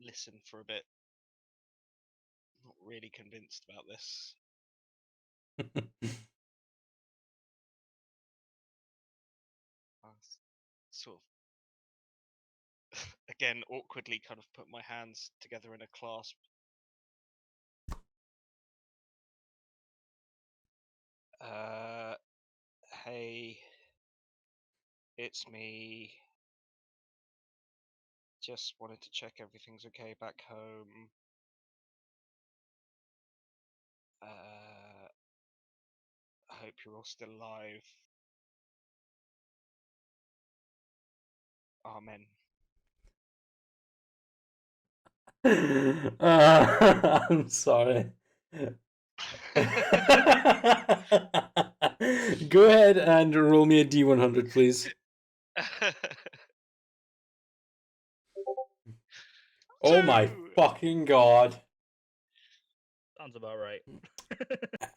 listen for a bit. Not really convinced about this. I sort of again awkwardly kind of put my hands together in a clasp. Hey, it's me. Just wanted to check everything's okay back home. I hope you're all still alive. Amen. I'm sorry. Go ahead and roll me a D100, please. Oh my fucking god. Sounds about right.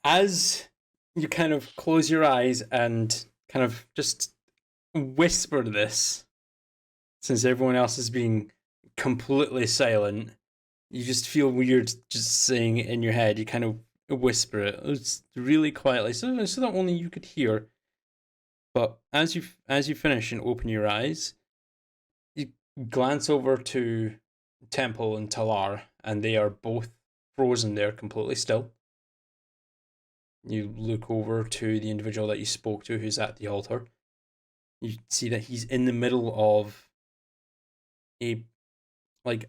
As you kind of close your eyes and kind of just whisper this, since everyone else is being completely silent, you just feel weird just saying it in your head. You kind of whisper it. It's really quietly, so that only you could hear. But as you finish and open your eyes, you glance over to Temple and Talar, and they are both frozen there, completely still. You look over to the individual that you spoke to, who's at the altar. You see that he's in the middle of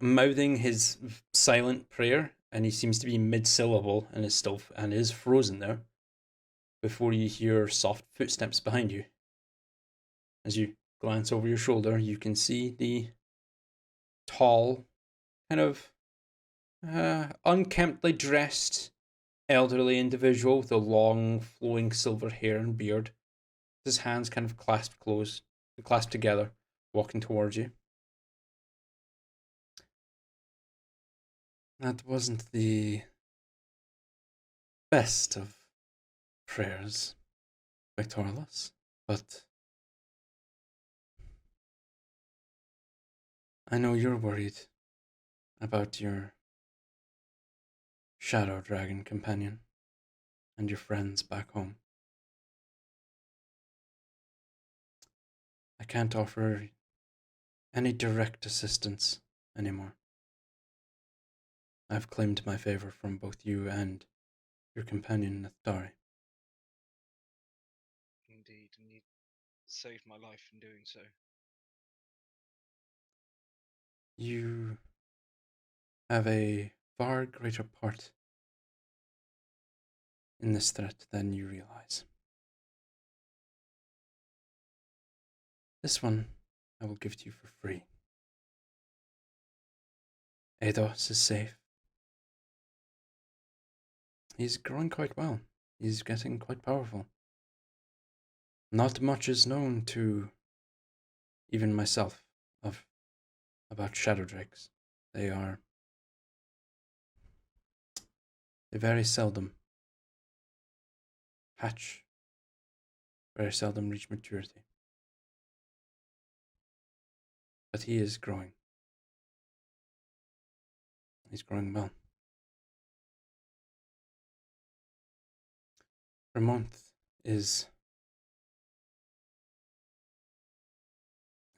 mouthing his silent prayer, and he seems to be mid-syllable and is frozen there. Before you hear soft footsteps behind you. As you glance over your shoulder, you can see the tall, kind of unkemptly dressed elderly individual with the long flowing silver hair and beard, his hands kind of clasped together, walking towards you. That wasn't the best of prayers, Victorious, but I know you're worried about your shadow dragon companion and your friends back home. I can't offer any direct assistance anymore. I've claimed my favor from both you and your companion Nathari. Indeed, and you saved my life in doing so. You have a far greater part in this threat than you realize. This one I will give to you for free. Eidos is safe. He's growing quite well. He's getting quite powerful. Not much is known to even myself about shadow drakes. They very seldom hatch, very seldom reach maturity. But he is growing. He's growing well. Vermont is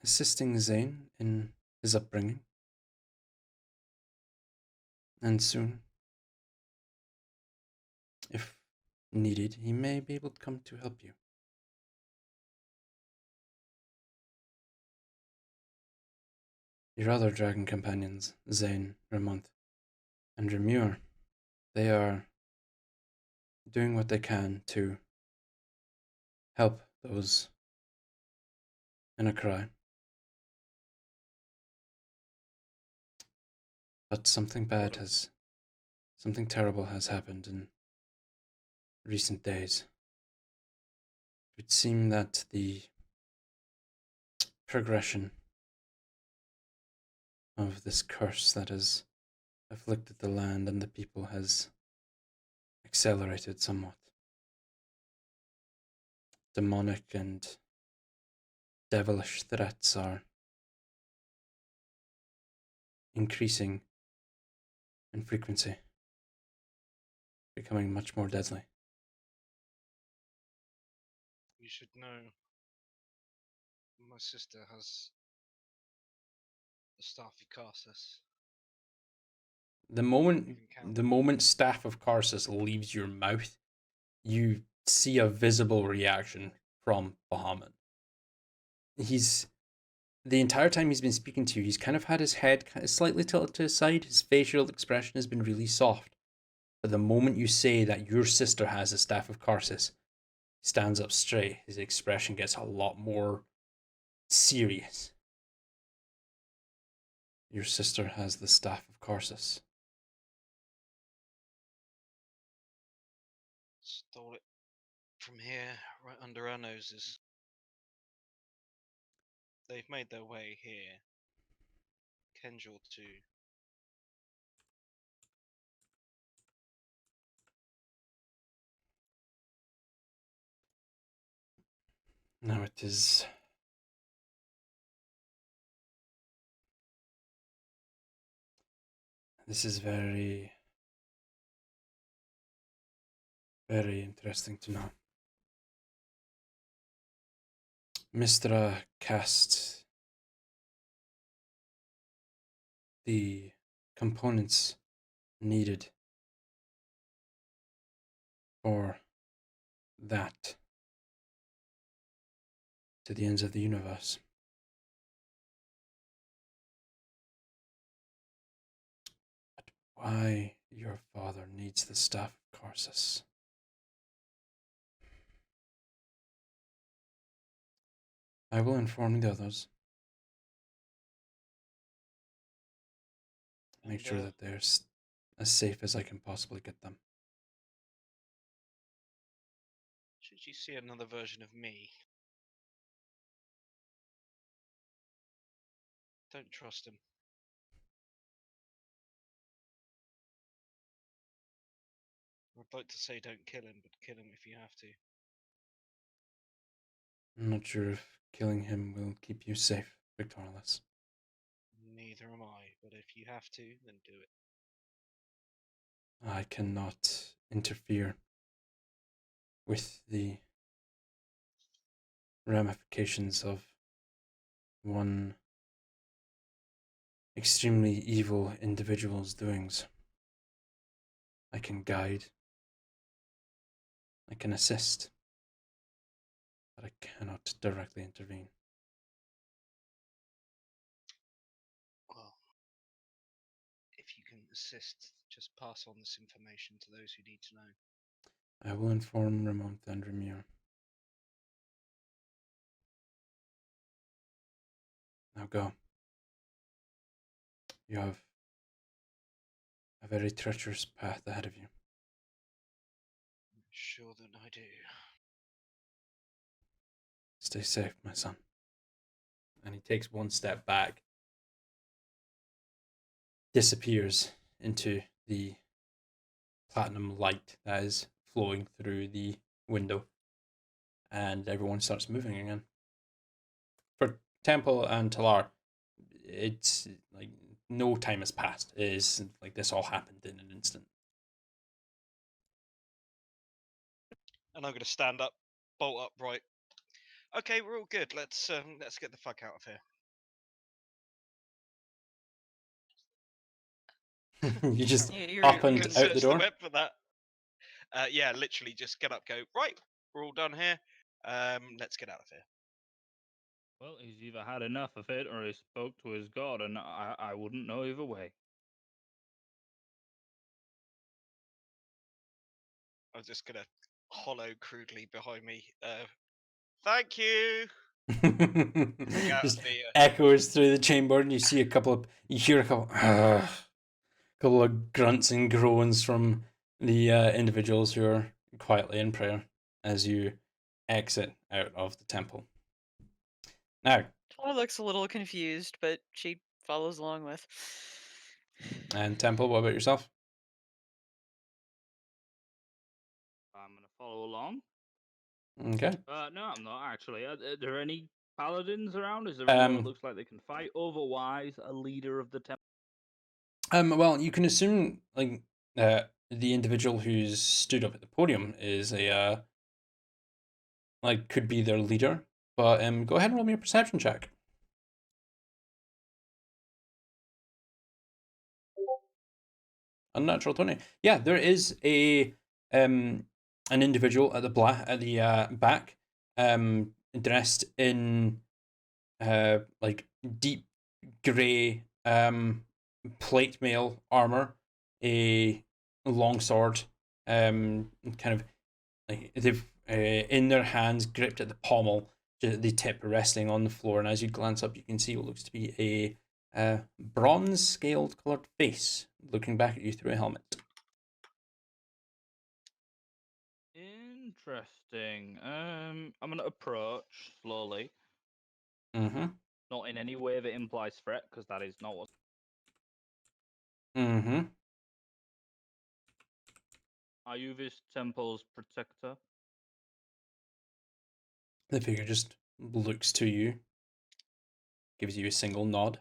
assisting Zane in his upbringing. And soon, if needed, he may be able to come to help you. Your other dragon companions, Zane, Vermont, and Remure, they are doing what they can to help those in a cry. But something terrible has happened in recent days. It would seem that the progression of this curse that has afflicted the land and the people has accelerated somewhat. Demonic and devilish threats are increasing in frequency, becoming much more deadly. You should know my sister has the staff of Carsus. The moment Staff of Karsus leaves your mouth, you see a visible reaction from Bahamut. The entire time he's been speaking to you, he's kind of had his head slightly tilted to his side. His facial expression has been really soft. But the moment you say that your sister has the Staff of Karsus, he stands up straight. His expression gets a lot more serious. Your sister has the Staff of Karsus. Stole it from here, right under our noses. They've made their way here. Kendril too. Now it is this is very, very interesting to know. Mistra cast the components needed for that to the ends of the universe. But why your father needs the Staff of Karsus? I will inform the others. Make sure that they're as safe as I can possibly get them. Should you see another version of me, don't trust him. would like to say don't kill him, but kill him if you have to. I'm not sure if killing him will keep you safe, Victorless. Neither am I, but if you have to, then do it. I cannot interfere with the ramifications of one extremely evil individual's doings. I can guide, I can assist, but I cannot directly intervene. Well, if you can assist, just pass on this information to those who need to know. I will inform Ramon and Remir. Now go. You have a very treacherous path ahead of you. Sure that I do. Stay safe, my son. And he takes one step back, disappears into the platinum light that is flowing through the window, and everyone starts moving again. For Temple and Talar, it's like no time has passed. It is like this all happened in an instant. And I'm going to stand up, bolt upright. Okay, we're all good. Let's get the fuck out of here. You just You're up and gonna out the Search the door. web for that. Yeah, literally just get up, go, right, we're all done here. Let's get out of here. Well, he's either had enough of it or he spoke to his god, and I wouldn't know either way. I'm just going to hollow crudely behind me. Thank you. out Just of the, echoes through the chamber, and you see you hear a couple of grunts and groans from the individuals who are quietly in prayer as you exit out of the temple. Now, Tala looks a little confused, but she follows along with. and Temple, what about yourself? I'm going to follow along. Okay. No, I'm not actually. Are there any paladins around? Is there anyone that looks like they can fight? Otherwise, a leader of the temple. Well, you can assume like the individual who's stood up at the podium is a like could be their leader. But go ahead and roll me a perception check. Unnatural 20. Yeah, there is an individual at the back, dressed in like deep grey plate mail armor, a long sword, kind of like they've in their hands gripped at the pommel, the tip resting on the floor, and as you glance up, you can see what looks to be a bronze scaled colored face looking back at you through a helmet. Interesting. I'm going to approach slowly. Mm-hmm. Not in any way that implies threat, because that is not what. Mm-hmm. Are you this temple's protector? The figure just looks to you, gives you a single nod.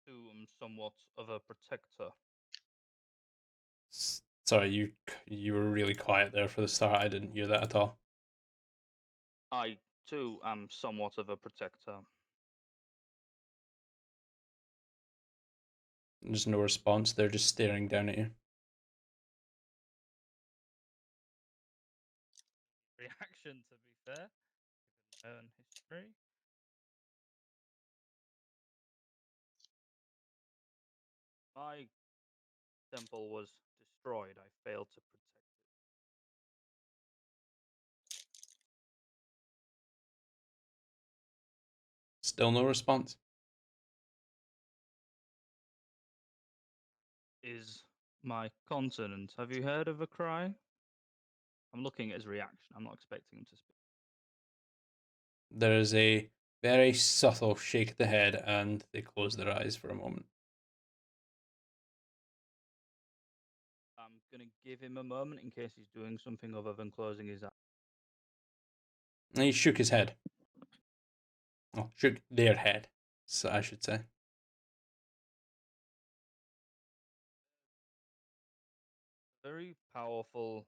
Who am somewhat of a protector. Sorry, you were really quiet there for the start. I didn't hear that at all. I, too, am somewhat of a protector. There's no response. They're just staring down at you. Reaction, to be fair. Earn history. My temple was destroyed. I failed to protect it. Still no response. Is my consonant. Have you heard of a cry? I'm looking at his reaction. I'm not expecting him to speak. There is a very subtle shake of the head, and they close their eyes for a moment. I'm gonna give him a moment in case he's doing something other than closing his eyes. And he shook his head. Oh, shook their head, so I should say. Very powerful.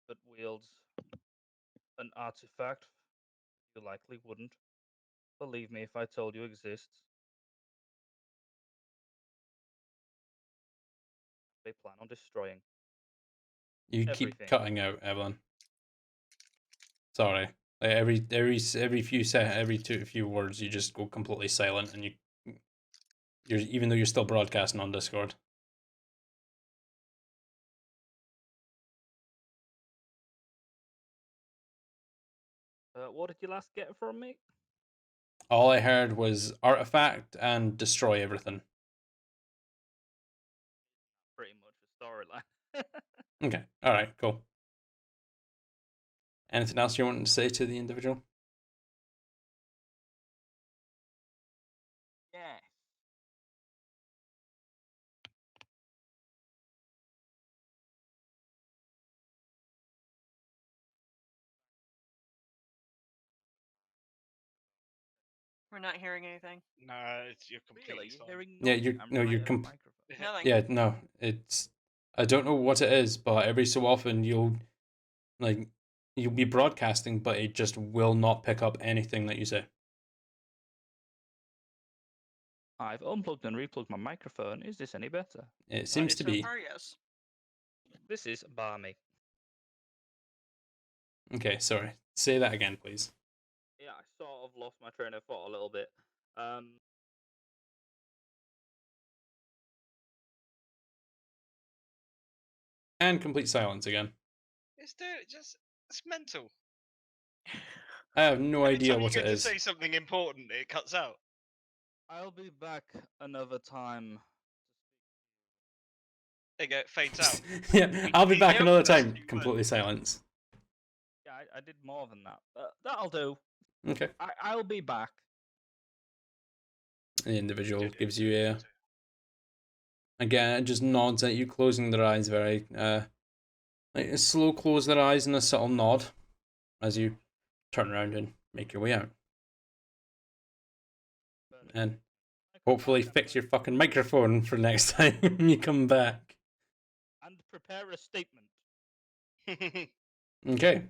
That wields an artifact you likely wouldn't believe me if I told you exists. They plan on destroying. You Everything. keep cutting out, Evelyn. Sorry. Like every few words, you just go completely silent, and you're even though you're still broadcasting on Discord. What did you last get from me? All I heard was artifact and destroy everything. Pretty much a storyline. Okay. All right. Cool. Anything else you want to say to the individual? Yeah. We're not hearing anything. No, you're completely Really? You're silent. hearing Yeah, nothing? you're- I'm no, you're right at the comp- microphone. Nothing. Yeah. No. It's. I don't know what it is, but every so often you'll be broadcasting, but it just will not pick up anything that you say. I've unplugged and replugged my microphone. Is this any better? It seems Right, to so be. far, yes. This is balmy. Okay. Sorry. Say that again, please. Yeah, I sort of lost my train of thought a little bit. And complete silence again. It's mental. I have no Every idea time you what go it to is. say something important, it cuts out. I'll be back another time. There you go, it fades out. Yeah, I'll be back Yep, another that's time. what you Completely silence. Yeah, I did more than that. That'll do. Okay. I'll be back. The individual gives you a. Again, it just nods at you, closing their eyes very. Like a slow close their eyes and a subtle nod as you turn around and make your way out. And hopefully fix your fucking microphone for next time you come back. And prepare a statement. Okay.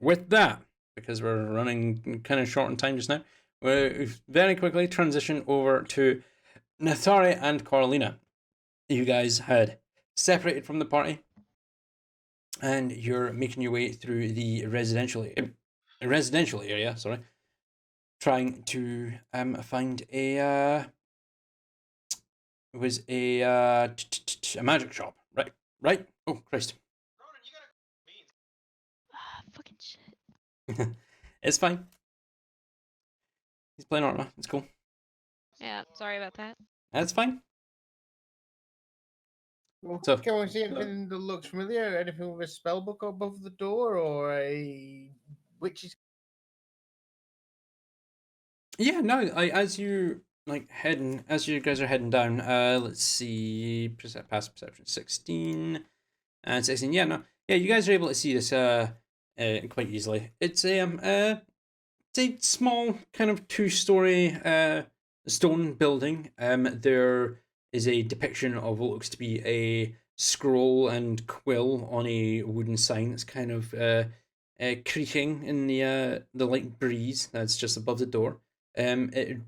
With that, because we're running kind of short on time just now, we'll very quickly transition over to Nathari and Carolina. You guys had separated from the party, and you're making your way through the residential area. Sorry, trying to find a a magic shop. Right. Oh Christ. Fucking shit. It's fine. He's playing Arma. It's cool. Yeah, sorry about that. That's fine. Well, So- can we see anything that looks familiar? Anything with a spell book above the door or a witch's? Yeah, no. As you guys are heading down. Let's see. Past perception 16 and 16. Yeah, no. Yeah, you guys are able to see this quite easily. It's a small kind of 2-story stone building. There is a depiction of what looks to be a scroll and quill on a wooden sign that's kind of creaking in the light breeze that's just above the door. The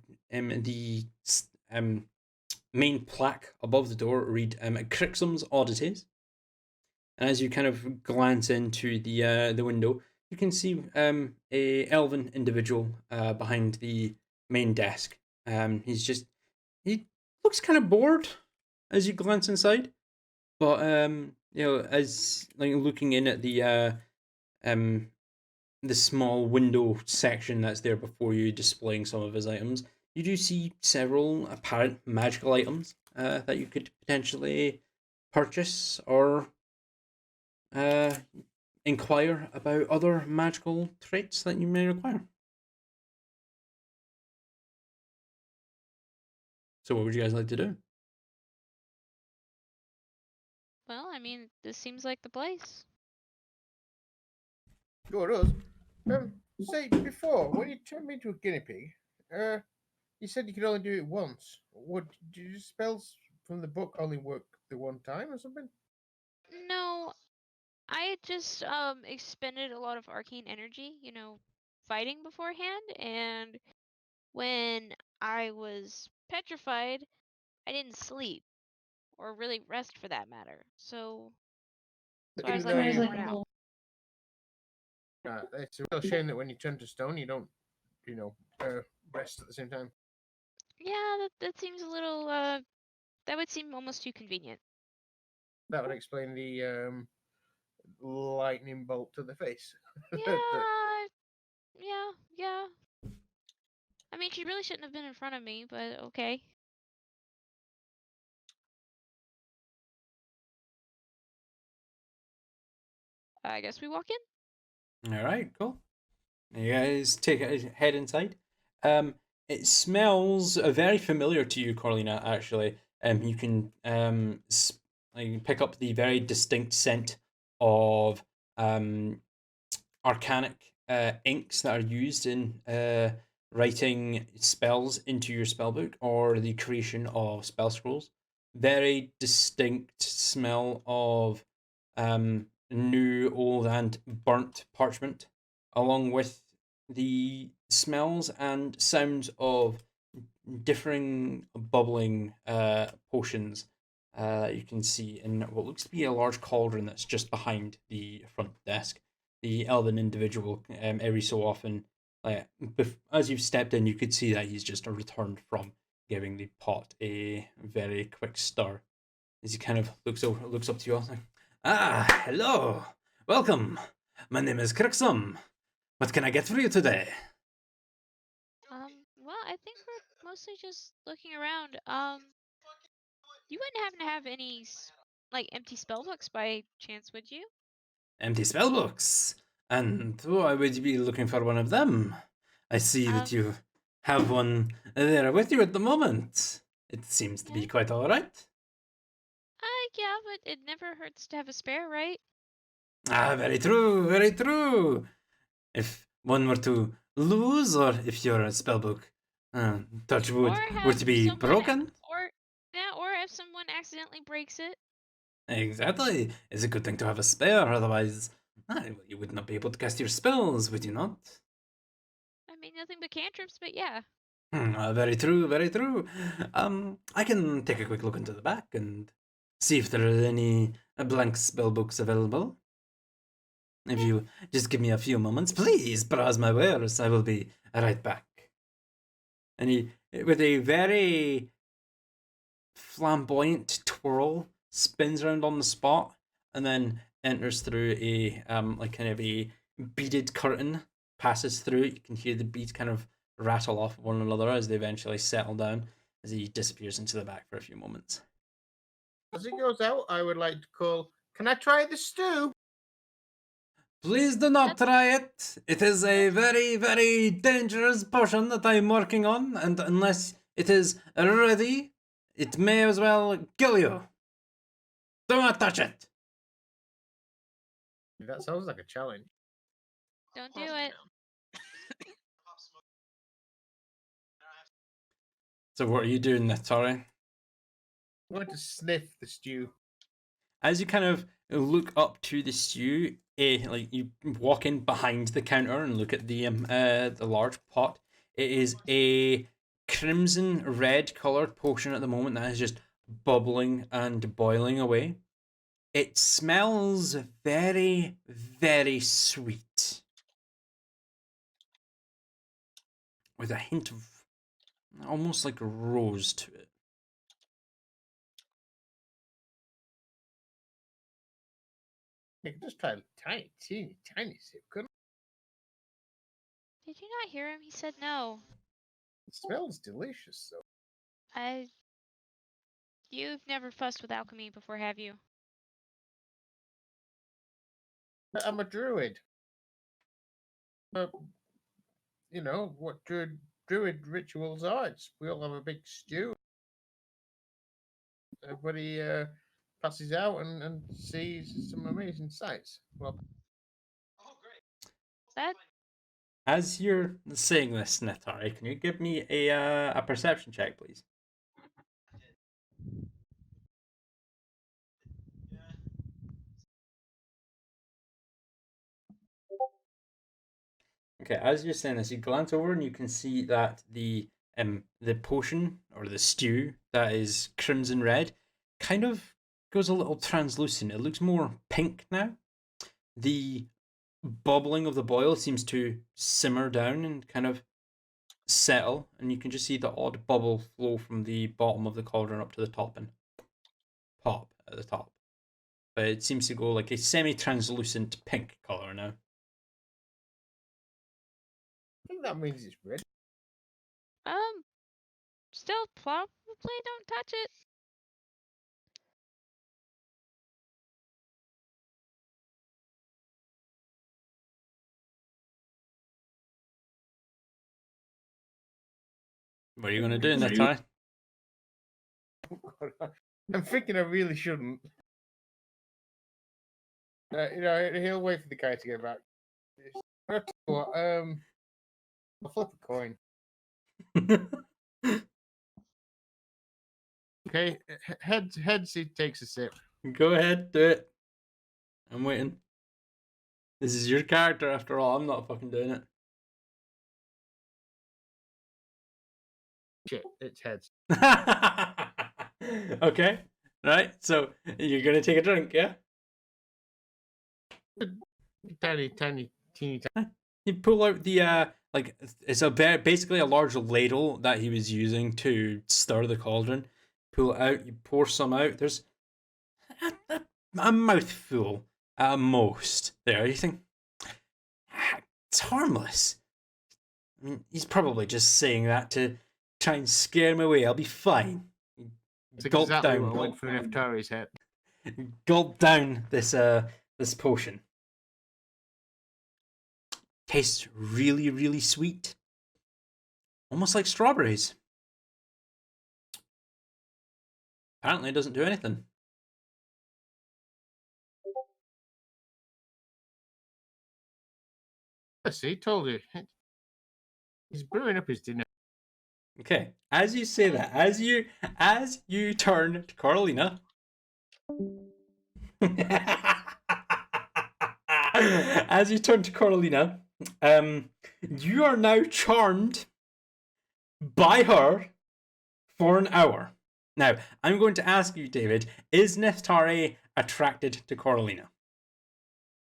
main plaque above the door read Crixum's Oddities. And as you kind of glance into the window, you can see a elven individual behind the main desk. He looks kind of bored as you glance inside, but as like looking in at the small window section that's there before you, displaying some of his items, you do see several apparent magical items that you could potentially purchase or inquire about other magical traits that you may require. So what would you guys like to do? Well, I mean, this seems like the place. Sure does. Say, before, when you turned me into a guinea pig, you said you could only do it once. What, did your spells from the book only work the one time or something? No, I just expended a lot of arcane energy, fighting beforehand, and when I was petrified, I didn't sleep or really rest for that matter. So I was Even like though a you... little worn out. It's a real shame that when you turn to stone, you don't, rest at the same time. Yeah, that seems a little that would seem almost too convenient. That would explain the lightning bolt to the face. Yeah. I mean, she really shouldn't have been in front of me, but okay. I guess we walk in. All right, cool. You guys head inside. It smells very familiar to you, Corlina. Actually, you can like pick up the very distinct scent of arcanic inks that are used in writing spells into your spellbook or the creation of spell scrolls. Very distinct smell of new, old, and burnt parchment, along with the smells and sounds of differing bubbling potions you can see in what looks to be a large cauldron that's just behind the front desk. The elven individual, every so often, as you've stepped in, you could see that he's just returned from giving the pot a very quick stir. As he kind of looks up to you all, like, "Ah, hello, welcome. My name is Crixum. What can I get for you today?" Well, I think we're mostly just looking around. You wouldn't happen to have any like empty spell books by chance, would you? Empty spellbooks. And why would you be looking for one of them? I see that you have one there with you at the moment. It seems to be quite all right. Yeah, but it never hurts to have a spare, right? Ah, very true, very true. If one were to lose, or if your spellbook, touch wood, were to be broken. Or if someone accidentally breaks it. Exactly. It's a good thing to have a spare, otherwise, you would not be able to cast your spells, would you not? I mean, nothing but cantrips, but yeah. Very true, very true. I can take a quick look into the back and see if there are any blank spell books available. If you just give me a few moments, please browse my wares. I will be right back. And he, with a very flamboyant twirl, spins around on the spot and then enters through a like kind of a beaded curtain, passes through it. You can hear the beads kind of rattle off one another as they eventually settle down as he disappears into the back for a few moments. As he goes out, I would like to call, "Can I try the stew?" Please do not try it. It is a very, very dangerous potion that I'm working on, and unless it is ready, it may as well kill you. Do not touch it. That sounds like a challenge. Don't do it. So what are you doing, Natari? I'm going to sniff the stew. As you kind of look up to the stew, like you walk in behind the counter and look at the large pot. It is a crimson red colored potion at the moment that is just bubbling and boiling away. It smells very, very sweet, with a hint of almost like rose to it. You could just try a tiny sip, couldn't Did you not hear him? He said no. it? Smells delicious, though. You've never fussed with alchemy before, have you? I'm a druid. You know what druid rituals are. We all have a big stew. Everybody passes out and sees some amazing sights. Well, That As you're saying this, Netari, can you give me a perception check, please? Okay, as you're saying this, you glance over and you can see that the potion or the stew that is crimson red kind of goes a little translucent. It looks more pink now. The bubbling of the boil seems to simmer down and kind of settle, and you can just see the odd bubble flow from the bottom of the cauldron up to the top and pop at the top. But it seems to go like a semi-translucent pink color now. I think that means it's red. still probably don't touch it. What are you going to do, Netari? I'm thinking I really shouldn't. He'll wait for the guy to get back. I'll tell you what, I'll flip a coin. Okay, heads. He takes a sip. Go ahead, do it. I'm waiting. This is your character after all. I'm not fucking doing it. Shit, it's heads. Okay, right. So you're gonna take a drink, yeah? Teeny. You pull out the like it's basically a large ladle that he was using to stir the cauldron. Pull it out. You pour some out. There's a mouthful at most. There, you think it's harmless. I mean, he's probably just saying that to try and scare him away. I'll be fine. That's Gulp exactly down. what went through Neftari's head. Gulp down this potion. Tastes really, really sweet. Almost like strawberries. Apparently it doesn't do anything. Yes, he told you. He's brewing up his dinner. Okay, as you say that, as you turn to Carolina, as you turn to Carolina, you are now charmed by her for an hour. Now, I'm going to ask you, David, is Neftari attracted to Carolina?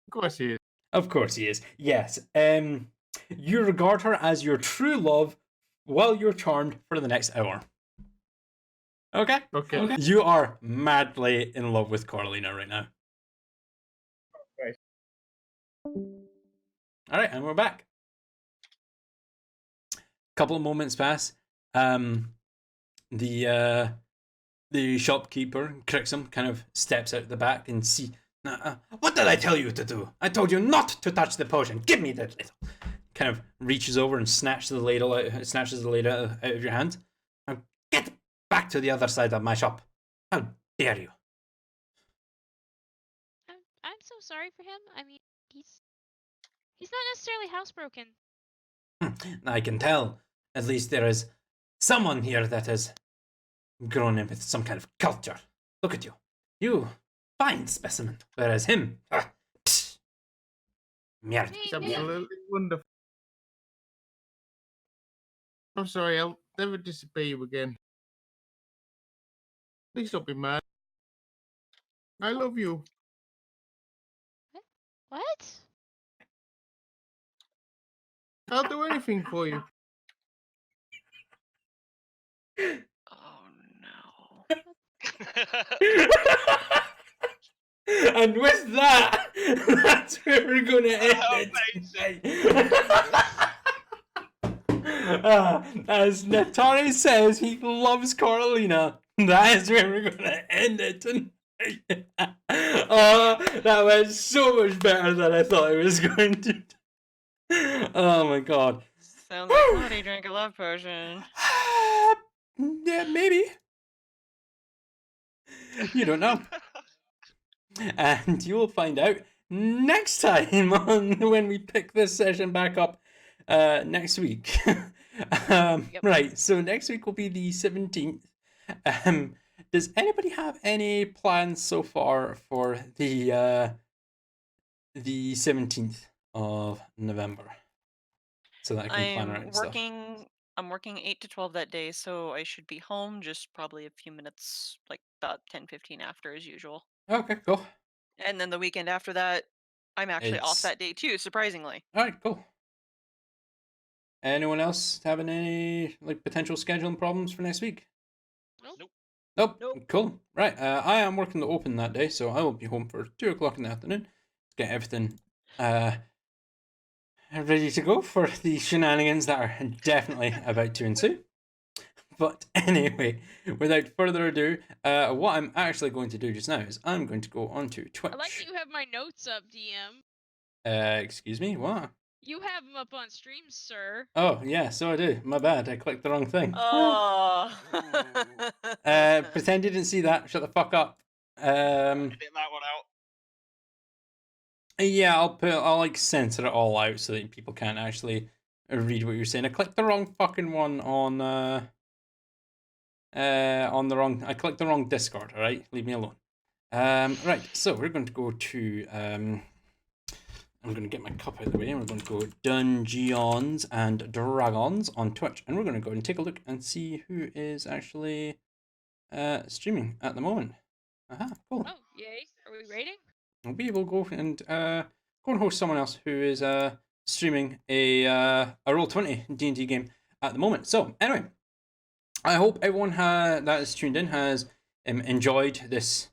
Of course he is. Of course he is. Yes. You regard her as your true love while you're charmed for the next hour. Okay? Okay. You are madly in love with Carolina right now. Okay. Alright, and we're back. Couple of moments pass. The shopkeeper, Crixum, kind of steps out the back and see. What did I tell you to do? I told you not to touch the potion. Give me that ladle. Kind of reaches over and snatches the ladle out of your hand. Now get back to the other side of my shop. How dare you? I'm so sorry for him. I mean, he's not necessarily housebroken. I can tell. At least there is someone here that has grown up with some kind of culture. Look at you. You, fine specimen. Whereas him, merde. It's absolutely wonderful. I'm sorry, I'll never disobey you again. Please don't be mad. I love you. What? I'll do anything for you. Oh no. And with that, that's where we're going to end it. As Neftari says, he loves Carolina. That is where we're going to end it. Oh, that went so much better than I thought it was going to. Oh my god. Sounds like somebody drank a love potion. Yeah, maybe. You don't know. And you will find out next time on when we pick this session back up next week. Yep. Right, so next week will be the 17th. Does anybody have any plans so far for the 17th of November? So that I can plan around stuff. I'm working 8 to 12 that day, so I should be home just probably a few minutes, like about 10-15 after as usual. Okay, cool. And then the weekend after that, I'm actually off It's that day too, surprisingly. alright, cool. Anyone else having any like potential scheduling problems for next week? Nope. Nope. Cool. Right. I am working the open that day, so I will be home for 2 o'clock in the afternoon. Get everything ready to go for the shenanigans that are definitely about to ensue. But anyway, without further ado, what I'm actually going to do just now is I'm going to go onto Twitch. I like that you have my notes up, DM. Excuse me, what? You have them up on stream, sir. Oh, yeah, so I do. My bad, I clicked the wrong thing. Oh. Pretend you didn't see that. Shut the fuck up. Edit that one out. Yeah, I'll like censor it all out so that people can't actually read what you're saying. I clicked the wrong fucking one on I clicked the wrong Discord, alright? Leave me alone. Right, so we're going to go to I'm going to get my cup out of the way and we're going to go Dungeons and Dragons on Twitch, and we're going to go and take a look and see who is actually streaming at the moment. Aha, cool. Oh, yay. Are we rating? We will go and host someone else who is streaming a Roll20 D&D game at the moment. So anyway, I hope everyone that is tuned in has enjoyed this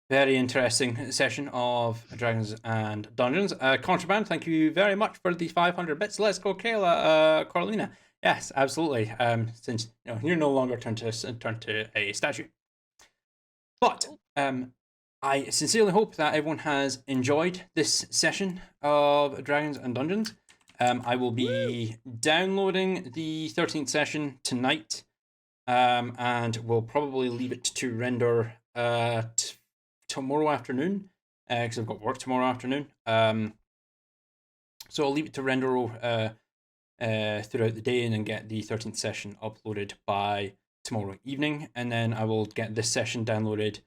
very interesting session of Dragons and Dungeons. Contraband, thank you very much for the 500 bits. Let's go, Kayla, Carolina. Yes, absolutely. Since you're no longer turned to a statue. But I sincerely hope that everyone has enjoyed this session of Dragons and Dungeons. I will be downloading the 13th session tonight, and we'll probably leave it to render tomorrow afternoon, because I've got work tomorrow afternoon. So I'll leave it to render throughout the day and then get the 13th session uploaded by tomorrow evening, and then I will get this session downloaded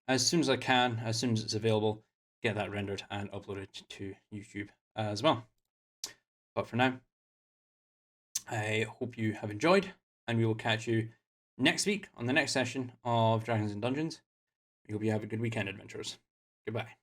as soon as I can, as soon as it's available, get that rendered and uploaded to YouTube as well. But for now, I hope you have enjoyed, and we will catch you next week on the next session of Dragons and Dungeons. We hope you have a good weekend, adventurers. Goodbye.